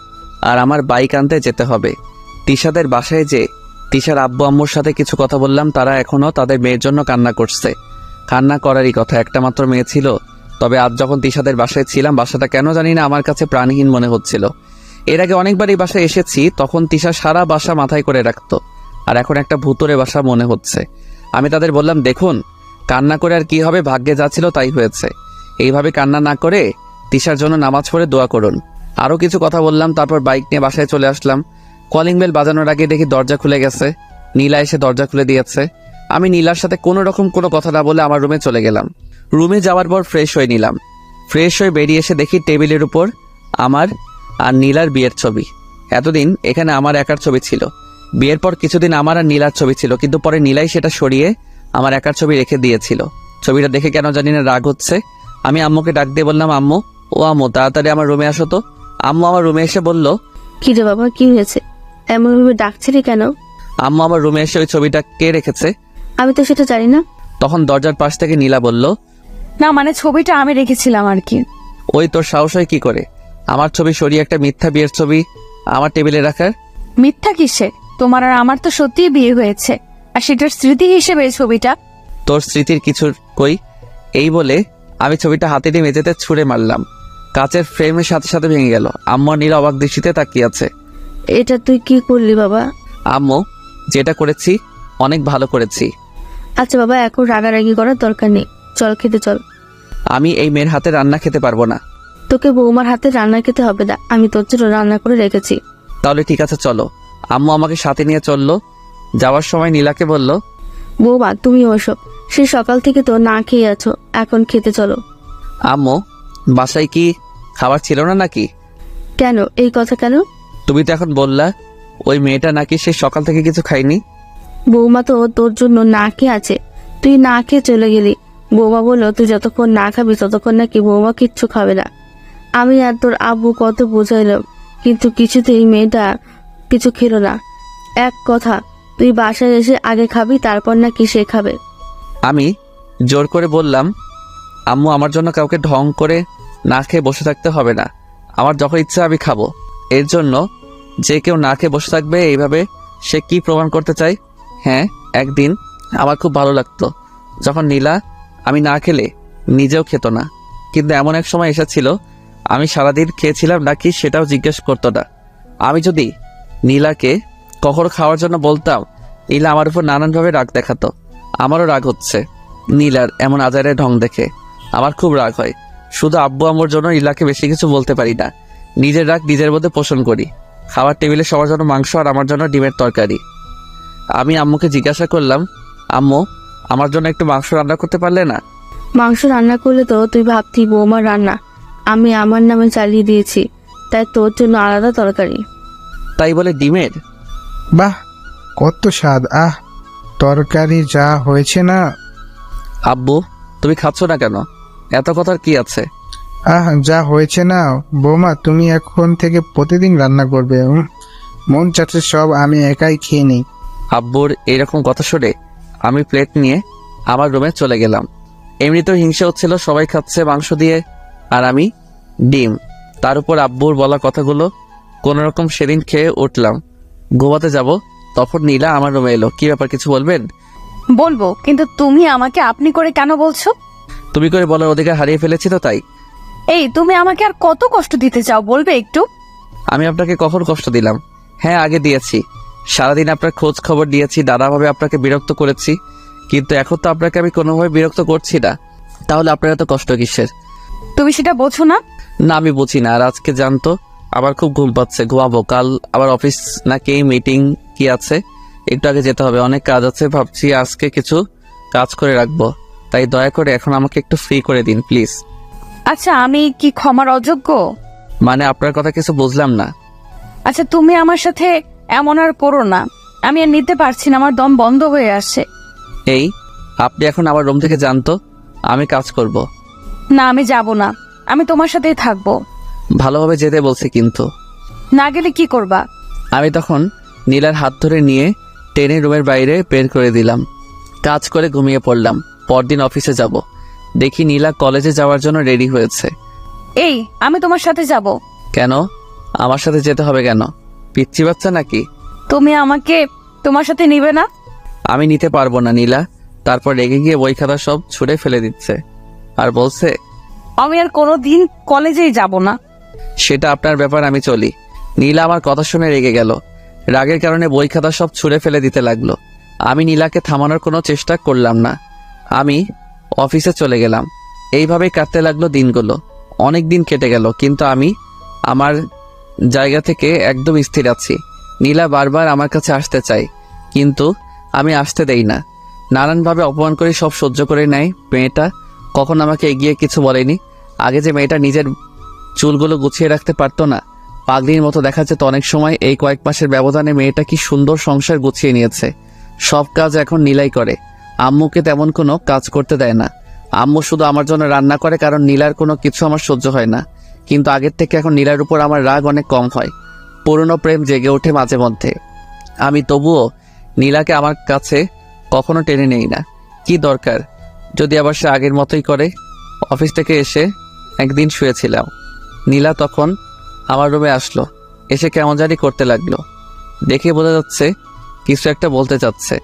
আর আমার বাইক আনতে যেতে হবে। তিশাদের বাসায় যে তিশার আব্বু আম্মুর সাথে কিছু কথা বললাম। তারা এখনও তাদের মেয়ের জন্য কান্না করছে। কান্না করারই কথা, একটা মাত্র মেয়ে ছিল। তবে আজ যখন তিশাদের বাসায় ছিলাম, বাসাটা কেন জানি না আমার কাছে প্রাণহীন মনে হচ্ছিল। এর আগে অনেকবার এই বাসায় এসেছি, তখন তিশা সারা বাসা মাথায় করে রাখতো, আর এখন একটা ভূতরে বাসা মনে হচ্ছে। আমি তাদের বললাম দেখুন, কান্না করে আর কি হবে, ভাগ্যে যা ছিল তাই হয়েছে। এইভাবে কান্না না করে তিশার জন্য নামাজ পড়ে দোয়া করুন। আরও কিছু কথা বললাম। তারপর বাইক নিয়ে বাসায় চলে আসলাম। কলিং বেল বাজানোর আগে দেখি দরজা খুলে গেছে। নীলা এসে দরজা খুলে দিয়েছে। আমি নীলার সাথে কোনো রকম কোনো কথা না বলে আমার রুমে চলে গেলাম। রুমে যাওয়ার পর ফ্রেশ হয়ে নিলাম। ফ্রেশ হয়ে বেরিয়ে এসে দেখি টেবিলের উপর আমার আর নীলার বিয়ের ছবি। এতদিন এখানে আমার একার ছবি ছিল। বিয়ের পর কিছুদিন আমার আর নীলার ছবি ছিল, কিন্তু পরে নীলাই সেটা সরিয়ে আমার একার ছবি রেখে দিয়েছিল। ছবিটা দেখে কেন জানি না রাগ হচ্ছে। আমি আম্মুকে ডাক দিয়ে বললাম আম্মু, ও আম্মু তাড়াতাড়ি আমার রুমে আসো তো। আম্মু আমার রুমে এসে বলল কি রে বাবা, কি হয়েছে? এমন ভাবে ডাকছিলি কেন? আম্মু আমার রুমে এসে ওই ছবিটা কে রেখেছে? আমি তো সেটা জানি না। তখন দরজার পাশ থেকে নীলা বলল না মানে ছবিটা আমি রেখেছিলাম আর কি। ওই তোর সাহস হয় কি করে আমার ছবি সরিয়ে একটা মিথ্যা বিয়ের ছবি আমার টেবিলে রাখার? মিথ্যা কিসে? তোমার আর আমার তো সত্যিই বিয়ে হয়েছে, আর সেটার স্মৃতি হিসেবে এই ছবিটা। তোর স্মৃতির কিছুর কই? এই বলে আমি ছবিটা হাতে নিয়ে মেঝেতে ছুঁড়ে মারলাম। কাচের ফ্রেমের সাথে সাথে ভেঙে গেল। আম্মু আর নীলা অবাক দৃষ্টিতে তাকিয়ে আছে। এটা তুই কি করলি বাবা? আম্মু, যেটা করেছি অনেক ভালো করেছি। আচ্ছা বাবা, এখন রাগারাগি করার দরকার নেই, চল খেতে চল। আমি এই মেয়ের হাতে রান্না খেতে পারবো না। তোকে বৌমার হাতে রান্না খেতে হবে না, আমি তোর জন্য রান্না করে রেখেছি। তাহলে ঠিক আছে চলো। আম্মু আমাকে সাথে নিয়ে চললো। যাওয়ার সময় নীলাকে বলল বৌমা তুমি ওসব, সে সকাল থেকে তো না খেয়ে আছো, এখন খেতে চলো। আম্মু, বাসায় কি খাবার ছিল না নাকি? কেন, এই কথা কেন? তুমি তো এখন বললা ওই মেয়েটা নাকি সে সকাল থেকে কিছু খায়নি। বৌমা তো তোর জন্য না খেয়ে আছে, তুই না খেয়ে চলে গেলি। বৌমা বললো তুই যতক্ষণ না খাবি ততক্ষণ নাকি বৌমা কিচ্ছু খাবে না। আমি আর তোর আব্বু কত বোঝাইলাম, কিন্তু কিছুতেই মেয়েটা কিছু খেলো না। এক কথা, তুই বাসায় এসে আগে খাবি, তারপর নাকি সে খাবে। আমি জোর করে বললাম আম্মু, আমার জন্য কাউকে ঢং করে না খেয়ে বসে থাকতে হবে না। আমার যখন ইচ্ছা আমি খাবো। এর জন্য যে কেউ না খেয়ে বসে থাকবে এইভাবে সে কি প্রমাণ করতে চায়? হ্যাঁ, একদিন আমার খুব ভালো লাগতো যখন নীলা আমি না খেলে নিজেও খেত না, কিন্তু এমন এক সময় এসেছিল আমি সারাদিন খেয়েছিলাম নাকি সেটাও জিজ্ঞেস করতো না। আমি যদি নীলাকে কখনো খাওয়ার জন্য বলতাম, নীলা আমার উপর নানানভাবে রাগ দেখাতো। আমারও রাগ হচ্ছে নীলার এমন আজারে ঢং দেখে। আমার খুব রাগ হয়। শুধু আব্বু আম্মুর জন্য নীলাকে বেশি কিছু বলতে পারি না। নিজের রাগ নিজের মধ্যে পোষণ করি। খাবার টেবিলে সবার জন্য মাংস আর আমার জন্য ডিমের তরকারি। আমি আম্মুকে জিজ্ঞাসা করলাম, আম্মু আমার জন্য একটু মাংস রান্না করতে পারলে না? মাংস রান্না করলে তো তুই ভাবতি বৌমার রান্না, আমি আমার নামে চালিয়ে দিয়েছি, তাই তোর জন্য আলাদা তরকারি। তাই বলে ডিমের? বাহ, কত স্বাদ! আহ, তরকারি যা হয়েছে না। আব্বু তুমি খাচ্ছ না কেন? এত কথার কি আছে? আহ, যা হয়েছে না। বৌমা তুমি এখন থেকে প্রতিদিন রান্না করবে। মন চাচ্ছে সব আমি একাই খেয়ে নিই। আব্বুর এরকম কথা শুনে আমি প্লেট নিয়ে আমার রুমে চলে গেলাম। এমনিতেও হিংসা হচ্ছিল, সবাই খাচ্ছে মাংস দিয়ে আর আমি ডিম। তার উপর আব্বুর বলা কথাগুলো কোনোরকম সেদিন খেয়ে উঠলাম। ঘুমাতে যাব, তখন নীলা আমার রুমে এলো। কি ব্যাপার, কিছু বলবেন? বলবো, কিন্তু তুমি আমাকে আপনি করে কেন বলছো? তুমি করে বলার অধিকার হারিয়ে ফেলেছি তো তাই। এই তুমি আমাকে আর কত কষ্ট দিতে চাও বলবে একটু? আমি আপনাকে কখন কষ্ট দিলাম? হ্যাঁ, আগে দিয়েছি। সারাদিন আপনার খোঁজ খবর দিয়েছি, নানাভাবে আপনাকে বিরক্ত করেছি, কিন্তু এখন তো আপনাকে আমি কোনোভাবে বিরক্ত করছি না। তাহলে আপনার এত কষ্ট কিসের? তুমি সেটা বোঝো না? না, আমি বুঝি না। আর আজকে জানতো আমার খুব ঘুম পাচ্ছে, ঘুমাবো। কাল আবার অফিস নাকি মিটিং কি আছে, একটু আগে যেতে হবে, অনেক কাজ আছে। ভাবছি আজকে কিছু কাজ করে রাখবো, তাই দয়া করে এখন আমাকে একটু ফ্রি করে দিন প্লিজ। আচ্ছা, আমি কি ক্ষমার অযোগ্য? মানে আপনার কথা কিছু বুঝলাম না। আচ্ছা, তুমি আমার সাথে এমন আর করো না। আমি আর নিতে পারছি না, আমার দম বন্ধ হয়ে আসছে। এই, আপনি এখন আমার রুম থেকে জানতো, আমি কাজ করব। না, আমি যাব না, আমি তোমার সাথেই থাকবো। ভালোভাবে যেতে বলছি কিন্তু। না গেলে কি করবা? আমি তখন নীলার হাত ধরে নিয়ে টেনে রুমের বাইরে বের করে দিলাম। কাজ করে ঘুমিয়ে পড়লাম। পরদিন অফিসে যাব, দেখি নীলা কলেজে যাওয়ার জন্য রেডি হয়েছে। এই, আমি তোমার সাথে যাব। কেন আমার সাথে যেতে হবে কেন? পিচ্চি বাচ্চা নাকি? তুমি আমাকে তোমার সাথে নিবে না? আমি নিতে পারবো না নীলা। তারপর রেগে গিয়ে বই খাতা সব ছুঁড়ে ফেলে দিচ্ছে আর বলছে, আমি আর কোনোদিন কলেজেই যাব না। সেটা আপনার ব্যাপার, আমি চলি। নীলা আমার কথা শুনে রেগে গেল। রাগের কারণে বই খাতা সব ছুঁড়ে ফেলে দিতে লাগলো। আমি নীলাকে থামানোর কোনো চেষ্টা করলাম না। আমি অফিসে চলে গেলাম। এইভাবেই কাটতে লাগলো দিনগুলো। অনেক দিন কেটে গেল, কিন্তু আমি আমার জায়গা থেকে একদম স্থির আছি। নীলা বারবার আমার কাছে আসতে চায়, কিন্তু আমি আসতে দেই না। নানানভাবে অপমান করে সব সহ্য করে নেয় মেয়েটা। কখন আমাকে এগিয়ে কিছু বলেনি। আগে যে মেয়েটা নিজের চুলগুলো গুছিয়ে রাখতে পারতো না, পাগলির মতো দেখা যেত অনেক সময়, এই কয়েক মাসের ব্যবধানে মেয়েটা কি সুন্দর সংসার গুছিয়ে নিয়েছে। সব কাজ এখন নীলাই করে। আম্মুকে তেমন কোনো কাজ করতে দেয় না। আম্মু শুধু আমার জন্য রান্না করে, কারণ নীলার কোনো কিছু আমার সহ্য হয় না। কিন্তু আগের থেকে এখন নীলার উপর আমার রাগ অনেক কম হয়। পুরনো প্রেম জেগে ওঠে মাঝে মধ্যে। আমি তবুও নীলাকে আমার কাছে কখনো টেনে নেই না। কি দরকার যদি আবার সে আগের মতোই করে। অফিস থেকে এসে একদিন শুয়েছিলাম, নীলা তখন আমার রুমে আসলো। এসে কেমন জানি করতে লাগলো। দেখে বোঝা যাচ্ছে কিছু একটা বলতে চাচ্ছে।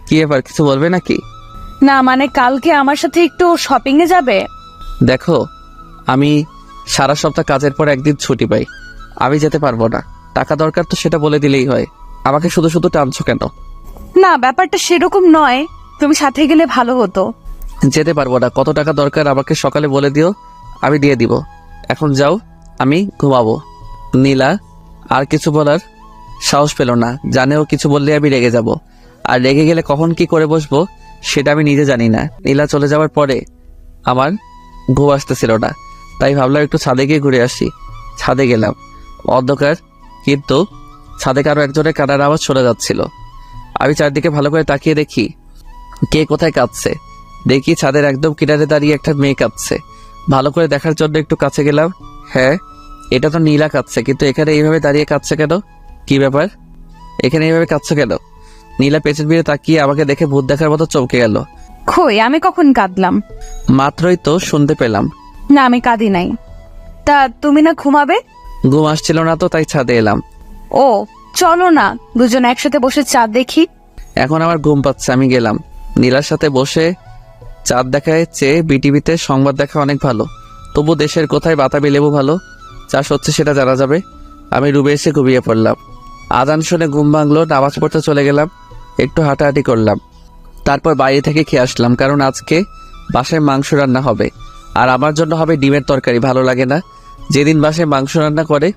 কি এবার কিছু বলবে নাকি? না, মানে কালকে আমার সাথে একটু শপিং এ যাবে? দেখো, আমি সারা সপ্তাহ কাজের পর একদিন ছুটি পাই, আমি যেতে পারবো না। টাকা দরকার তো সেটা বলে দিলেই হয়, আমাকে শুধু শুধু টানছো কেন? না, ব্যাপারটা সেরকম নয়, তুমি সাথে গেলে ভালো হতো। যেতে পারবো না। কত টাকা দরকার আমাকে সকালে বলে দিও, আমি দিয়ে দিব। এখন যাও, আমি ঘুমাবো। নীলা আর কিছু বলার সাহস পেল না। জানেও কিছু বললে আমি রেগে যাব, আর রেগে গেলে কখন কি করে বসবো সেটা আমি নিজে জানি না। নীলা চলে যাওয়ার পরে আমার ঘুম আসতেছিল না, তাই ভাবলাম একটু ছাদে গিয়ে ঘুরে আসি। ছাদে গেলাম, অন্ধকার, কিন্তু ছাদে কারো একজনের কান্নার আওয়াজ শোনা যাচ্ছিল। আমি চারদিকে ভালো করে তাকিয়ে দেখি কে কোথায় কাঁদছে। দেখি ছাদের একদম কিনারে দাঁড়িয়ে একটা মেয়ে কাঁদছে। ভালো করে দেখার জন্য একটু কাছে গেলাম। হ্যাঁ, এটা তো নীলা কাঁদছে, কিন্তু এখানে এইভাবে দাঁড়িয়ে কাঁদছে কেন? কি ব্যাপার, এখানে এইভাবে কাঁদছে কেন? নীলা পেছন ফিরে তাকিয়ে আমাকে দেখে ভূত দেখার মতো চমকে গেল। কই, আমি কখন কাঁদলাম? মাত্রই তো শুনতে পেলাম। না, আমি কাঁদি নাই। তা তুমি না ঘুমাবে? ঘুম আসছিল না তো, তাই ছাদে এলাম। ও, চলো না দুজন একসাথে বসে চাঁদ দেখি। এখন আমার ঘুম পাচ্ছে, আমি গেলাম। নীলার সাথে বসে চাঁদ দেখায় চেয়ে বিটিভিতে সংবাদ দেখা অনেক ভালো। তবু দেশের কোথায় বাতাবি লেবু ভালো চাষ হচ্ছে সেটা জানা যাবে। আমি রুমে এসে ঘুমিয়ে পড়লাম। আজান শুনে ঘুম ভাঙলো, নামাজ পড়তে চলে গেলাম। একটু হাঁটাহাঁটি করলাম, তারপর বাইরে থেকে খেয়ে আসলাম, কারণ আজকে বাসায় মাংস রান্না হবে। আর আমার জন্য হবে ডিমের তরকারি। ভালো লাগে না, যেদিন বাসায় মাংস রান্না করে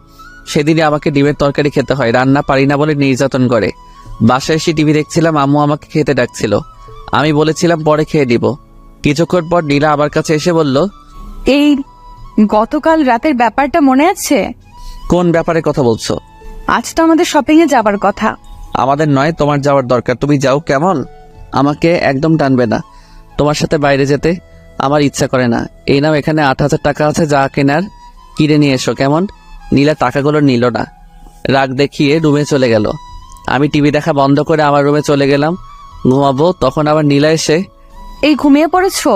সেদিনই আমাকে ডিমের তরকারি খেতে হয়। রান্না পারি না বলে নির্যাতন করে। বাসায় এসে টিভি দেখছিলাম, আম্মু আমাকে খেতে ডাকছিল। আমি বলেছিলাম পরে খেয়ে দিব। কিছুক্ষণ পর নীলা আমার কাছে এসে বলল, এই গতকাল রাতের ব্যাপারটা মনে আছে? কোন ব্যাপারে কথা বলছো? আজ তো আমাদের শপিং এ যাবার কথা। আমাদের নয়, তোমার যাওয়ার দরকার। তুমি যাও। কেমন? আমাকে একদম টানবে না। তোমার সাথে বাইরে যেতে আমার ইচ্ছা করে না। এই নাও, এখানে 8,000 টাকা আছে, যা কেনার কিনে নিয়ে এসো। কেমন? নীলা টাকাগুলো নিল না, রাগ দেখিয়ে রুমে চলে গেল। আমি টিভি দেখা বন্ধ করে আমার রুমে চলে গেলাম ঘুমাবো। তখন আবার নীলা এসে, এই ঘুমিয়ে পড়েছো?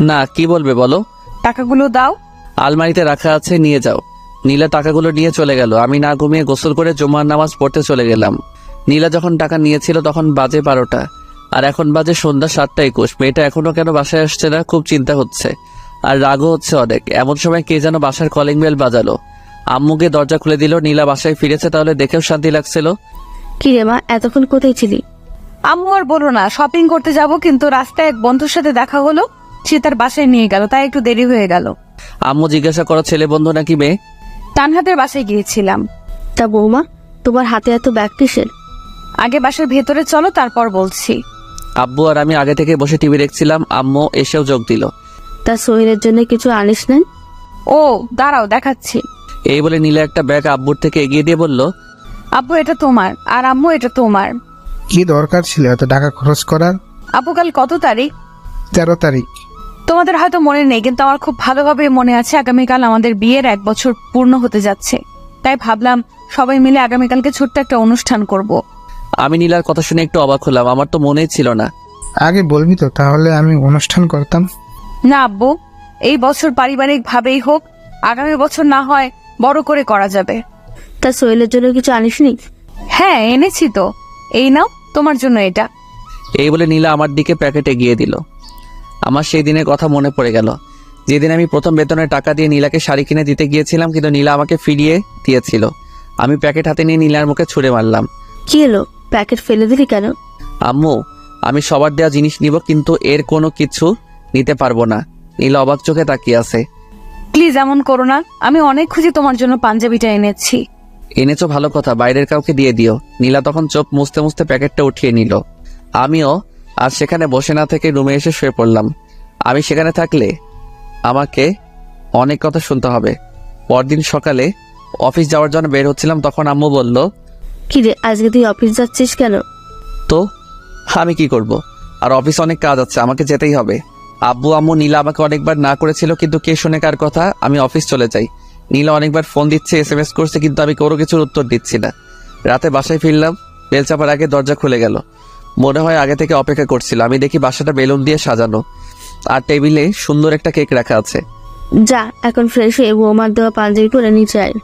না, কি বলবে বলো? টাকাগুলো দাও। আলমারিতে রাখা আছে, নিয়ে যাও। নীলা টাকাগুলো নিয়ে চলে গেল। আমি না ঘুমিয়ে গোসল করে জুমার নামাজ পড়তে চলে গেলাম। নীলা যখন টাকা নিয়েছিল তখন বাজে 12টা, আর এখন বাজে সন্ধ্যা 7:21। মেয়েটা এখনো কেন বাসায় আসছে না, খুব চিন্তা হচ্ছে আর রাগও হচ্ছে অনেক। এমন সময় কে যেন বাসার কলিং বেল বাজালো। আম্মুকে দরজা খুলে দিল। নীলা বাসায় ফিরেছে, তাহলে দেখেও শান্তি লাগছিল। কি রে মা, এতক্ষণ কোথায় ছিলি? আম্মু আর বলো না, শপিং করতে যাব, কিন্তু রাস্তায় এক বন্ধুর সাথে দেখা হলো, সে তার বাসায় নিয়ে গেল, তাই একটু দেরি হয়ে গেল। আম্মু জিজ্ঞাসা করো ছেলে বন্ধু নাকি মেয়ে? তানহাদের বাসায় গিয়েছিলাম। তা বৌমা, তোমার হাতে এত ব্যাগ কিসের? আগে বাসার ভেতরে চলো, তারপর বলছি। আব্বু আর আমি আগে থেকে বসে টিভি দেখছিলাম, আম্মু এসেও যোগ দিল। তা সোহেলের জন্য কিছু আনিস নেন? ও দাঁড়াও, দেখাচ্ছি। এই বলে নীলা একটা ব্যাগ আব্বুর থেকে এগিয়ে দিয়ে বলল, আব্বু এটা তোমার, আর আম্মু এটা তোমার। কি দরকার ছিল এত টাকা খরচ করার? আব্বু কাল কত তারিখ? 13 তারিখ। তোমাদের হয়তো মনে নেই, কিন্তু আমার খুব ভালোভাবে মনে আছে। আগামীকাল আমাদের বিয়ের 1 বছর পূর্ণ হতে যাচ্ছে, তাই ভাবলাম সবাই মিলে আগামীকালকে ছোট্ট একটা অনুষ্ঠান করব। আমি নীলার কথা শুনে একটু অবাক হলাম, আমার তো মনেই ছিল না। আগে বলবি তো, তাহলে আমি অনুষ্ঠান করতাম। না আব্বু, এই বছর পারিবারিক ভাবেই হোক, আগামী বছর না হয় বড় করে করা যাবে। তা সোহেলের জন্য কিছু আনিসনি? হ্যাঁ এনেছি তো, এই নাও তোমার জন্য এটা। এই বলে নীলা আমার দিকে প্যাকেট এগিয়ে দিল। আমার সেই দিনের কথা মনে পড়ে গেল, যেদিন আমি প্রথম বেতনের টাকা দিয়ে নীলাকে শাড়ি কিনে দিতে গিয়েছিলাম, কিন্তু নীলা আমাকে ফিরিয়ে দিয়েছিল। আমি প্যাকেট হাতে নিয়ে নীলার মুখে ছুঁড়ে মারলাম। কি এলো, প্যাকেট ফেলে দিলি কেন? আম্মু, আমি সবার দেওয়া জিনিস নিব, কিন্তু এর কোনো কিছু নিতে পারবো না। নীলা অবাক চোখে তাকিয়ে আছে। প্লিজ এমন করো না, আমি অনেক খুশি তোমার জন্য পাঞ্জাবিটা এনেছি। এনেছো ভালো কথা, বাইরের কাউকে দিয়ে দিও। নীলা তখন চোখ মুছতে মুছতে প্যাকেটটা উঠিয়ে নিল। আমিও আর সেখানে বসে না থেকে রুমে এসে শুয়ে পড়লাম। আমি সেখানে থাকলে আমাকে অনেক কথা শুনতে হবে। পরদিন সকালে অফিস যাওয়ার জন্য বের হচ্ছিলাম, তখন আম্মু বলল, কি রে, আজকে তুই অফিস যাচ্ছিস কেন? তো আমি কি করব, আর অফিস অনেক কাজ আছে, আমাকে যেতেই হবে। আব্বু আম্মু নীলা আমাকে অনেকবার না করেছিল, কিন্তু কে শুনে কার কথা। আমি অফিস চলে যাই। নীলা অনেকবার ফোন দিচ্ছে, SMS করছে, কিন্তু আমি কোনো কিছুর উত্তর দিচ্ছি না। রাতে বাসায় ফিরলাম, বেল চাপার আগে দরজা খুলে গেল। মনে হয় আগে থেকে অপেক্ষা করছিল। আমি দেখি বাসাটা বেলুন দিয়ে সাজানো, আর টেবিলে সুন্দর একটা কেক রাখা আছে। যা, এখন ফ্রেশ হয়ে বৌমার দেওয়া পাঞ্জাবি পরে নিচে আয়।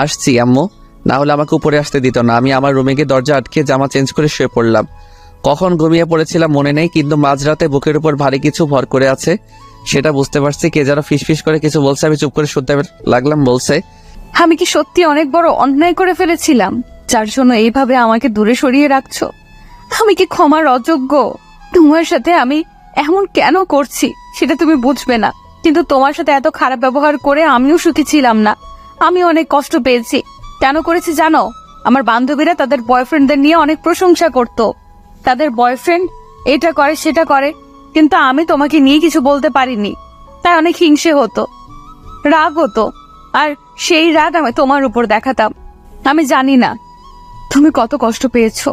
আসছি আম্মু, না হলে আমাকে উপরে আসতে দিত না। আমি আমার রুমে গিয়ে দরজা আটকে জামা চেঞ্জ করে শুয়ে পড়লাম। কখন ঘুমিয়ে পড়েছিলাম মনে নেই, কিন্তু মাঝরাতে বুকের উপর ভারী কিছু ভর করে আছে, সেটা বুঝতে পারছি। কে যেন ফিসফিস করে কিছু বলছে, আমি চুপ করে শুনতে লাগলাম। বলছে, আমি কি সত্যি অনেক বড় অন্যায় করে ফেলেছিলাম, যার জন্য এইভাবে আমাকে দূরে সরিয়ে রাখছো? আমি কি ক্ষমার অযোগ্য? তোমার সাথে আমি এমন কেন করছি সেটা তুমি বুঝবে না, কিন্তু তোমার সাথে এত খারাপ ব্যবহার করে আমিও সুখী ছিলাম না। আমি অনেক কষ্ট পেয়েছি। কেন করেছি জানো? আমার বান্ধবীরা তাদের বয়ফ্রেন্ডদের নিয়ে অনেক প্রশংসা করত, তাদের বয়ফ্রেন্ড এটা করে সেটা করে, কিন্তু আমি তোমাকে নিয়ে কিছু বলতে পারিনি, তাই অনেক হিংসে হতো, রাগ হতো, আর সেই রাগ আমি তোমার উপর দেখাতাম। আমি জানি না তুমি কত কষ্ট পেয়েছো,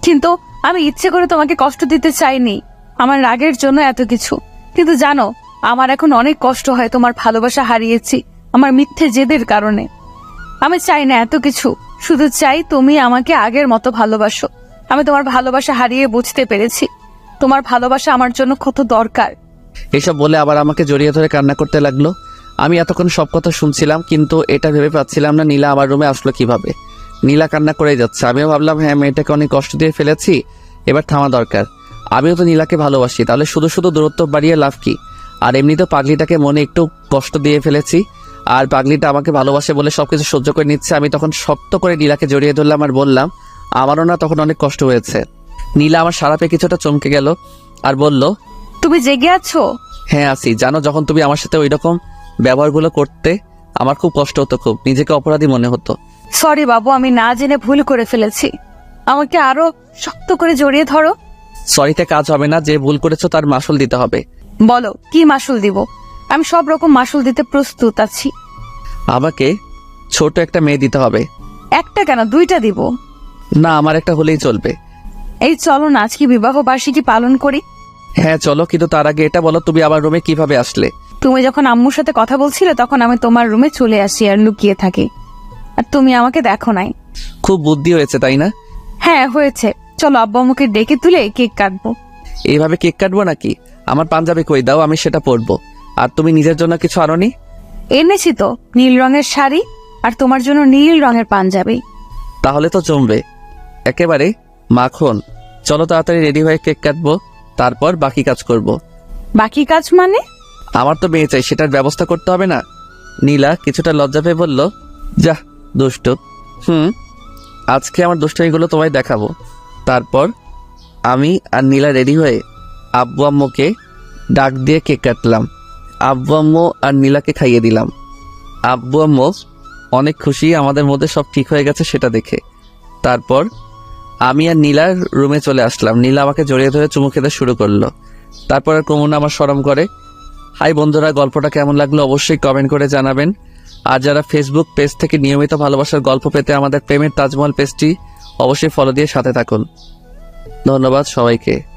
কিন্তু আমি ইচ্ছে করে তোমাকে কষ্ট দিতে চাইনি, আমার রাগের জন্য এত কিছু। কিন্তু জানো, আমার এখন অনেক কষ্ট হয় তোমার ভালোবাসা হারিয়েছি আমার মিথ্যে জেদের কারণে। আমি চাই না এত কিছু, শুধু চাই তুমি আমাকে আগের মতো ভালোবাসো। আমি তোমার ভালোবাসা হারিয়ে বুঝতে পেরেছি তোমার ভালোবাসা আমার জন্য কত দরকার। এসব বলে আবার আমাকে জড়িয়ে ধরে কান্না করতে লাগলো। আমি এতক্ষণ সব কথা শুনছিলাম, কিন্তু এটা ভেবে পাচ্ছিলাম না নীলা আমার রুমে আসলো কিভাবে। নীলা কান্না করে যাচ্ছে। আমিও ভাবলাম, হ্যাঁ মেয়েটাকে অনেক কষ্ট দিয়ে ফেলেছি, এবার থামা দরকার। আমিও তো নীলাকে ভালোবাসি, তাহলে শুধু শুধু দূরত্ব বাড়িয়ে লাভ কি? আর এমনিতেও পাগলিটাকে মনে একটু কষ্ট দিয়ে ফেলেছি, আর পাগলিটা আমাকে ভালোবাসে বলে সবকিছু সহ্য করে নিচ্ছে। আমি তখন শক্ত করে নীলাকে জড়িয়ে ধরলাম আর বললাম, আমারও না তখন অনেক কষ্ট হয়েছে। নীলা আমার সারা পেয়ে কিছুটা চমকে গেল আর বলল, তুমি জেগে আছো? হ্যাঁ আছি। জানো, যখন তুমি আমার সাথে ওইরকম ব্যবহারগুলো করতে আমার খুব কষ্ট হতো, খুব নিজেকে অপরাধী মনে হতো। সরি বাবু, আমি না জেনে ভুল করে ফেলেছি, আমাকে আরো শক্ত করে জড়িয়ে ধরো। সরিতে কাজ হবে না, যে ভুল করেছো তার মাসুল দিতে হবে। বলো কি মাসুল দিব? আমি সব রকম মাসুল দিতে প্রস্তুত আছি। আমাকে ছোট একটা মেয়ে দিতে হবে। একটা কেন, 2টা দিব। না, আমার একটা হলেই চলবে। এই চলো না আজকে বিবাহ বার্ষিকী পালন করি। হ্যাঁ চলো, কিন্তু তার আগে এটা বলো, তুমি আমার রুমে কিভাবে আসলে? তুমি যখন আম্মুর সাথে কথা বলছিলে তখন আমি তোমার রুমে চলে আসি আর লুকিয়ে থাকি, আর তুমি আমাকে দেখো নাই। খুব বুদ্ধি হয়েছে তাই না? হ্যাঁ হয়েছে, চলো আব্বু আম্মুকে ডেকে তুলে কেক কাটবো। এইভাবে কেক কাটবো নাকি? আমার পাঞ্জাবি কই দাও, আমি সেটা পরবো। আর তুমি নিজের জন্য কিছু আনোনি? এনেছি তো, নীল রঙের শাড়ি আর তোমার জন্য নীল রঙের পাঞ্জাবি। তাহলে তো জমবে। একেবারে মাখন। চলো তাড়াতাড়ি রেডি হয়ে কেক কাটবো, তারপর বাকি কাজ করব। বাকি কাজ মানে? আমার তো মেয়ে চাই, সেটার ব্যবস্থা করতে হবে না? নীলা কিছুটা লজ্জা পেয়ে বলল, যা দুষ্ট। আজকে আমার দুষ্টমিগুলো তোমায় দেখাবো। তারপর আমি আর নীলা রেডি হয়ে আব্বু আম্মুকে ডাক দিয়ে কেক কাটলাম। আব্বু আম্মু আর নীলাকে খাইয়ে দিলাম। আব্বু আম্মু অনেক খুশি আমাদের মধ্যে সব ঠিক হয়ে গেছে সেটা দেখে। তারপর আমি আর নীলার রুমে চলে আসলাম। নীলা আমাকে জড়িয়ে ধরে চুমু খেতে শুরু করলো। তারপর আর কমুনা আমার শরম করে। হাই বন্ধুরা, গল্পটা কেমন লাগলো অবশ্যই কমেন্ট করে জানাবেন। আর যারা ফেসবুক পেজ থেকে নিয়মিত ভালোবাসার গল্প পেতে আমাদের প্রেমের তাজমহল পেজটি অবশ্যই ফলো দিয়ে সাথে থাকুন। ধন্যবাদ সবাইকে।